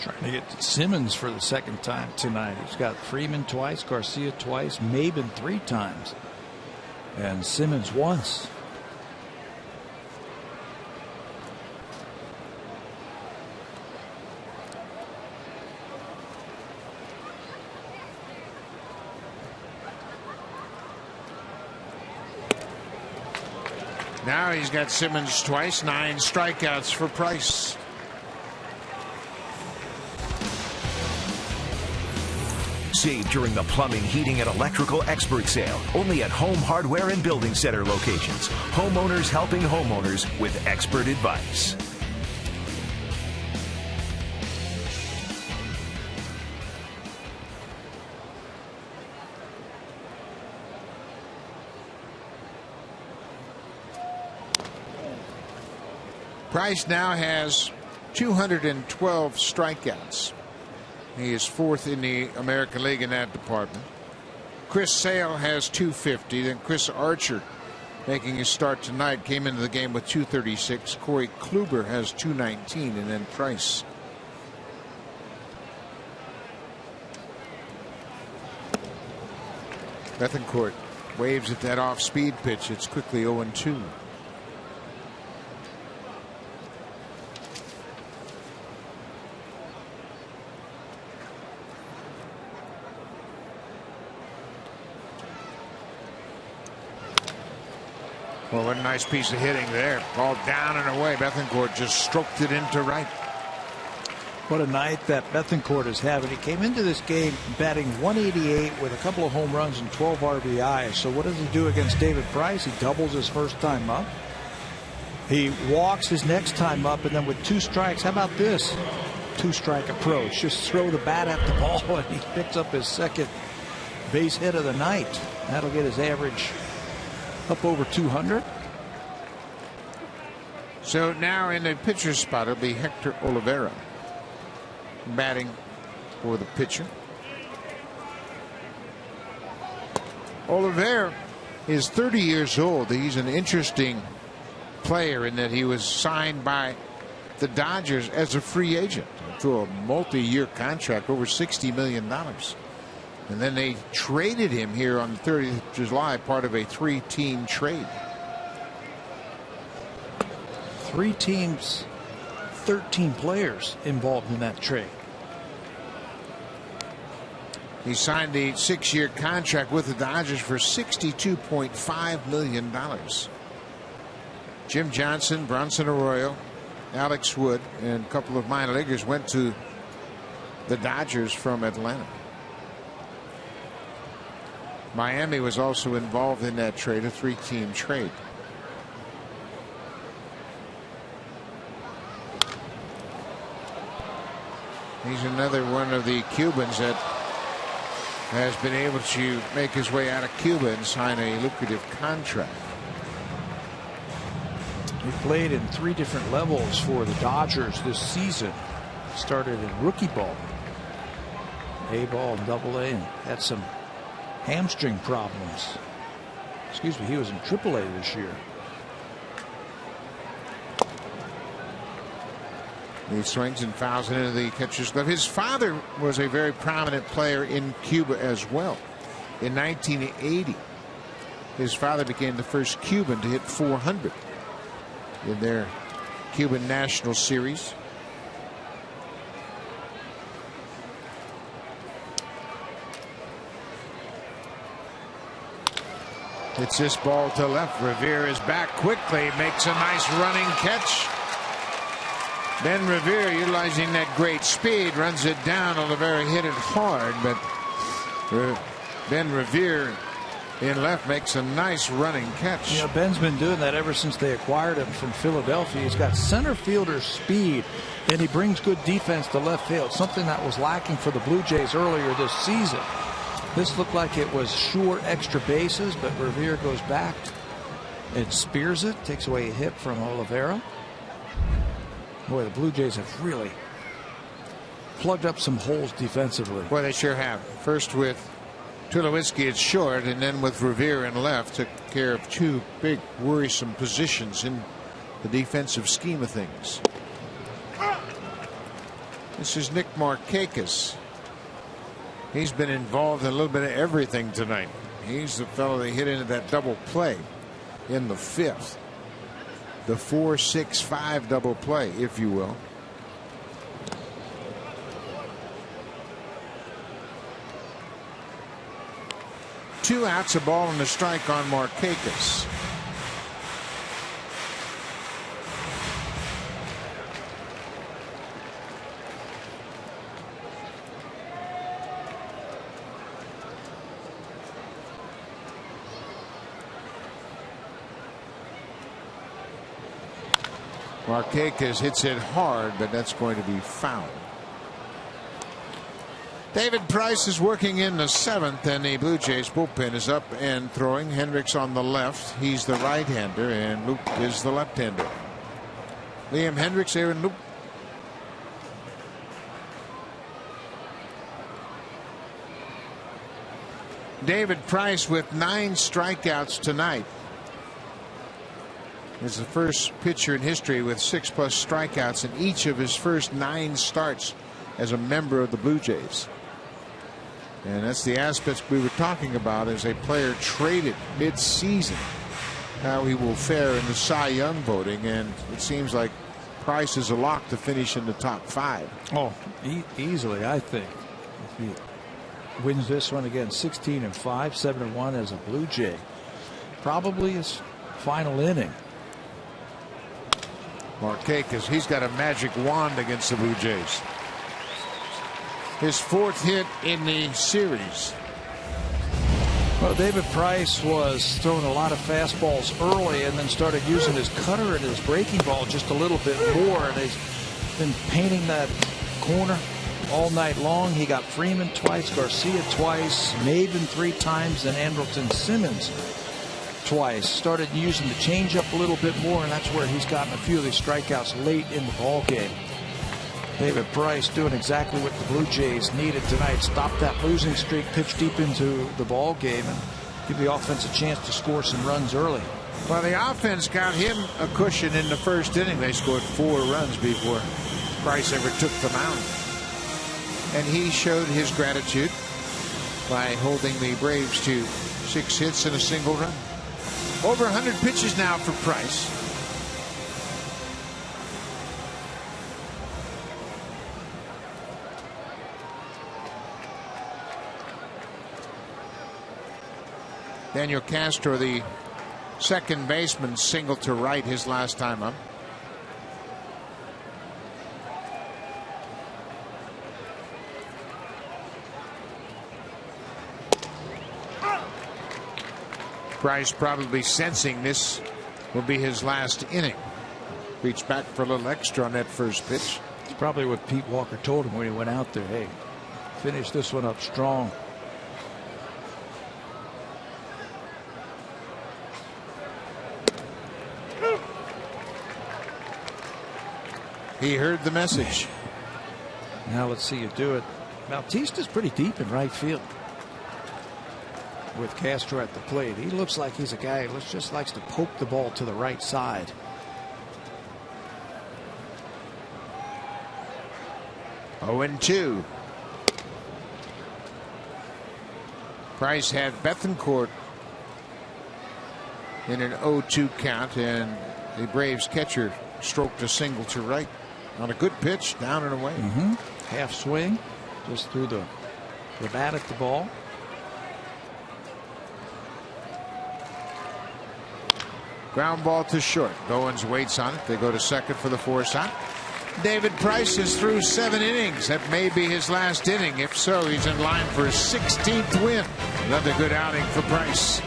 B: Trying to get Simmons for the 2nd time tonight. He's got Freeman twice, Garcia twice, Maben 3 times, and Simmons once.
A: Now he's got Simmons twice, 9 strikeouts for Price.
D: Save during the plumbing, heating, and electrical expert sale. Only at Home Hardware and Building Center locations. Homeowners helping homeowners with expert advice.
A: Price now has 212 strikeouts. He is 4th in the American League in that department. Chris Sale has 250. Then Chris Archer, making his start tonight, came into the game with 236. Corey Kluber has 219, and then Price. Bethancourt waves at that off-speed pitch. It's quickly 0-2. Well, what a nice piece of hitting there. Ball down and away. Bethancourt just stroked it into right.
B: What a night that Bethancourt is having. He came into this game batting .188 with a couple of home runs and 12 RBIs. So what does he do against David Price? He doubles his first time up. He walks his next time up, and then with 2 strikes, how about this? 2-strike approach. Just throw the bat at the ball, and he picks up his 2nd base hit of the night. That'll get his average up over 200.
A: So now in the pitcher's spot, it'll be Hector Oliveira batting for the pitcher. Oliveira is 30 years old. He's an interesting player in that he was signed by the Dodgers as a free agent to a multi-year contract, over $60 million. And then they traded him here on the 30th of July, part of a 3-team trade.
B: 3 teams, 13 players involved in that trade.
A: He signed a 6-year contract with the Dodgers for $62.5 million. Jim Johnson, Bronson Arroyo, Alex Wood, and a couple of minor leaguers went to the Dodgers from Atlanta. Miami was also involved in that trade, a 3-team trade. He's another one of the Cubans that has been able to make his way out of Cuba and sign a lucrative contract.
B: He played in 3 different levels for the Dodgers this season. Started in rookie ball, A ball and Double A, and had some hamstring problems. Excuse me, he was in Triple A this year.
A: He swings and fouls it into the catcher's glove. His father was a very prominent player in Cuba as well. In 1980, his father became the first Cuban to hit 400 in their Cuban National Series. Hits this ball to left. Revere is back quickly, makes a nice running catch. Ben Revere, utilizing that great speed, runs it down. Oliveira hit it hard, but Ben Revere in left makes a nice running catch.
B: You know, Ben's been doing that ever since they acquired him from Philadelphia. He's got center fielder speed, and he brings good defense to left field, something that was lacking for the Blue Jays earlier this season. This looked like it was short extra bases, but Revere goes back and spears it, takes away a hit from Oliveira. Boy, the Blue Jays have really plugged up some holes defensively.
A: Boy, they sure have. First with Tulowitzki at short, and then with Revere in left, took care of two big worrisome positions in the defensive scheme of things. This is Nick Markakis. He's been involved in a little bit of everything tonight. He's the fellow that hit into that double play in the fifth. The 4-6-5 double play, if you will. Two outs, a ball and a strike on Markakis. Markakis hits it hard, but that's going to be foul. David Price is working in the seventh, and the Blue Jays bullpen is up and throwing. Hendricks on the left. He's the right-hander, and Luke is the left-hander. Liam Hendricks, Aaron Luke. David Price with 9 strikeouts tonight. Is the first pitcher in history with 6+ strikeouts in each of his first 9 starts as a member of the Blue Jays. And that's the aspects we were talking about as a player traded mid-season, how he will fare in the Cy Young voting, and it seems like Price is a lock to finish in the top 5.
B: Oh, easily, I think. If he wins this one again, 16-5, 7-1 as a Blue Jay, probably his final inning.
A: Markakis, he's got a magic wand against the Blue Jays. His 4th hit in the series.
B: Well, David Price was throwing a lot of fastballs early and then started using his cutter and his breaking ball just a little bit more. And he's been painting that corner all night long. He got Freeman twice, Garcia twice, Maven 3 times, and Andrelton Simmons twice. Started using the changeup a little bit more, and that's where he's gotten a few of these strikeouts late in the ball game. David Price doing exactly what the Blue Jays needed tonight. Stop that losing streak, pitch deep into the ball game, and give the offense a chance to score some runs early.
A: Well, the offense got him a cushion in the first inning. They scored 4 runs before Price ever took the mound. And he showed his gratitude by holding the Braves to 6 hits and a single run. Over 100 pitches now for Price. Daniel Castro, the second baseman, singled to right his last time up. Price probably sensing this will be his last inning. Reached back for a little extra on that first pitch.
B: It's probably what Pete Walker told him when he went out there. Hey, finish this one up strong.
A: He heard the message.
B: Now let's see you do it. Bautista's pretty deep in right field with Castro at the plate. He looks like he's a guy who just likes to poke the ball to the right side.
A: 0-2. Price had Bethancourt in an 0-2 count, and the Braves catcher stroked a single to right on a good pitch, down and away.
B: Half swing, just threw the bat at the ball.
A: Ground ball to short. Goins waits on it. They go to second for the force out. David Price is through 7 innings. That may be his last inning. If so, he's in line for his 16th win. Another good outing for Price.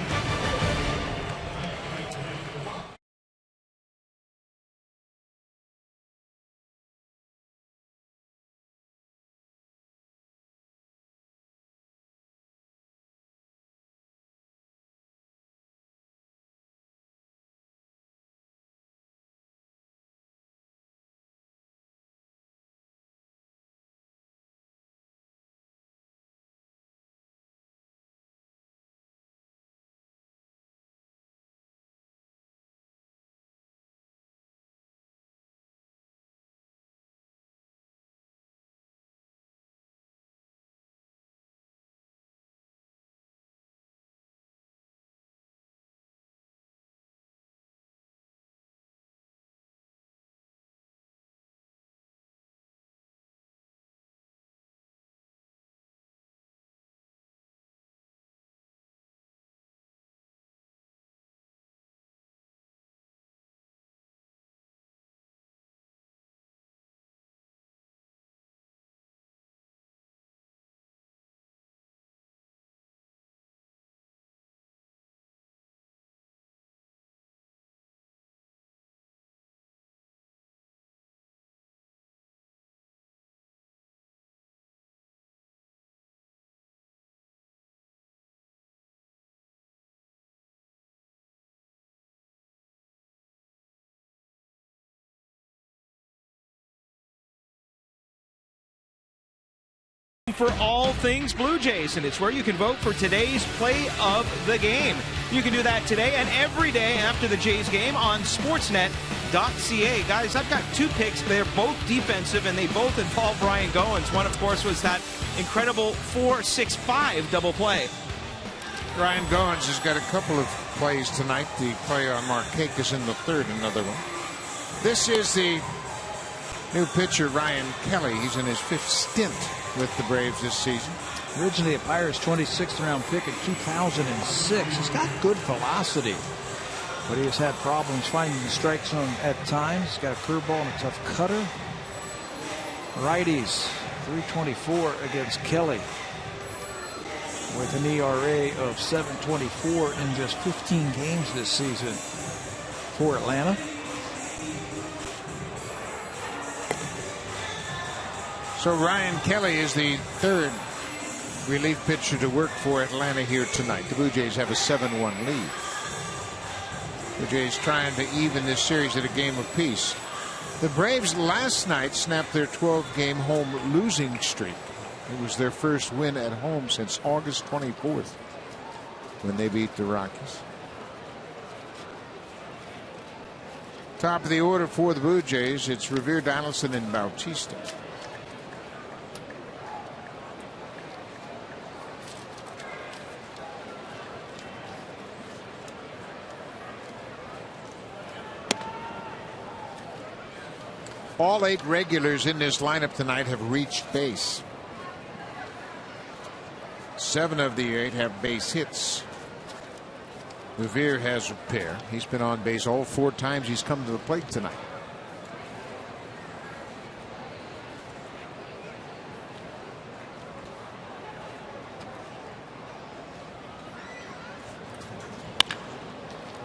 C: For all things Blue Jays, and it's where you can vote for today's play of the game. You can do that today and every day after the Jays game on Sportsnet.ca. Guys, I've got two picks. They're both defensive, and they both involve Ryan Goins. One, of course, was that incredible 4-6-5 double play.
A: Ryan Goins has got a couple of plays tonight. The play on Markakis in the third, another one. This is the new pitcher, Ryan Kelly. He's in his fifth stint with the Braves this season.
B: Originally a Pirates 26th round pick in 2006. He's got good velocity, but he has had problems finding the strike zone at times. He's got a curveball and a tough cutter. Righties, 324 against Kelly, with an ERA of 7.24 in just 15 games this season for Atlanta.
A: So Ryan Kelly is the third relief pitcher to work for Atlanta here tonight. The Blue Jays have a 7-1 lead. The Jays trying to even this series at a game apiece. The Braves last night snapped their 12-game home losing streak. It was their first win at home since August 24th when they beat the Rockies. Top of the order for the Blue Jays, it's Revere, Donaldson, and Bautista. All 8 regulars in this lineup tonight have reached base. 7 of the 8 have base hits. Revere has a pair. He's been on base all 4 times he's come to the plate tonight.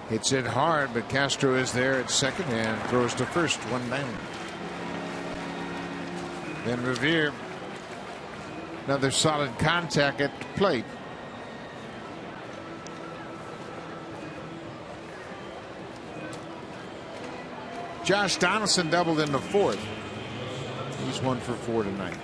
A: Hits it hard, but Castro is there at second and throws to first, 1 down. Then Revere, another solid contact at the plate. Josh Donaldson doubled in the fourth. He's 1 for 4 tonight.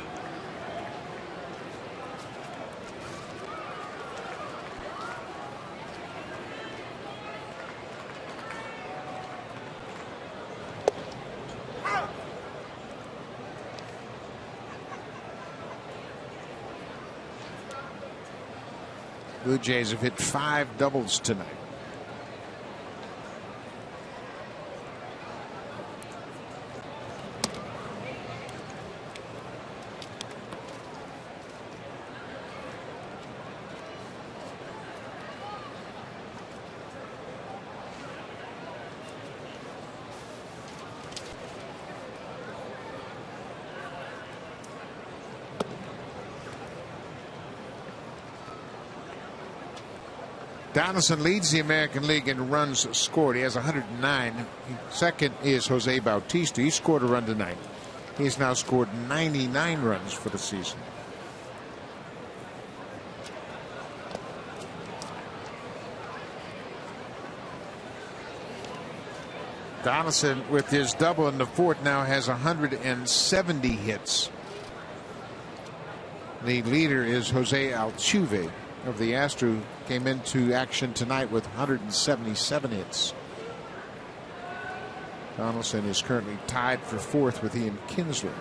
A: Blue Jays have hit 5 doubles tonight. Donaldson leads the American League in runs scored. He has 109. Second is Jose Bautista. He scored a run tonight. He has now scored 99 runs for the season. Donaldson, with his double in the fourth, now has 170 hits. The leader is Jose Altuve of the Astros, came into action tonight with 177 hits. Donaldson is currently tied for fourth with Ian Kinsler.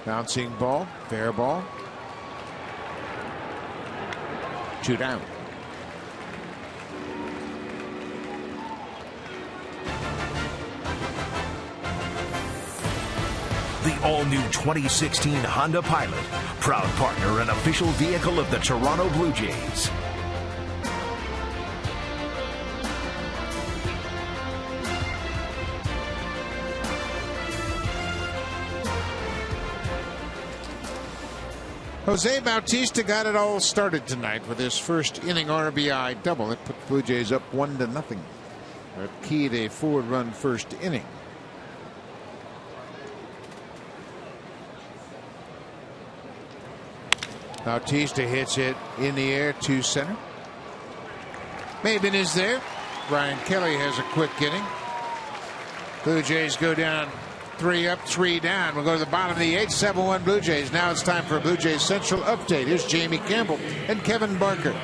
A: Bouncing ball, fair ball. 2 down.
D: The all-new 2016 Honda Pilot, proud partner and official vehicle of the Toronto Blue Jays.
A: Jose Bautista got it all started tonight with his first inning RBI double. It put the Blue Jays up 1-0. A key to a 4-run first inning. Bautista hits it in the air to center. Maben is there. Brian Kelly has a quick inning. Blue Jays go down 3 up, 3 down. We'll go to the bottom of the 8th, 7-1 Blue Jays. Now it's time for a Blue Jays Central update. Here's Jamie Campbell and Kevin Barker.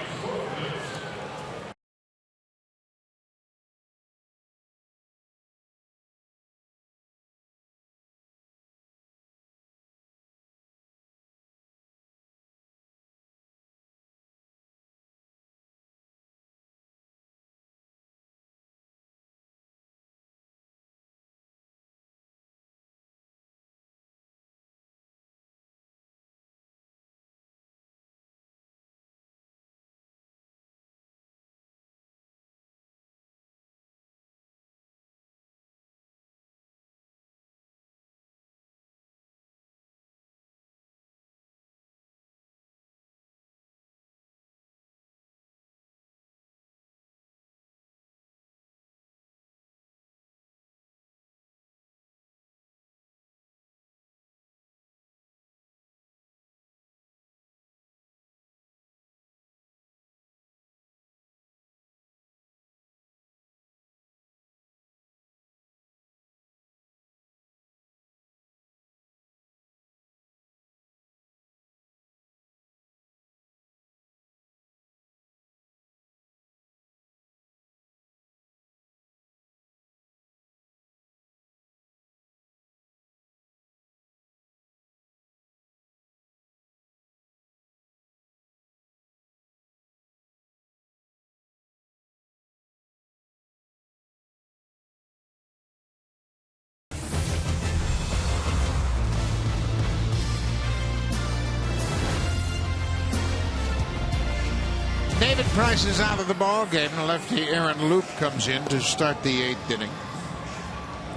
A: David Price is out of the ball game. Lefty Aaron Loup comes in to start the 8th inning.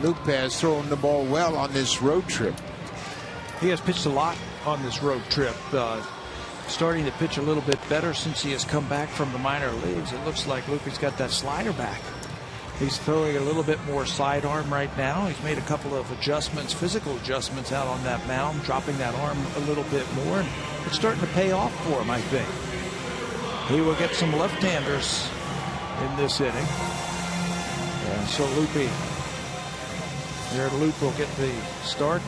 A: Loup has thrown the ball well on this road trip.
B: He has pitched a lot on this road trip. Starting to pitch a little bit better since he has come back from the minor leagues. It looks like Loup has got that slider back. He's throwing a little bit more sidearm right now. He's made a couple of adjustments, physical adjustments out on that mound, dropping that arm a little bit more. And it's starting to pay off for him, I think. He will get some left-handers in this inning. And so Loopy, Aaron Loup will get the start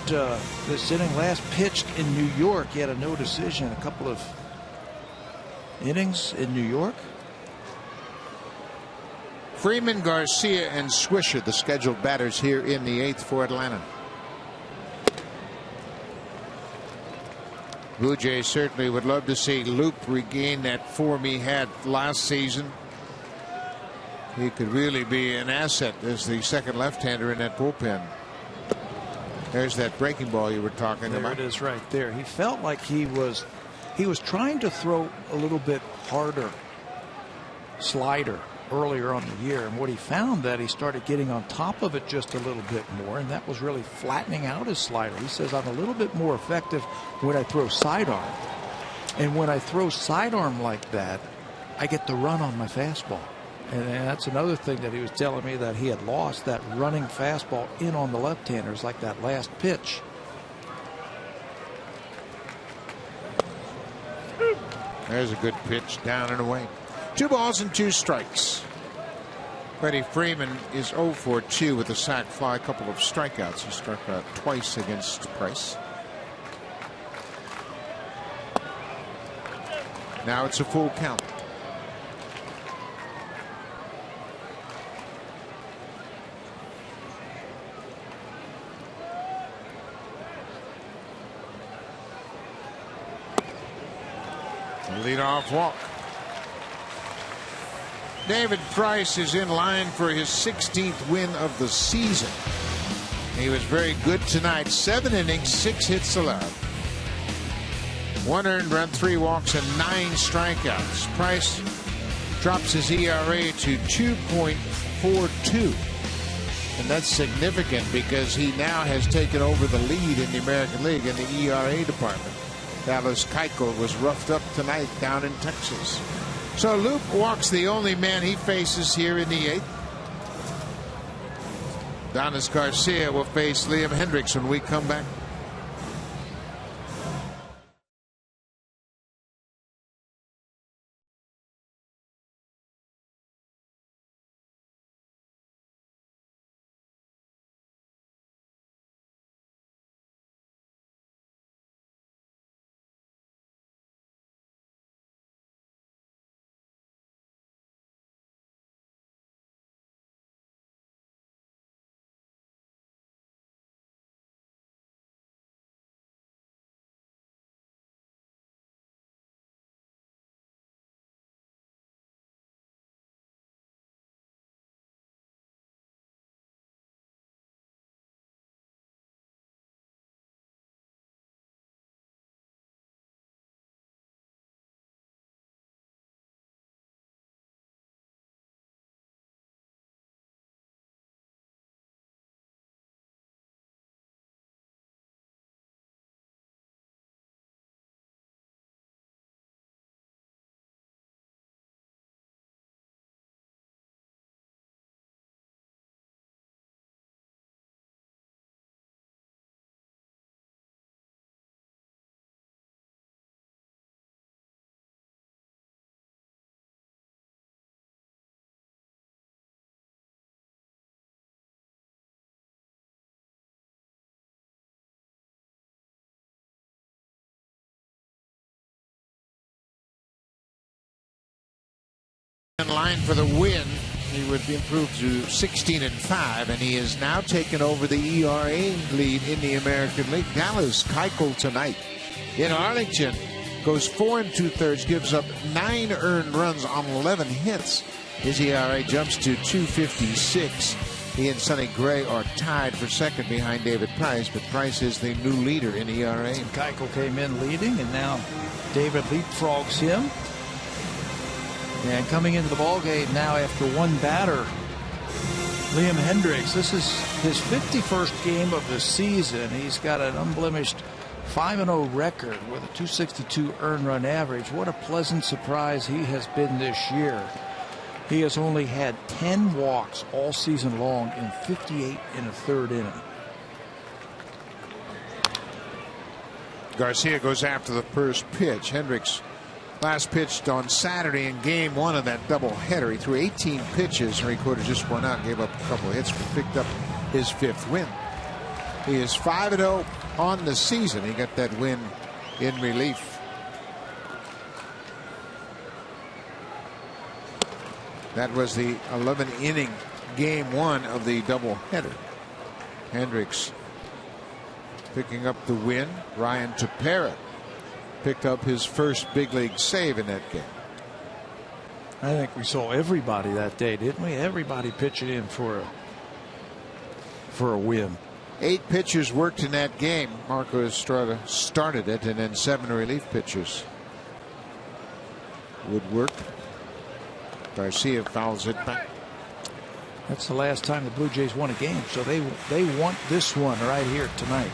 B: this inning. Last pitched in New York. He had a no decision, a couple of innings in New York.
A: Freeman, Garcia, and Swisher, the scheduled batters here in the 8th for Atlanta. Blue Jays certainly would love to see Loup regain that form he had last season. He could really be an asset as the second left-hander in that bullpen. There's that breaking ball you were talking about.
B: There it is right there. He felt like he was trying to throw a little bit harder slider earlier on the year, and what he found that he started getting on top of it just a little bit more, and that was really flattening out his slider. He says, I'm a little bit more effective when I throw sidearm, and when I throw sidearm like that, I get the run on my fastball. And that's another thing that he was telling me, that he had lost that running fastball in on the left-handers, like that last pitch.
A: There's a good pitch, down and away. 2 balls and 2 strikes. Freddie Freeman is 0 for 2 with a sac fly, a couple of strikeouts. He struck out twice against Price. Now it's a full count. Leadoff walk. David Price is in line for his 16th win of the season. He was very good tonight. 7 innings, 6 hits allowed. 1 earned run, 3 walks, and 9 strikeouts. Price drops his ERA to 2.42. And that's significant because he now has taken over the lead in the American League in the ERA department. Dallas Keuchel was roughed up tonight down in Texas. So Loup walks the only man he faces here in the 8th. Adonis Garcia will face Liam Hendricks when we come back. line for the win. He would be improved to 16-5, and he has now taken over the ERA lead in the American League. Dallas Keuchel tonight in Arlington goes 4 2/3, gives up 9 earned runs on 11 hits. His ERA jumps to 2.56. He and Sonny Gray are tied for second behind David Price, but Price is the new leader in ERA.
B: And Keuchel came in leading, and now David leapfrogs him. And coming into the ballgame now after one batter, Liam Hendriks. This is his 51st game of the season. He's got an unblemished 5-0 record with a 262 earned run average. What a pleasant surprise he has been this year. He has only had 10 walks all season long in 58 1/3 inning.
A: Garcia goes after the first pitch. Hendriks last pitched on Saturday in game 1 of that doubleheader. He threw 18 pitches and recorded just 1 out, gave up a couple of hits, but picked up his 5th win. He is 5-0 on the season. He got that win in relief. That was the 11-inning game 1 of the doubleheader. Hendriks picking up the win. Ryan Tepera picked up his first big league save in that game.
B: I think we saw everybody that day, didn't we? Everybody pitching in for a win.
A: 8 pitchers worked in that game. Marco Estrada started it, and then 7 relief pitchers would work. Garcia fouls it back.
B: That's the last time the Blue Jays won a game, so they want this one right here tonight.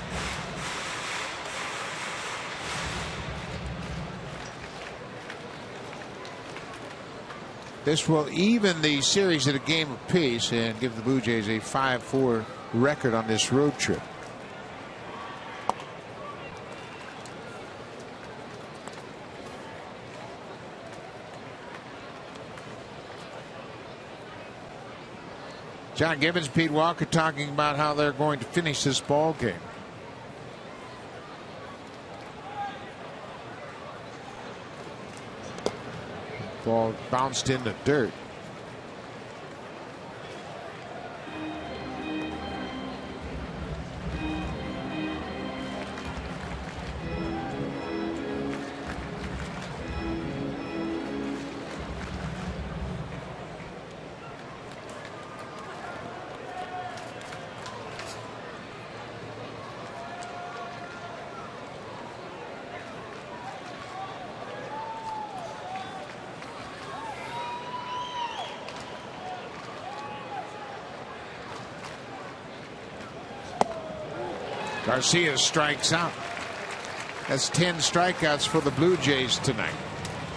A: This will even the series at a game apiece and give the Blue Jays a 5-4 record on this road trip. John Gibbons, Pete Walker talking about how they're going to finish this ball game. Ball bounced in the dirt. Garcia strikes out. That's 10 strikeouts for the Blue Jays tonight.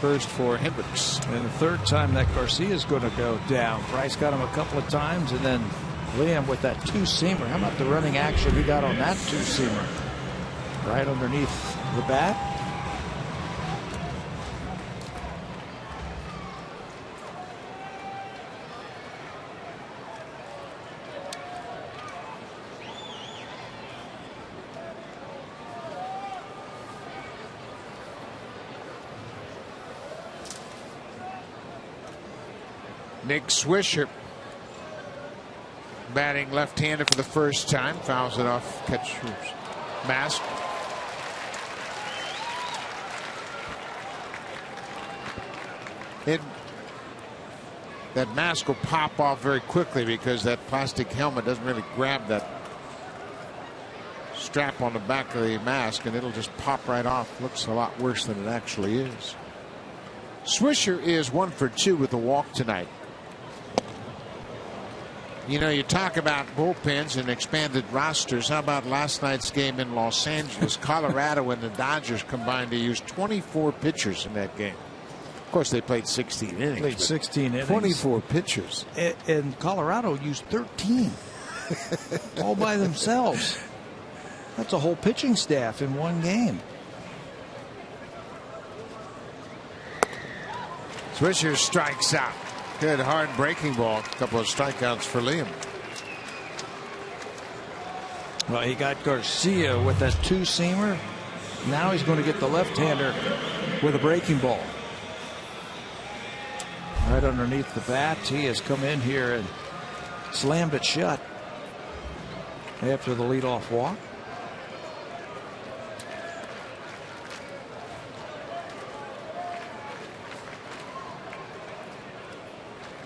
A: First for Hendriks.
B: And the third time that Garcia is going to go down. Price got him a couple of times, and then Liam with that 2-seamer. How about the running action he got on that 2-seamer? Right underneath the bat.
A: Nick Swisher batting left-handed for the first time, fouls it off catcher's mask. That mask will pop off very quickly because that plastic helmet doesn't really grab that strap on the back of the mask, and it'll just pop right off. Looks a lot worse than it actually is. Swisher is 1 for 2 with a walk tonight. You know, you talk about bullpens and expanded rosters. How about last night's game in Los Angeles? Colorado and the Dodgers combined to use 24 pitchers in that game. Of course, they played 16 innings.
B: Played 16 innings.
A: 24 pitchers.
B: And Colorado used 13. All by themselves. That's a whole pitching staff in one game.
A: Swisher strikes out. Good hard breaking ball. A couple of strikeouts for Liam.
B: Well, he got Garcia with that 2-seamer. Now he's going to get the left-hander with a breaking ball. Right underneath the bat. He has come in here and slammed it shut after the leadoff walk.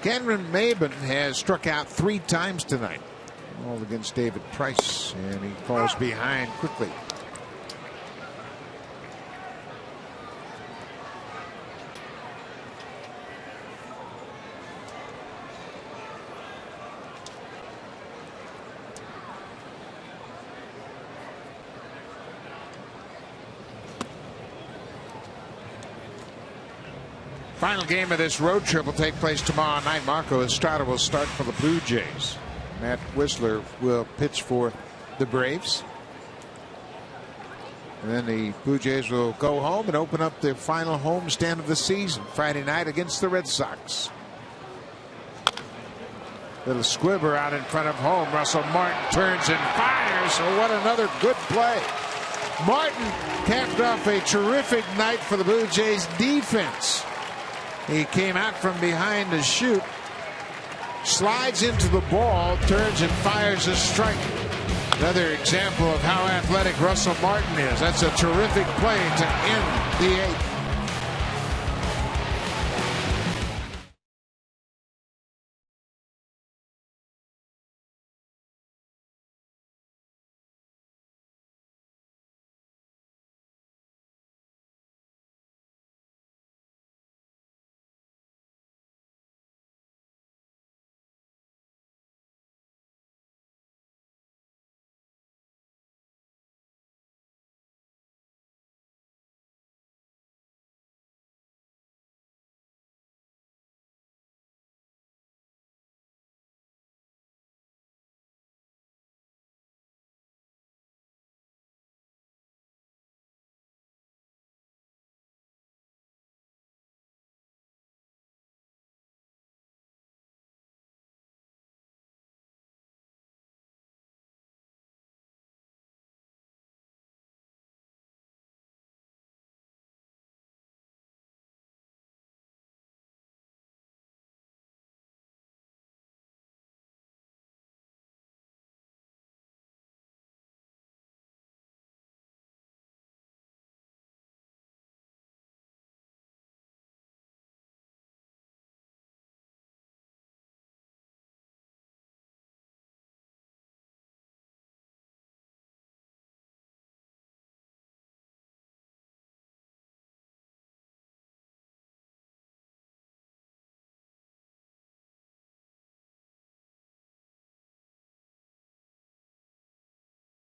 A: Cameron Maben has struck out 3 times tonight, all against David Price, and he falls behind quickly. Final game of this road trip will take place tomorrow night. Marco Estrada will start for the Blue Jays. Matt Whistler will pitch for the Braves. And then the Blue Jays will go home and open up their final homestand of the season Friday night against the Red Sox. Little squibber out in front of home. Russell Martin turns and fires. Oh, what another good play. Martin capped off a terrific night for the Blue Jays defense. He came out from behind to shoot, slides into the ball, turns and fires a strike. Another example of how athletic Russell Martin is. That's a terrific play to end the 8th.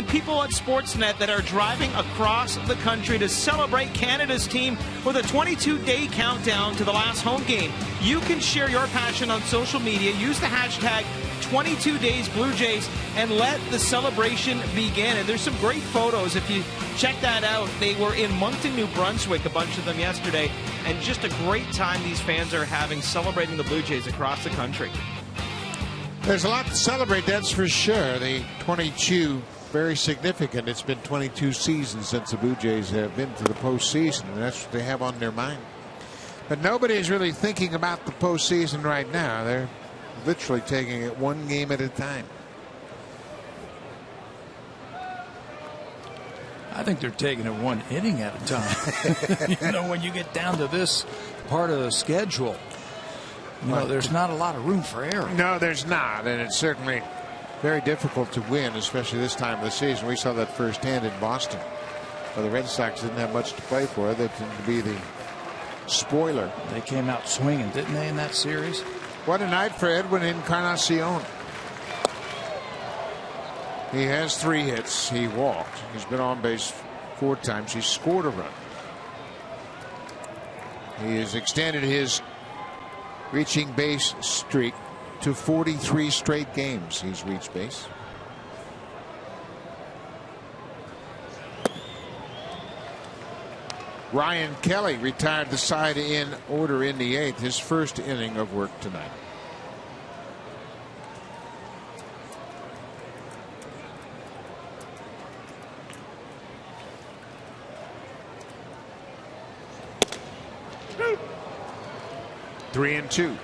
C: People at Sportsnet that are driving across the country to celebrate Canada's team with a 22-day countdown to the last home game. You can share your passion on social media. Use the hashtag 22daysBlueJays and let the celebration begin. And there's some great photos. If you check that out, they were in Moncton, New Brunswick, a bunch of them yesterday. And just a great time these fans are having celebrating the Blue Jays across the country.
A: There's a lot to celebrate, that's for sure. The 22, very significant. It's been 22 seasons since the Blue Jays have been to the postseason, and that's what they have on their mind. But nobody is really thinking about the postseason right now. They're literally taking it one game at a time.
B: I think they're taking it one inning at a time. You know, when you get down to this part of the schedule, you know, there's not a lot of room for error.
A: No, there's not, and it's certainly very difficult to win, especially this time of the season. We saw that firsthand in Boston, where the Red Sox didn't have much to play for. They tended to be the spoiler.
B: They came out swinging, didn't they, in that series?
A: What a night for Edwin Encarnacion. He has 3 hits. He walked. He's been on base 4 times. He scored a run. He has extended his reaching base streak to 43 straight games. He's reached base. Ryan Kelly retired the side in order in the 8th, his first inning of work tonight. 3-2.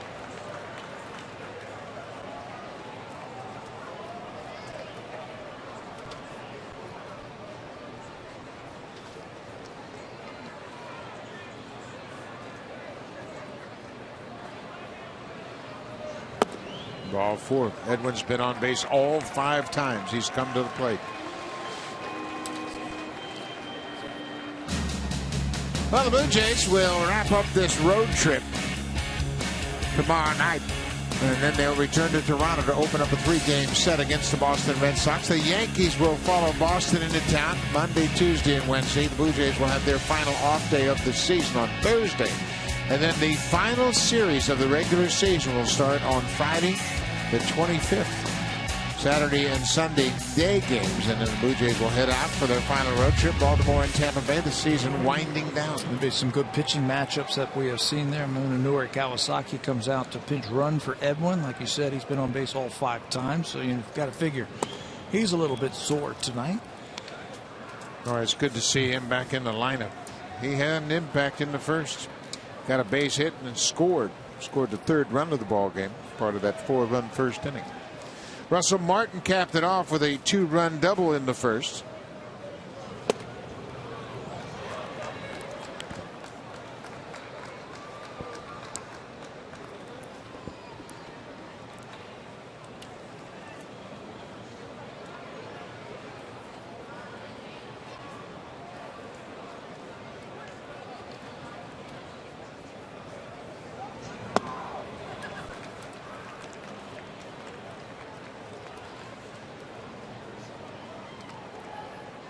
A: Ball 4. Edwin's been on base all 5 times he's come to the plate. Well, the Blue Jays will wrap up this road trip tomorrow night, and then they'll return to Toronto to open up a 3-game set against the Boston Red Sox. The Yankees will follow Boston into town Monday, Tuesday, and Wednesday. The Blue Jays will have their final off day of the season on Thursday. And then the final series of the regular season will start on Friday, the 25th. Saturday and Sunday day games, and then the Blue Jays will head out for their final road trip, Baltimore and Tampa Bay, the season winding down.
B: There'll be some good pitching matchups that we have seen there. Munenori Kawasaki comes out to pinch run for Edwin. Like you said, he's been on base all 5 times, so you've got to figure he's a little bit sore tonight.
A: Oh, it's good to see him back in the lineup. He had an impact in the first. Got a base hit and then scored the 3rd run of the ball game, part of that 4-run first inning. Russell Martin capped it off with a 2-run double in the first.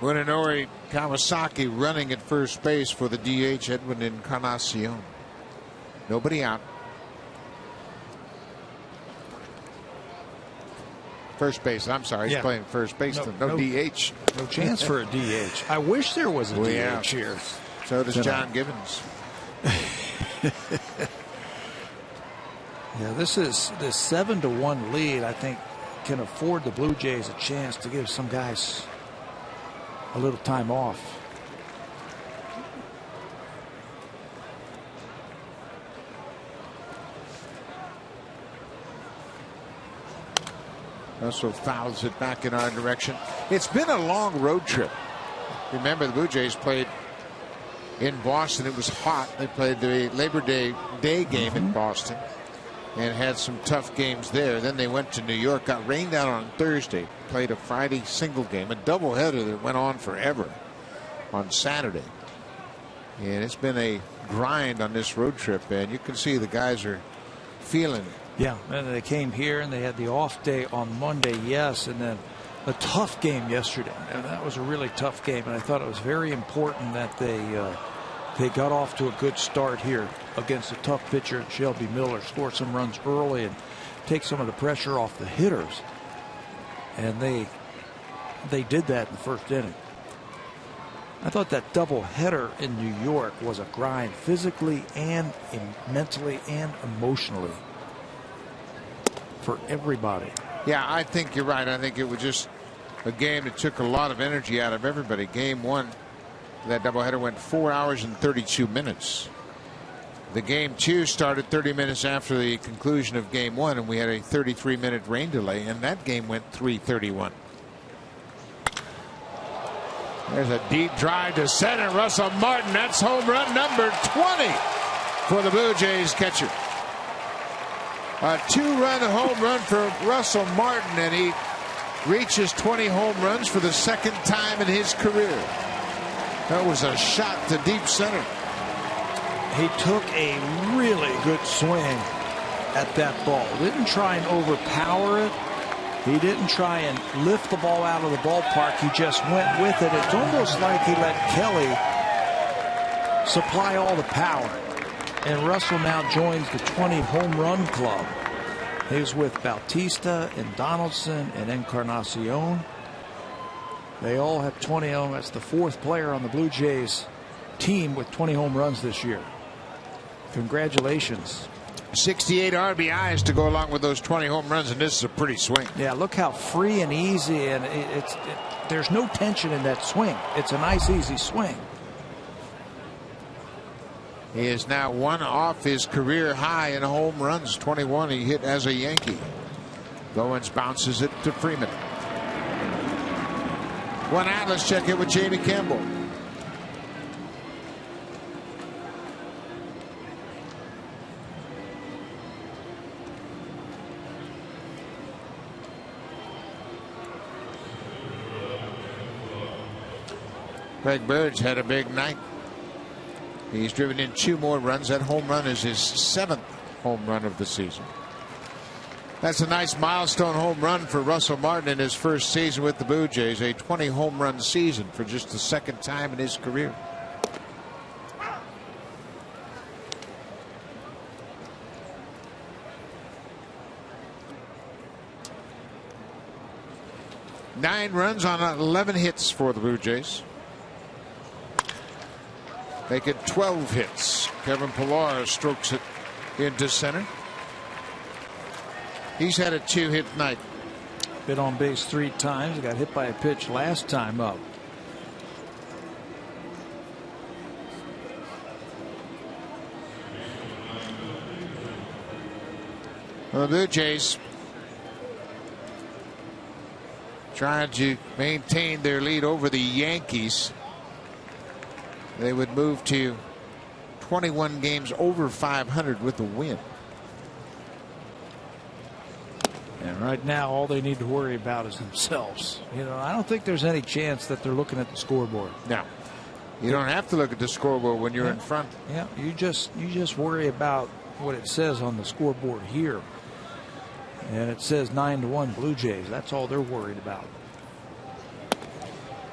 A: Munenori Kawasaki running at first base for the DH Edwin Encarnacion. Nobody out. First base. I'm sorry, he's playing first base. No DH.
B: No chance for a DH. I wish there was a DH here.
A: So does John Gibbons.
B: Yeah, this 7-1 lead, I think, can afford the Blue Jays a chance to give some guys a little time off.
A: Russell fouls it back in our direction. It's been a long road trip. Remember, the Blue Jays played in Boston. It was hot. They played the Labor Day game in Boston and had some tough games there. Then they went to New York, got rained out on Thursday, played a Friday single game, a doubleheader that went on forever on Saturday. And it's been a grind on this road trip, and you can see the guys are feeling it.
B: Yeah, and they came here and they had the off day on Monday, yes, and then a tough game yesterday. And that was a really tough game, and I thought it was very important that they got off to a good start here against a tough pitcher, Shelby Miller, score some runs early and take some of the pressure off the hitters. And they did that in the first inning. I thought that double header in New York was a grind, physically and mentally and emotionally, for everybody.
A: Yeah, I think you're right. I think it was just a game that took a lot of energy out of everybody. Game 1, that doubleheader went 4 hours and 32 minutes. The game 2 started 30 minutes after the conclusion of game 1, and we had a 33-minute rain delay, and that game went 3:31. There's a deep drive to center. Russell Martin, that's home run number 20 for the Blue Jays catcher. A 2-run home run for Russell Martin, and he reaches 20 home runs for the 2nd time in his career. That was a shot to deep center.
B: He took a really good swing at that ball. Didn't try and overpower it. He didn't try and lift the ball out of the ballpark. He just went with it. It's almost like he let Kelly supply all the power. And Russell now joins the 20 home run club. He was with Bautista and Donaldson and Encarnacion. They all have 20 home. That's the 4th player on the Blue Jays team with 20 home runs this year. Congratulations.
A: 68 RBIs to go along with those 20 home runs, and this is a pretty swing.
B: Yeah, look how free and easy, and there's no tension in that swing. It's a nice, easy swing.
A: He is now one off his career high in home runs. 21 he hit as a Yankee. Goins bounces it to Freeman. One out. Let's check it with Jamie Campbell. Greg Bird's had a big night. He's driven in 2 more runs. That home run is his 7th home run of the season. That's a nice milestone home run for Russell Martin in his first season with the Blue Jays. A 20 home run season for just the 2nd time in his career. Nine runs on 11 hits for the Blue Jays. Make it 12 hits. Kevin Pillar strokes it into center. He's had a 2-hit night.
B: Been on base 3 times. He got hit by a pitch last time up.
A: Well, the Blue Jays trying to maintain their lead over the Yankees. They would move to 21 games over 500 with a win.
B: And right now, all they need to worry about is themselves. You know, I don't think there's any chance that they're looking at the scoreboard.
A: No, you don't have to look at the scoreboard when you're in front.
B: Yeah, you just worry about what it says on the scoreboard here, and it says 9-1 Blue Jays. That's all they're worried about.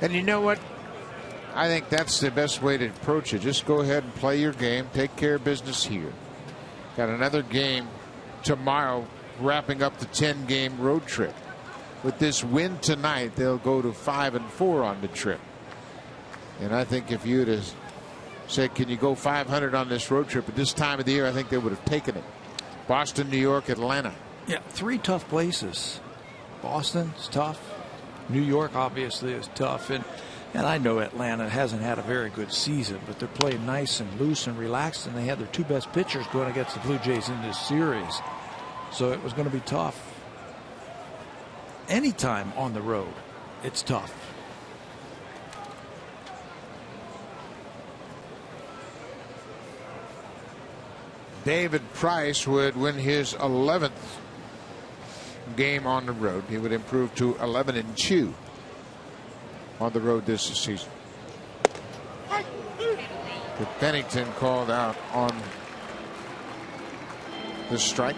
A: And you know what? I think that's the best way to approach it. Just go ahead and play your game. Take care of business here. Got another game tomorrow, wrapping up the 10-game road trip. With this win tonight, they'll go to 5-4 on the trip. And I think if you'd have said, can you go 500 on this road trip at this time of the year, I think they would have taken it. Boston, New York, Atlanta.
B: Yeah, 3 tough places. Boston's tough. New York obviously is tough. And I know Atlanta hasn't had a very good season, but they're playing nice and loose and relaxed, and they had their 2 best pitchers going against the Blue Jays in this series. So it was going to be tough. Anytime on the road, it's tough.
A: David Price would win his 11th game on the road. He would improve to 11-2 on the road this season. With Pennington called out on the strike.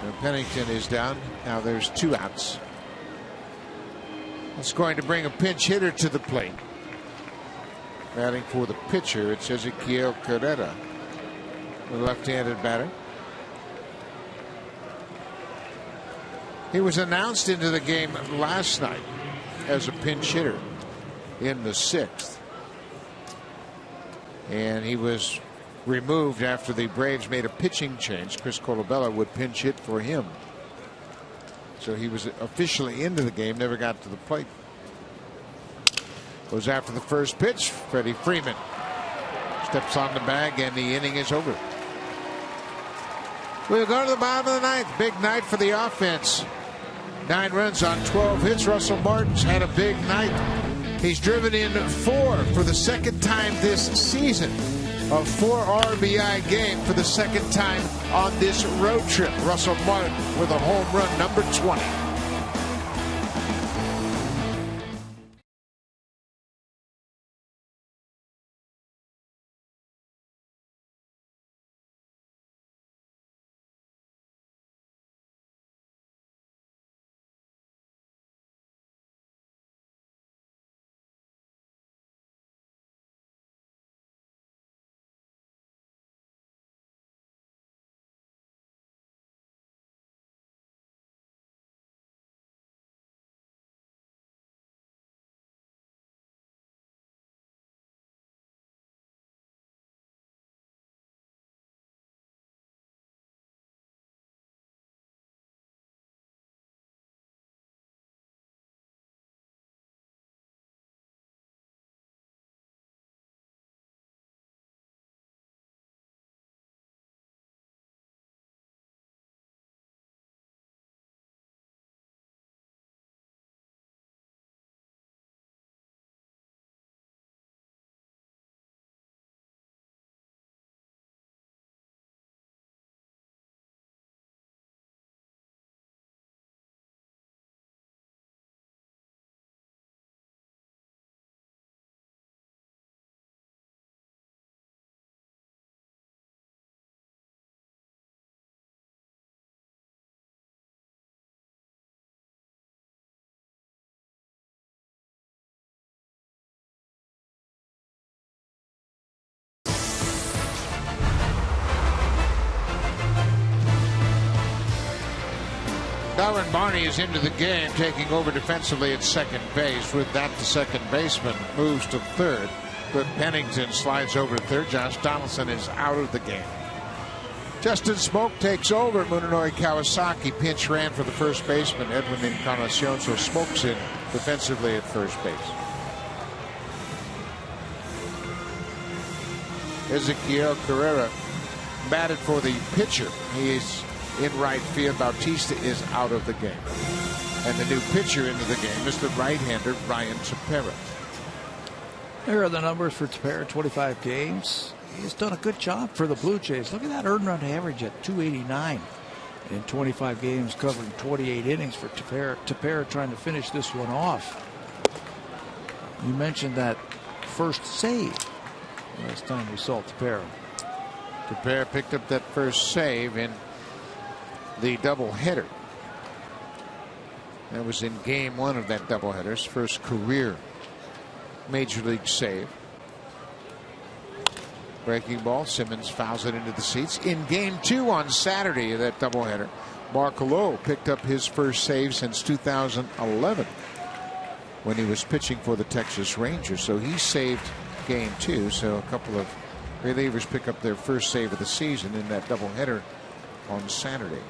A: And Pennington is down. Now there's 2 outs. It's going to bring a pinch hitter to the plate. Batting for the pitcher, it's Ezequiel Carrera, the left-handed batter. He was announced into the game last night as a pinch hitter in the 6th. And he was removed after the Braves made a pitching change. Chris Colabella would pinch hit for him. So he was officially into the game, never got to the plate. Goes after the first pitch. Freddie Freeman steps on the bag, and the inning is over. We'll go to the bottom of the 9th. Big night for the offense. 9 runs on 12 hits. Russell Martin's had a big night. He's driven in 4 for the 2nd time this season. A 4 RBI game for the 2nd time on this road trip. Russell Martin with a home run number 20. Darwin Barney is into the game, taking over defensively at second base. With that, the second baseman moves to third, but Pennington slides over to third. Josh Donaldson is out of the game. Justin Smoke takes over. Munenori Kawasaki pinch ran for the first baseman, Edwin Encarnacion, so Smoke's in defensively at first base. Ezequiel Carrera batted for the pitcher. He is in right field. Bautista is out of the game. And the new pitcher into the game is the right-hander Ryan Tepera.
B: There are the numbers for Tepera. 25 games. He's done a good job for the Blue Jays. Look at that earned run average at 289 in 25 games, covering 28 innings for Tepera. Tepera trying to finish this one off. You mentioned that first save last time we saw Tepera.
A: Tepera picked up that first save in the doubleheader. That was in game one of that doubleheader, his first career major league save. Breaking ball, Simmons fouls it into the seats. In game two on Saturday of that doubleheader, Mark Lowe picked up his first save since 2011 when he was pitching for the Texas Rangers. So he saved game two. So a couple of relievers pick up their first save of the season in that doubleheader on Saturday.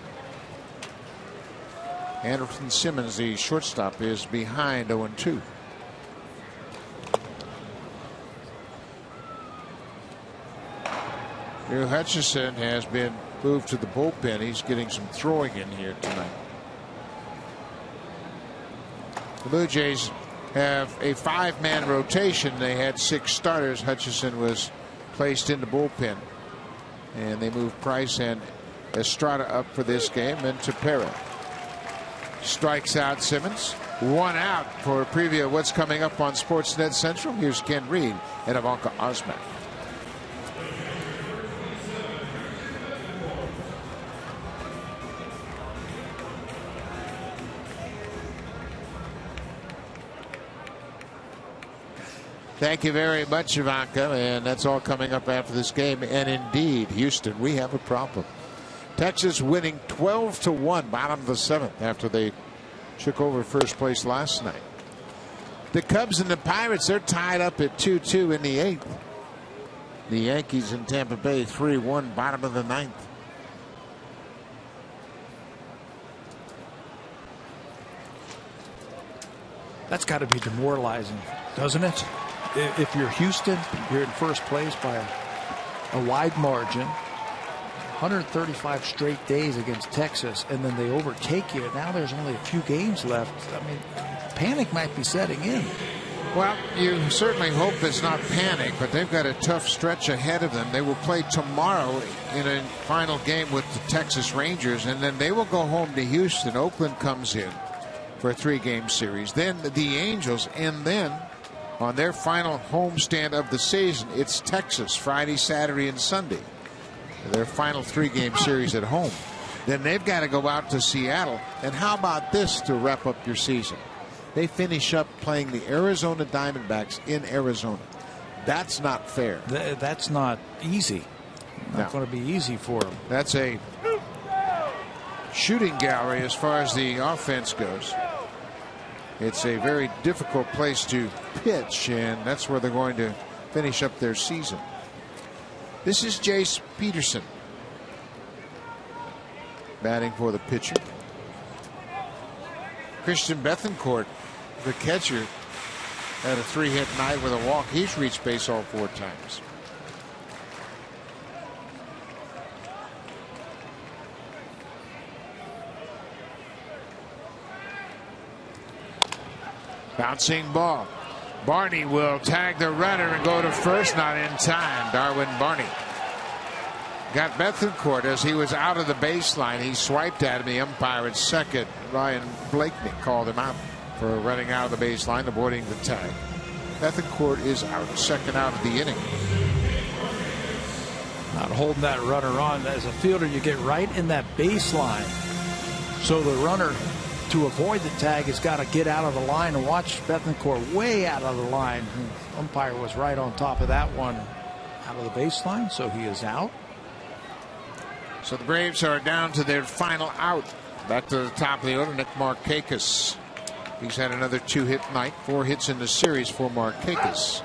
A: Anderson Simmons, the shortstop, is behind 0-2. Drew Hutchison has been moved to the bullpen. He's getting some throwing in here tonight. The Blue Jays have a 5-man rotation. They had 6 starters. Hutchison was placed in the bullpen, and they moved Price and Estrada up for this game. And Tepera strikes out Simmons. 1 out. For a preview of what's coming up on Sportsnet Central, here's Ken Reed and Ivanka Osmak. Thank you very much, Ivanka. And that's all coming up after this game. And indeed, Houston, we have a problem. Texas winning 12-1, bottom of the 7th, after they took over first place last night. The Cubs and the Pirates, they're tied up at 2-2 in the 8th. The Yankees and Tampa Bay 3-1, bottom of the 9th.
B: That's got to be demoralizing, doesn't it? If you're Houston, you're in first place by a wide margin. 135 straight days against Texas, and then they overtake you. Now there's only a few games left. I mean, panic might be setting in.
A: Well, you certainly hope it's not panic, but they've got a tough stretch ahead of them. They will play tomorrow in a final game with the Texas Rangers, and then they will go home to Houston. Oakland comes in for a 3-game series. Then the Angels, and then on their final homestand of the season, it's Texas Friday, Saturday, and Sunday. Their final 3-game series at home. Then they've got to go out to Seattle. And how about this to wrap up your season? They finish up playing the Arizona Diamondbacks in Arizona. That's not fair.
B: That's not easy. Not going to be easy for them.
A: That's a shooting gallery as far as the offense goes. It's a very difficult place to pitch, and that's where they're going to finish up their season. This is Jace Peterson batting for the pitcher. Christian Bethancourt, the catcher, had a 3-hit night with a walk. He's reached base all 4 times. Bouncing ball. Barney will tag the runner and go to first, not in time. Darwin Barney got Bethancourt as he was out of the baseline. He swiped at him. The umpire at second, Ryan Blakeney, called him out for running out of the baseline, avoiding the tag. Bethancourt is out, second out of the inning.
B: Not holding that runner on. As a fielder, you get right in that baseline. So the runner, to avoid the tag, has got to get out of the line, and watch Bethancourt way out of the line. The umpire was right on top of that one, out of the baseline, so he is out.
A: So the Braves are down to their final out Back to the top of the order, Nick Markakis. He's had another 2-hit night, 4 hits in the series for Markakis.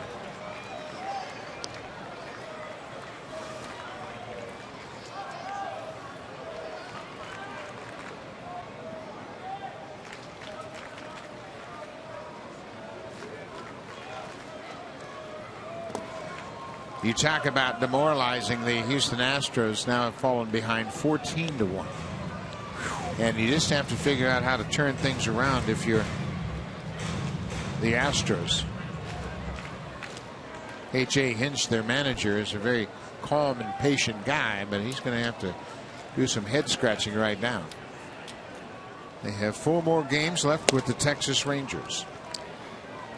A: You talk about demoralizing. The Houston Astros now have fallen behind 14-1. And you just have to figure out how to turn things around if you're the Astros. H.A. Hinch, their manager, is a very calm and patient guy, but he's going to have to do some head scratching right now. They have 4 more games left with the Texas Rangers.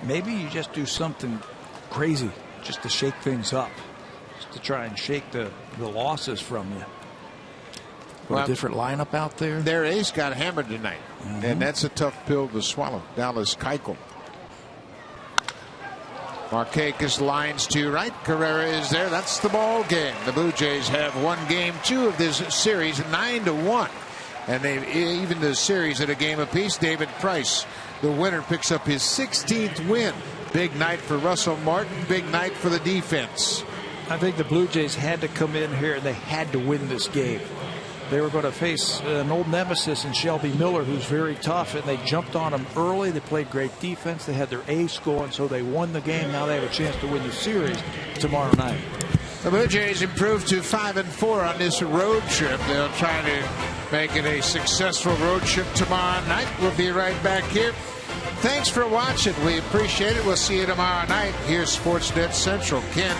B: Maybe you just do something crazy just to shake things up, just to try and shake the losses from you. Well, a different lineup out there.
A: Their ace got hammered tonight, and that's a tough pill to swallow. Dallas Keuchel. Markakis lines to right. Carrera is there. That's the ball game. The Blue Jays have won game 2 of this series, 9-1, and they even the series at a game apiece. David Price, the winner, picks up his 16th win. Big night for Russell Martin. Big night for the defense.
B: I think the Blue Jays had to come in here and they had to win this game. They were going to face an old nemesis in Shelby Miller, who's very tough, and they jumped on him early. They played great defense. They had their ace going, so they won the game. Now they have a chance to win the series tomorrow night.
A: The Blue Jays improved to 5-4 on this road trip. They'll try to make it a successful road trip tomorrow night. We'll be right back here. Thanks for watching. We appreciate it. We'll see you tomorrow night. Here's Sportsnet Central. Ken.